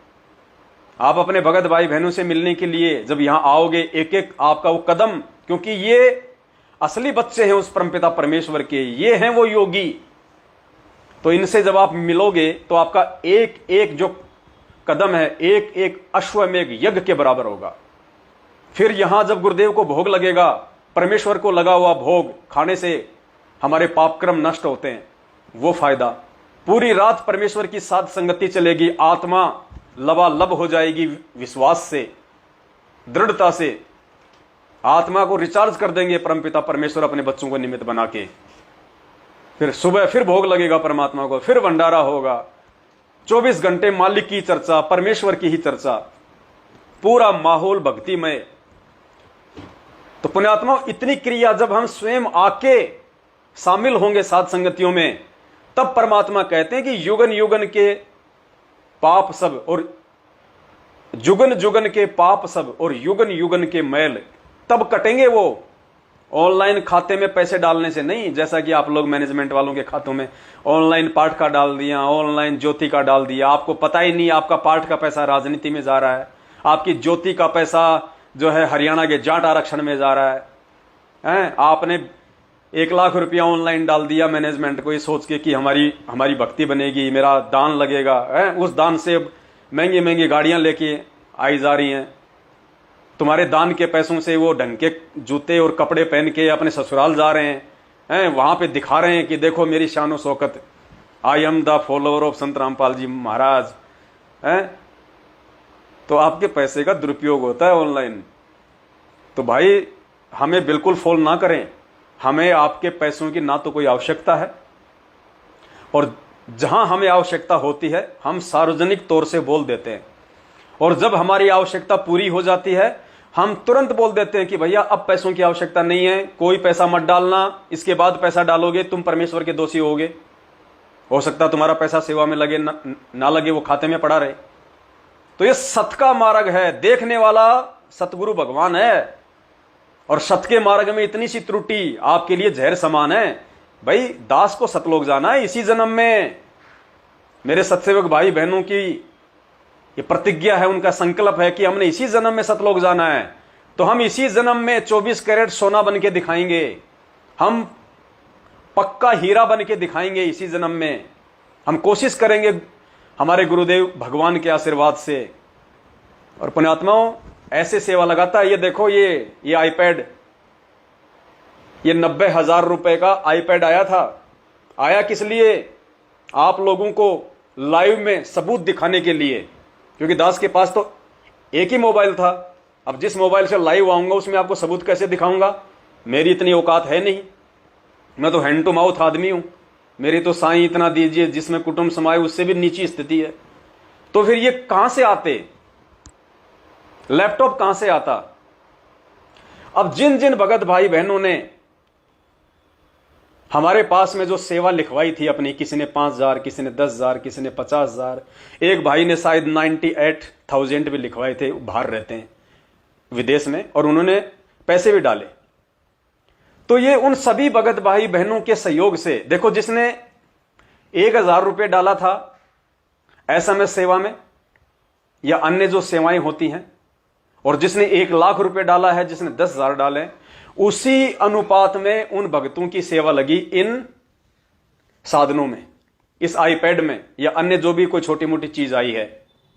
आप अपने भगत भाई बहनों से मिलने के लिए जब यहां आओगे, एक एक आपका वो कदम, क्योंकि ये असली बच्चे हैं उस परमपिता परमेश्वर के, ये हैं वो योगी। तो इनसे जब आप मिलोगे तो आपका एक एक जो कदम है, एक एक अश्वमेघ यज्ञ के बराबर होगा। फिर यहां जब गुरुदेव को भोग लगेगा, परमेश्वर को लगा हुआ भोग खाने से हमारे पापक्रम नष्ट होते हैं, वो फायदा। पूरी रात परमेश्वर की साध संगति चलेगी, आत्मा लबालब हो जाएगी विश्वास से, दृढ़ता से। आत्मा को रिचार्ज कर देंगे परमपिता परमेश्वर अपने बच्चों को निमित्त बना के। फिर सुबह फिर भोग लगेगा परमात्मा को, फिर भंडारा होगा। 24 घंटे मालिक की चर्चा, परमेश्वर की ही चर्चा, पूरा माहौल भक्तिमय। तो पुण्यात्मा, इतनी क्रिया जब हम स्वयं आके शामिल होंगे साध संगतियों में, तब परमात्मा कहते हैं कि युगन युगन के पाप सब और जुगन जुगन के पाप सब और युगन युगन के मैल तब कटेंगे। वो ऑनलाइन खाते में पैसे डालने से नहीं, जैसा कि आप लोग मैनेजमेंट वालों के खातों में ऑनलाइन पाठ का डाल दिया, ऑनलाइन ज्योति का डाल दिया। आपको पता ही नहीं आपका पाठ का पैसा राजनीति में जा रहा है, आपकी ज्योति का पैसा जो है हरियाणा के जाट आरक्षण में जा रहा है। आपने 1 लाख रुपया ऑनलाइन डाल दिया मैनेजमेंट को, ये सोच के कि हमारी भक्ति बनेगी, मेरा दान लगेगा। उस दान से महंगी महंगी गाड़ियां लेके आई जा रही हैं। तुम्हारे दान के पैसों से वो ढंग के जूते और कपड़े पहन के अपने ससुराल जा रहे हैं। हैं, वहां पे दिखा रहे हैं कि देखो मेरी शानो शौकत, I am the follower of Sant Rampal जी महाराज हैं। तो आपके पैसे का दुरुपयोग होता है ऑनलाइन। तो भाई हमें बिल्कुल फॉलो ना करें, हमें आपके पैसों की ना तो कोई आवश्यकता है, और जहां हमें आवश्यकता होती है हम सार्वजनिक तौर से बोल देते हैं, और जब हमारी आवश्यकता पूरी हो जाती है हम तुरंत बोल देते हैं कि भैया अब पैसों की आवश्यकता नहीं है, कोई पैसा मत डालना, इसके बाद पैसा डालोगे तुम परमेश्वर के दोषी होगे। हो सकता है तुम्हारा पैसा सेवा में लगे ना लगे, वो खाते में पड़ा रहे। तो ये सत का मार्ग है, देखने वाला सतगुरु भगवान है, और सत के मार्ग में इतनी सी त्रुटि आपके लिए जहर समान है। भाई दास को सतलोक जाना है इसी जन्म में। मेरे सत्सेवक भाई बहनों की ये प्रतिज्ञा है, उनका संकल्प है कि हमने इसी जन्म में सतलोक जाना है। तो हम इसी जन्म में 24 कैरेट सोना बन के दिखाएंगे, हम पक्का हीरा बन के दिखाएंगे इसी जन्म में। हम कोशिश करेंगे हमारे गुरुदेव भगवान के आशीर्वाद से। और पुण्यात्माओं ऐसे सेवा लगाता है। ये देखो ये आईपैड, ये 90,000 रुपए का आईपैड आया था। आया किस लिए? आप लोगों को लाइव में सबूत दिखाने के लिए, क्योंकि दास के पास तो एक ही मोबाइल था। अब जिस मोबाइल से लाइव आऊंगा उसमें आपको सबूत कैसे दिखाऊंगा? मेरी इतनी औकात है नहीं, मैं तो हैंड टू माउथ आदमी हूं। मेरी तो साईं इतना दीजिए जिसमें कुटुंब समाये उससे भी नीची स्थिति है। तो फिर ये कहां से आते? लैपटॉप कहां से आता? अब जिन जिन भगत भाई बहनों ने हमारे पास में जो सेवा लिखवाई थी अपनी, किसी ने 5,000, किसी ने 10,000, किसी ने 50,000, एक भाई ने शायद 98,000 भी लिखवाए थे, बाहर रहते हैं विदेश में, और उन्होंने पैसे भी डाले। तो ये उन सभी भगत भाई बहनों के सहयोग से, देखो जिसने 1,000 रुपये डाला था SMS सेवा में या अन्य जो सेवाएं होती हैं, और जिसने 1,00,000 रुपये डाला है, जिसने 10,000 डाले, उसी अनुपात में उन भक्तों की सेवा लगी इन साधनों में, इस आईपैड में या अन्य जो भी कोई छोटी मोटी चीज आई है।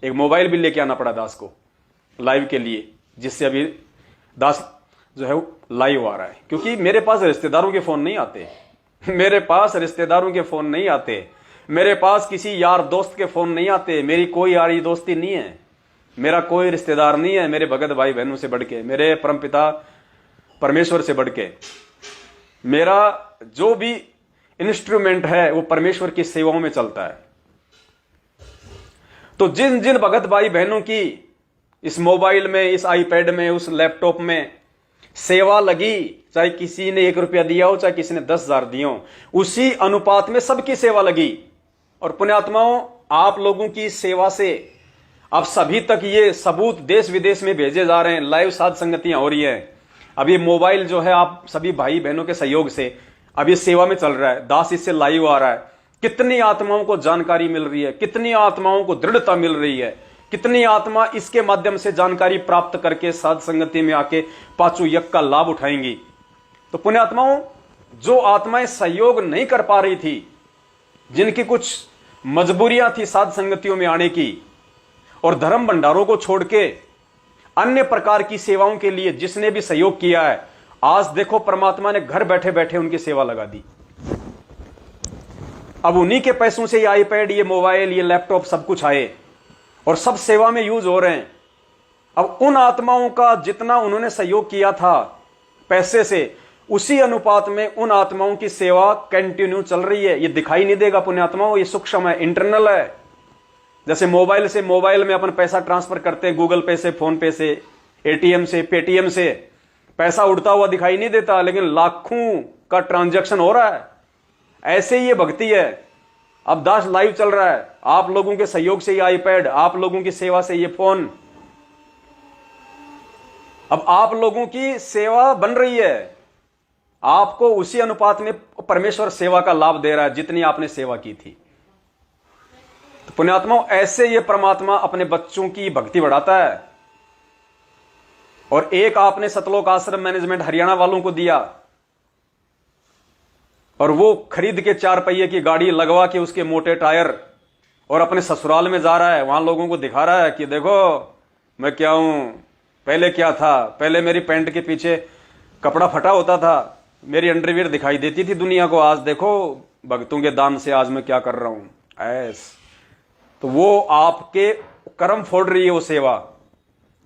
एक मोबाइल भी लेके आना पड़ा दास को लाइव के लिए, जिससे अभी दास जो है लाइव आ रहा है। क्योंकि मेरे पास रिश्तेदारों के फोन नहीं आते, मेरे पास रिश्तेदारों के फोन नहीं आते, मेरे पास किसी यार दोस्त के फोन नहीं आते। मेरी कोई यारी दोस्ती नहीं है, मेरा कोई रिश्तेदार नहीं है मेरे भगत भाई बहनों से बढ़ के, मेरे परमपिता परमेश्वर से बढ़ के। मेरा जो भी इंस्ट्रूमेंट है वो परमेश्वर की सेवाओं में चलता है। तो जिन जिन भगत भाई बहनों की इस मोबाइल में, इस आईपैड में, उस लैपटॉप में सेवा लगी, चाहे किसी ने 1 रुपया दिया हो, चाहे किसी ने 10,000 दिए हो, उसी अनुपात में सबकी सेवा लगी। और पुण्यात्माओं आप लोगों की सेवा से अब सभी तक ये सबूत देश विदेश में भेजे जा रहे हैं, लाइव साध संगतियां हो रही है। अब ये मोबाइल जो है आप सभी भाई बहनों के सहयोग से अब ये सेवा में चल रहा है, दास इससे लाइव आ रहा है। कितनी आत्माओं को जानकारी मिल रही है, कितनी आत्माओं को दृढ़ता मिल रही है, कितनी आत्मा इसके माध्यम से जानकारी प्राप्त करके साध संगति में आके पांचों यज्ञ का लाभ उठाएंगी। तो पुण्यात्माओं जो आत्माएं सहयोग नहीं कर पा रही थी, जिनकी कुछ मजबूरियां थी साध संगतियों में आने की, और धर्म भंडारों को छोड़ के अन्य प्रकार की सेवाओं के लिए जिसने भी सहयोग किया है, आज देखो परमात्मा ने घर बैठे बैठे उनकी सेवा लगा दी। अब उन्हीं के पैसों से ये आईपैड, ये मोबाइल, ये लैपटॉप सब कुछ आए और सब सेवा में यूज हो रहे हैं। अब उन आत्माओं का जितना उन्होंने सहयोग किया था पैसे से, उसी अनुपात में उन आत्माओं की सेवा कंटिन्यू चल रही है। ये दिखाई नहीं देगा पुण्यात्माओं, ये सूक्ष्म है, इंटरनल है। जैसे मोबाइल से मोबाइल में अपन पैसा ट्रांसफर करते हैं, गूगल पे से, फोन पे से, एटीएम से, पेटीएम से, पैसा उड़ता हुआ दिखाई नहीं देता, लेकिन लाखों का ट्रांजैक्शन हो रहा है। ऐसे ही ये भक्ति है। अब दास लाइव चल रहा है, आप लोगों के सहयोग से ये आईपैड, आप लोगों की सेवा से ये फोन, अब आप लोगों की सेवा बन रही है। आपको उसी अनुपात में परमेश्वर सेवा का लाभ दे रहा है जितनी आपने सेवा की थी। तो पुण्यात्माओं ऐसे ये परमात्मा अपने बच्चों की भक्ति बढ़ाता है। और एक आपने सतलोक आश्रम मैनेजमेंट हरियाणा वालों को दिया, और वो खरीद के 4 पहिए की गाड़ी लगवा के उसके मोटे टायर और अपने ससुराल में जा रहा है, वहां लोगों को दिखा रहा है कि देखो मैं क्या हूं, पहले क्या था, पहले मेरी पैंट के पीछे कपड़ा फटा होता था, मेरी अंडरवियर दिखाई देती थी दुनिया को, आज देखो भक्तों के दान से आज मैं क्या कर रहा हूं ऐस। तो वो आपके कर्म फोड़ रही है वो सेवा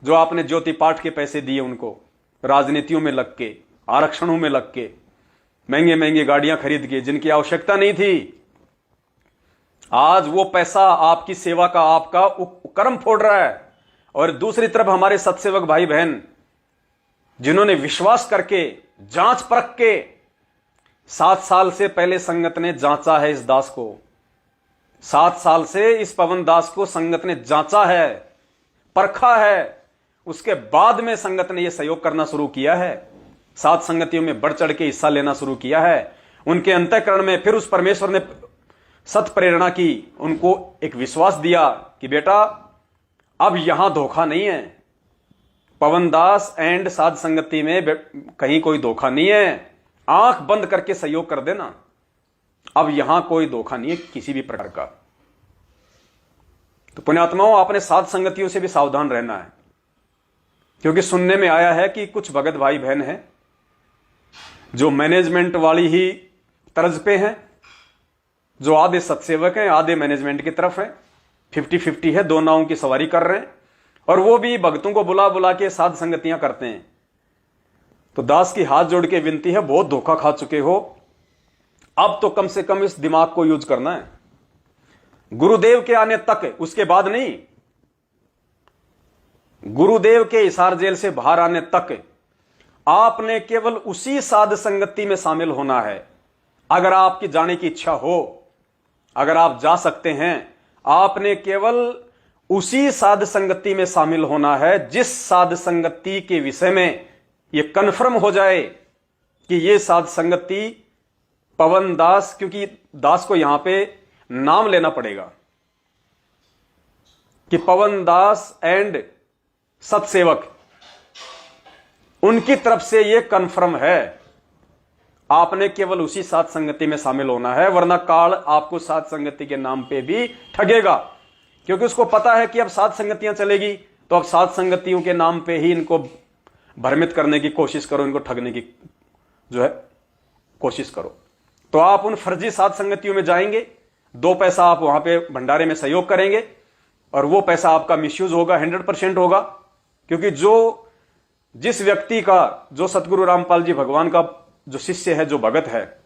जो आपने ज्योति पाठ के पैसे दिए उनको, राजनीतियों में लग के, आरक्षणों में लग के, महंगे महंगे गाड़ियां खरीद के जिनकी आवश्यकता नहीं थी। आज वो पैसा आपकी सेवा का आपका कर्म फोड़ रहा है। और दूसरी तरफ हमारे सत्सेवक भाई बहन जिन्होंने विश्वास करके जांच परख के 7 साल से पहले संगत ने जांचा है इस दास को, 7 साल से इस पवन दास को संगत ने जांचा है, परखा है, उसके बाद में संगत ने यह सहयोग करना शुरू किया है, 7 संगतियों में बढ़ चढ़ के हिस्सा लेना शुरू किया है। उनके अंतःकरण में फिर उस परमेश्वर ने सत प्रेरणा की, उनको एक विश्वास दिया कि बेटा अब यहां धोखा नहीं है, पवन दास एंड साध संगति में कहीं कोई धोखा नहीं है, आंख बंद करके सहयोग कर देना, अब यहां कोई धोखा नहीं है किसी भी प्रकार का। तो पुण्यात्माओं, आपने साध संगतियों से भी सावधान रहना है, क्योंकि सुनने में आया है कि कुछ भगत भाई बहन हैं जो मैनेजमेंट वाली ही तर्ज पे हैं, जो आधे सत्सेवक हैं आधे मैनेजमेंट की तरफ हैं, 50-50 है, दो नावों की सवारी कर रहे हैं, और वो भी भक्तों को बुला बुला के साध संगतियां करते हैं। तो दास की हाथ जोड़ के विनती है, बहुत धोखा खा चुके हो, अब तो कम से कम इस दिमाग को यूज करना है। गुरुदेव के आने तक, उसके बाद नहीं, गुरुदेव के हिसार जेल से बाहर आने तक आपने केवल उसी साध संगति में शामिल होना है। अगर आपकी जाने की इच्छा हो, अगर आप जा सकते हैं, आपने केवल उसी साध संगति में शामिल होना है जिस साध संगति के विषय में यह कन्फर्म हो जाए कि यह साध संगति पवन दास, क्योंकि दास को यहां पे नाम लेना पड़ेगा कि पवन दास एंड सत्सेवक, उनकी तरफ से यह कन्फर्म है। आपने केवल उसी साध संगति में शामिल होना है, वरना काल आपको साध संगति के नाम पे भी ठगेगा, क्योंकि उसको पता है कि अब साध संगतियां चलेगी तो अब साध संगतियों के नाम पे ही इनको भ्रमित करने की कोशिश करो, इनको ठगने की जो है कोशिश करो। तो आप उन फर्जी साध संगतियों में जाएंगे, 2 पैसा आप वहां पे भंडारे में सहयोग करेंगे और वो पैसा आपका मिसयूज होगा, 100% होगा। क्योंकि जिस व्यक्ति का, जो सतगुरु रामपाल जी भगवान का जो शिष्य है, जो भगत है,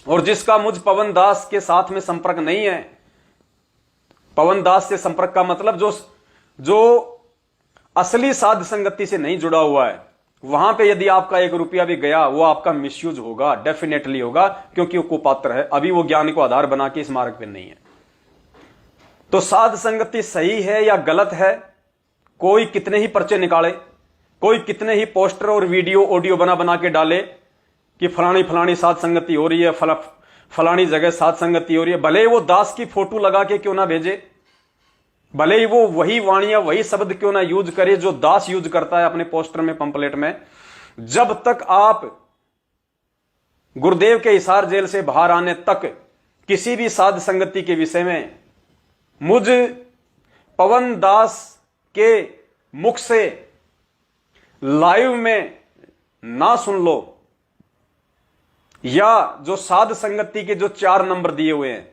और जिसका मुझ पवन दास के साथ में संपर्क नहीं है, पवन दास से संपर्क का मतलब जो असली साध संगति से नहीं जुड़ा हुआ है, वहां पे यदि आपका 1 रुपया भी गया, वो आपका मिसयूज होगा, डेफिनेटली होगा, क्योंकि वो कुपात्र है, अभी वो ज्ञान को आधार बना के इस मार्ग पे नहीं है। तो साध संगति सही है या गलत है, कोई कितने ही पर्चे निकाले, कोई कितने ही पोस्टर और वीडियो ऑडियो बना बना के डाले कि फलानी फलानी साध संगति हो रही है, फलानी जगह साध संगति हो रही है, भले ही वो दास की फोटो लगा के क्यों ना भेजे, भले ही वो वही वाणियां वही शब्द क्यों ना यूज करे जो दास यूज करता है अपने पोस्टर में, पंपलेट में, जब तक आप गुरुदेव के हिसार जेल से बाहर आने तक किसी भी साध संगति के विषय में मुझ पवन दास के मुख से लाइव में ना सुन लो, या जो साध संगति के जो 4 नंबर दिए हुए हैं,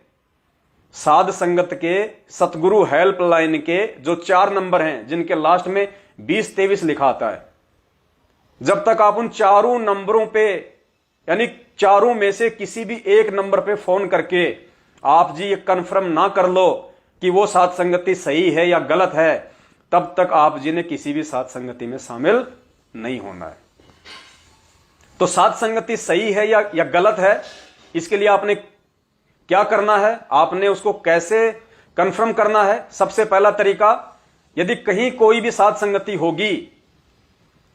साध संगत के सतगुरु हेल्पलाइन के जो 4 नंबर हैं, जिनके लास्ट में 20-23 लिखा आता है, जब तक आप उन 4 नंबरों पे, यानी 4 में से किसी भी एक नंबर पे फोन करके आप जी ये कंफर्म ना कर लो कि वो साध संगति सही है या गलत है, तब तक आप जी ने किसी भी साध संगति में शामिल नहीं होना है। तो साध संगति सही है या गलत है, इसके लिए आपने क्या करना है, आपने उसको कैसे कंफर्म करना है। सबसे पहला तरीका, यदि कहीं कोई भी साध संगति होगी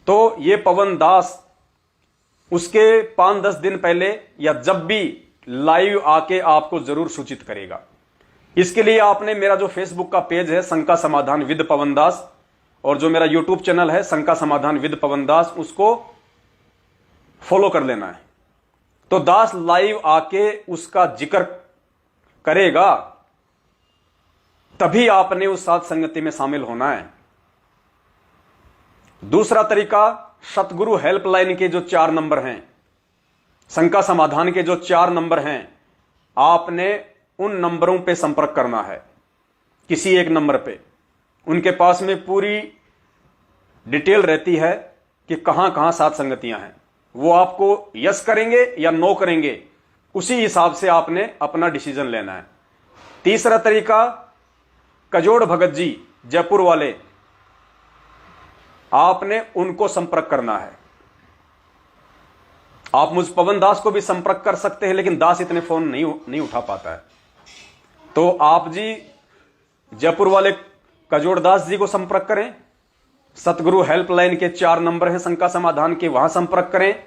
तो ये पवन दास उसके 5-10 दिन पहले या जब भी लाइव आके आपको जरूर सूचित करेगा। इसके लिए आपने मेरा जो फेसबुक का पेज है शंका समाधान विद पवन दास, और जो मेरा यूट्यूब चैनल है शंका समाधान विद पवन दास, उसको फॉलो कर लेना है। तो दास लाइव आके उसका जिक्र करेगा, तभी आपने उस साध संगति में शामिल होना है। दूसरा तरीका, सतगुरु हेल्पलाइन के जो 4 नंबर हैं, शंका समाधान के जो 4 नंबर हैं, आपने उन नंबरों पे संपर्क करना है। किसी एक नंबर पे उनके पास में पूरी डिटेल रहती है कि कहां कहां सात संगतियां हैं। वो आपको यस करेंगे या नो करेंगे, उसी हिसाब से आपने अपना डिसीजन लेना है। तीसरा तरीका, कजोड़ भगत जी जयपुर वाले, आपने उनको संपर्क करना है। आप मुझ पवन दास को भी संपर्क कर सकते हैं, लेकिन दास इतने फोन नहीं उठा पाता है। तो आप जी जयपुर वाले कजोड़ दास जी को संपर्क करें। सतगुरु हेल्पलाइन के 4 नंबर हैं शंका समाधान के, वहां संपर्क करें।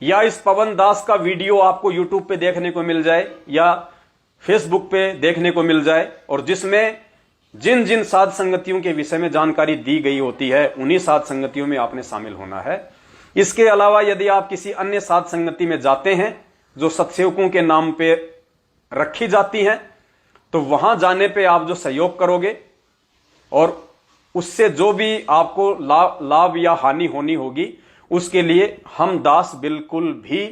या इस पवन दास का वीडियो आपको यूट्यूब पे देखने को मिल जाए या फेसबुक पे देखने को मिल जाए, और जिसमें जिन जिन साध संगतियों के विषय में जानकारी दी गई होती है, उन्हीं साध संगतियों में आपने शामिल होना है। इसके अलावा यदि आप किसी अन्य साध संगति में जाते हैं जो सत्सेवकों के नाम पे रखी जाती हैं, तो वहां जाने पे आप जो सहयोग करोगे और उससे जो भी आपको लाभ या हानि होनी होगी, उसके लिए हम दास बिल्कुल भी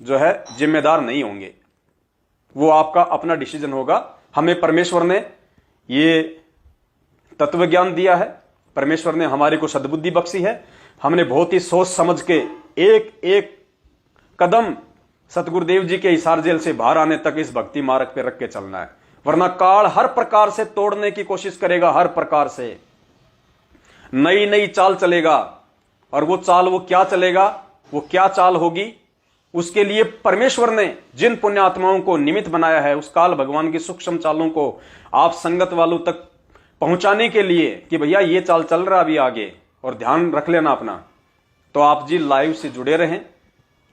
जो है जिम्मेदार नहीं होंगे। वो आपका अपना डिसीजन होगा। हमें परमेश्वर ने ये तत्व ज्ञान दिया है, परमेश्वर ने हमारे को सद्बुद्धि बख्शी है। हमने बहुत ही सोच समझ के एक एक कदम सतगुरुदेव जी के हिसार जेल से बाहर आने तक इस भक्ति मार्ग पे रख के चलना है, वरना काल हर प्रकार से तोड़ने की कोशिश करेगा। हर प्रकार से नई नई चाल चलेगा, और वो चाल वो क्या चलेगा, वो क्या चाल होगी, उसके लिए परमेश्वर ने जिन पुण्यात्माओं को निमित्त बनाया है, उस काल भगवान की सूक्ष्म चालों को आप संगत वालों तक पहुंचाने के लिए कि भैया ये चाल चल रहा अभी आगे, और ध्यान रख लेना अपना। तो आप जी लाइव से जुड़े रहें,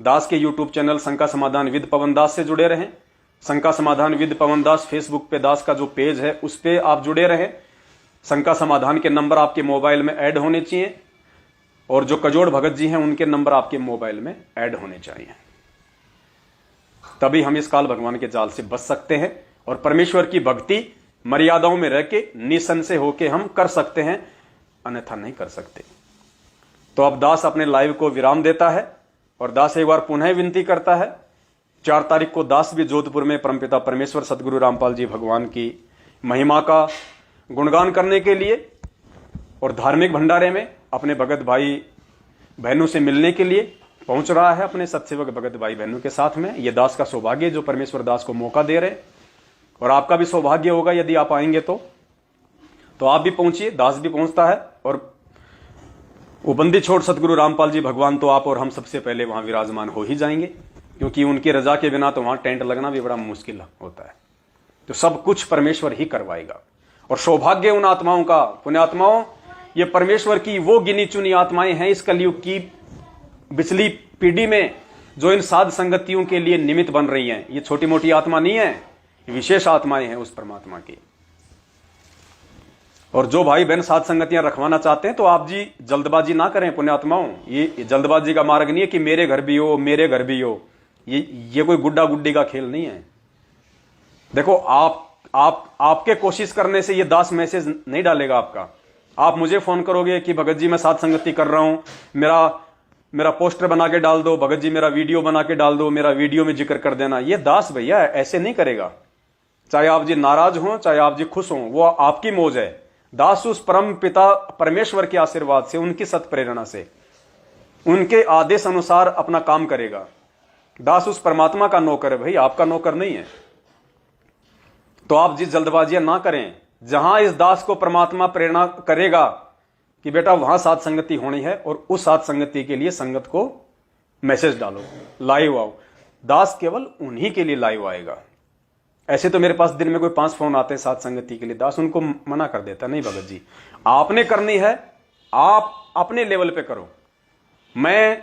दास के यूट्यूब चैनल शंका समाधान विद पवन दास से जुड़े रहें। शंका समाधान विद पवन दास फेसबुक पे दास का जो पेज है उस पे आप जुड़े रहें। शंका समाधान के नंबर आपके मोबाइल में ऐड होने चाहिए, और जो कजोड़ भगत जी हैं उनके नंबर आपके मोबाइल में ऐड होने चाहिए। तभी हम इस काल भगवान के जाल से बच सकते हैं, और परमेश्वर की भक्ति मर्यादाओं में रह के निसंशय होके हम कर सकते हैं, अन्यथा नहीं कर सकते। तो अब दास अपने लाइव को विराम देता है, और दास एक बार पुनः विनती करता है। 4 तारीख को दास भी जोधपुर में परमपिता परमेश्वर सदगुरु रामपाल जी भगवान की महिमा का गुणगान करने के लिए और धार्मिक भंडारे में अपने भगत भाई बहनों से मिलने के लिए पहुंच रहा है, अपने सत्सेवक भगत भाई बहनों के साथ में। यह दास का सौभाग्य जो परमेश्वर दास को मौका दे रहे, और आपका भी सौभाग्य होगा यदि आप आएंगे तो आप भी पहुंचिए, दास भी पहुंचता है। और वो बंदी छोड़ सतगुरु रामपाल जी भगवान तो आप और हम सबसे पहले वहां विराजमान हो ही जाएंगे, क्योंकि उनकी रजा के बिना तो वहां टेंट लगना भी बड़ा मुश्किल होता है। तो सब कुछ परमेश्वर ही करवाएगा। और सौभाग्य उन आत्माओं का, पुण्यात्माओं, ये परमेश्वर की वो गिनी चुनी आत्माएं हैं इस कलयुग की पिछली पीढ़ी में, जो इन साध संगतियों के लिए निमित्त बन रही हैं। ये छोटी मोटी आत्मा नहीं है, विशेष आत्माएं हैं उस परमात्मा की। और जो भाई बहन साध संगतियां रखवाना चाहते हैं, तो आप जी जल्दबाजी ना करें पुण्यात्माओं। ये जल्दबाजी का मार्ग नहीं है कि मेरे घर भी हो, मेरे घर भी हो। ये कोई गुड्डा गुड्डी का खेल नहीं है। देखो, आपके कोशिश करने से ये दास मैसेज नहीं डालेगा आपका। आप मुझे फोन करोगे कि भगत जी मैं साध संगति कर रहा हूं, मेरा पोस्टर बना के डाल दो, भगत जी मेरा वीडियो बना के डाल दो, मेरा वीडियो में जिक्र कर देना। ये दास भैया ऐसे नहीं करेगा। चाहे आप जी नाराज हो, चाहे आप जी खुश हो, वो आपकी मौज है। दास उस परम पिता परमेश्वर के आशीर्वाद से, उनकी सत प्रेरणा से, उनके आदेश अनुसार अपना काम करेगा। दास उस परमात्मा का नौकर है भाई, आपका नौकर नहीं है। तो आप जिस जल्दबाजियां ना करें। जहां इस दास को परमात्मा प्रेरणा करेगा कि बेटा वहां साथ संगति होनी है, और उस साथ संगति के लिए संगत को मैसेज डालो, लाइव आओ। दास केवल उन्हीं के लिए लाइव आएगा। ऐसे तो मेरे पास दिन में कोई 5 फोन आते हैं साथ संगति के लिए, दास उनको मना कर देता, नहीं भगत जी आपने करनी है, आप अपने लेवल पे करो, मैं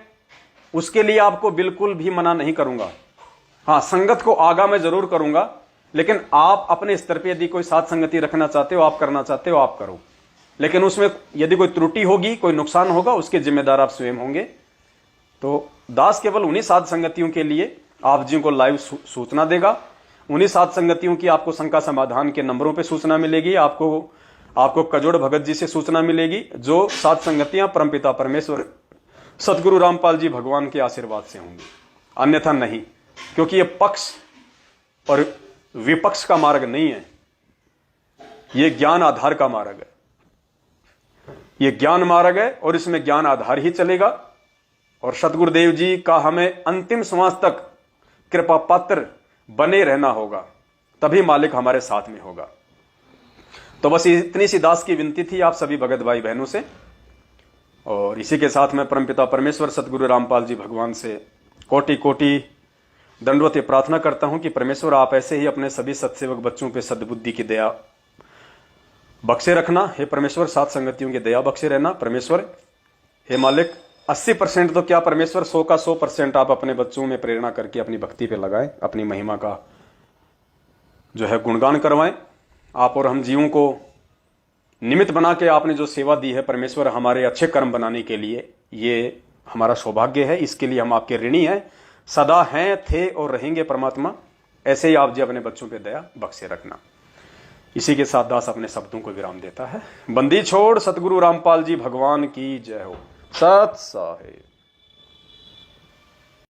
उसके लिए आपको बिल्कुल भी मना नहीं करूंगा। हाँ, संगत को आगा मैं जरूर करूंगा, लेकिन आप अपने स्तर पे यदि कोई साथ संगति रखना चाहते हो, आप करना चाहते हो, आप करो। लेकिन उसमें यदि कोई त्रुटि होगी, कोई नुकसान होगा, उसके जिम्मेदार आप स्वयं होंगे। तो दास केवल उन्हीं साध संगतियों के लिए आप जी को लाइव सूचना देगा। उन्हीं साध संगतियों की आपको शंका समाधान के नंबरों पे सूचना मिलेगी, आपको कजोड़ भगत जी से सूचना मिलेगी, जो साध संगतियां परमपिता परमेश्वर सतगुरु रामपाल जी भगवान के आशीर्वाद से होंगी। अन्यथा नहीं, क्योंकि ये पक्ष और विपक्ष का मार्ग नहीं है, ये ज्ञान आधार का मार्ग है। ये ज्ञान मार्ग है और इसमें ज्ञान आधार ही चलेगा। और सतगुरुदेव जी का हमें अंतिम श्वास तक कृपा पात्र बने रहना होगा, तभी मालिक हमारे साथ में होगा। तो बस इतनी सी दास की विनती थी आप सभी भगत भाई बहनों से। और इसी के साथ मैं परमपिता परमेश्वर सतगुरु रामपाल जी भगवान से कोटि कोटि दंडवत प्रार्थना करता हूं कि परमेश्वर आप ऐसे ही अपने सभी सत्सेवक बच्चों पे सद्बुद्धि की दया बख्शे रखना। हे परमेश्वर, सात संगतियों की दया बख्शे रहना परमेश्वर। हे मालिक, 80% तो क्या परमेश्वर, 100 का 100% आप अपने बच्चों में प्रेरणा करके अपनी भक्ति पे लगाएं, अपनी महिमा का जो है गुणगान करवाएं। आप और हम जीवों को निमित्त बना के आपने जो सेवा दी है परमेश्वर, हमारे अच्छे कर्म बनाने के लिए, ये हमारा सौभाग्य है। इसके लिए हम आपके ऋणी हैं, सदा हैं, थे और रहेंगे परमात्मा। ऐसे ही आप जी अपने बच्चों पे दया बख्शे रखना। इसी के साथ दास अपने शब्दों को विराम देता है। बंदी छोड़ सतगुरु रामपाल जी भगवान की जय हो। सत साहिब।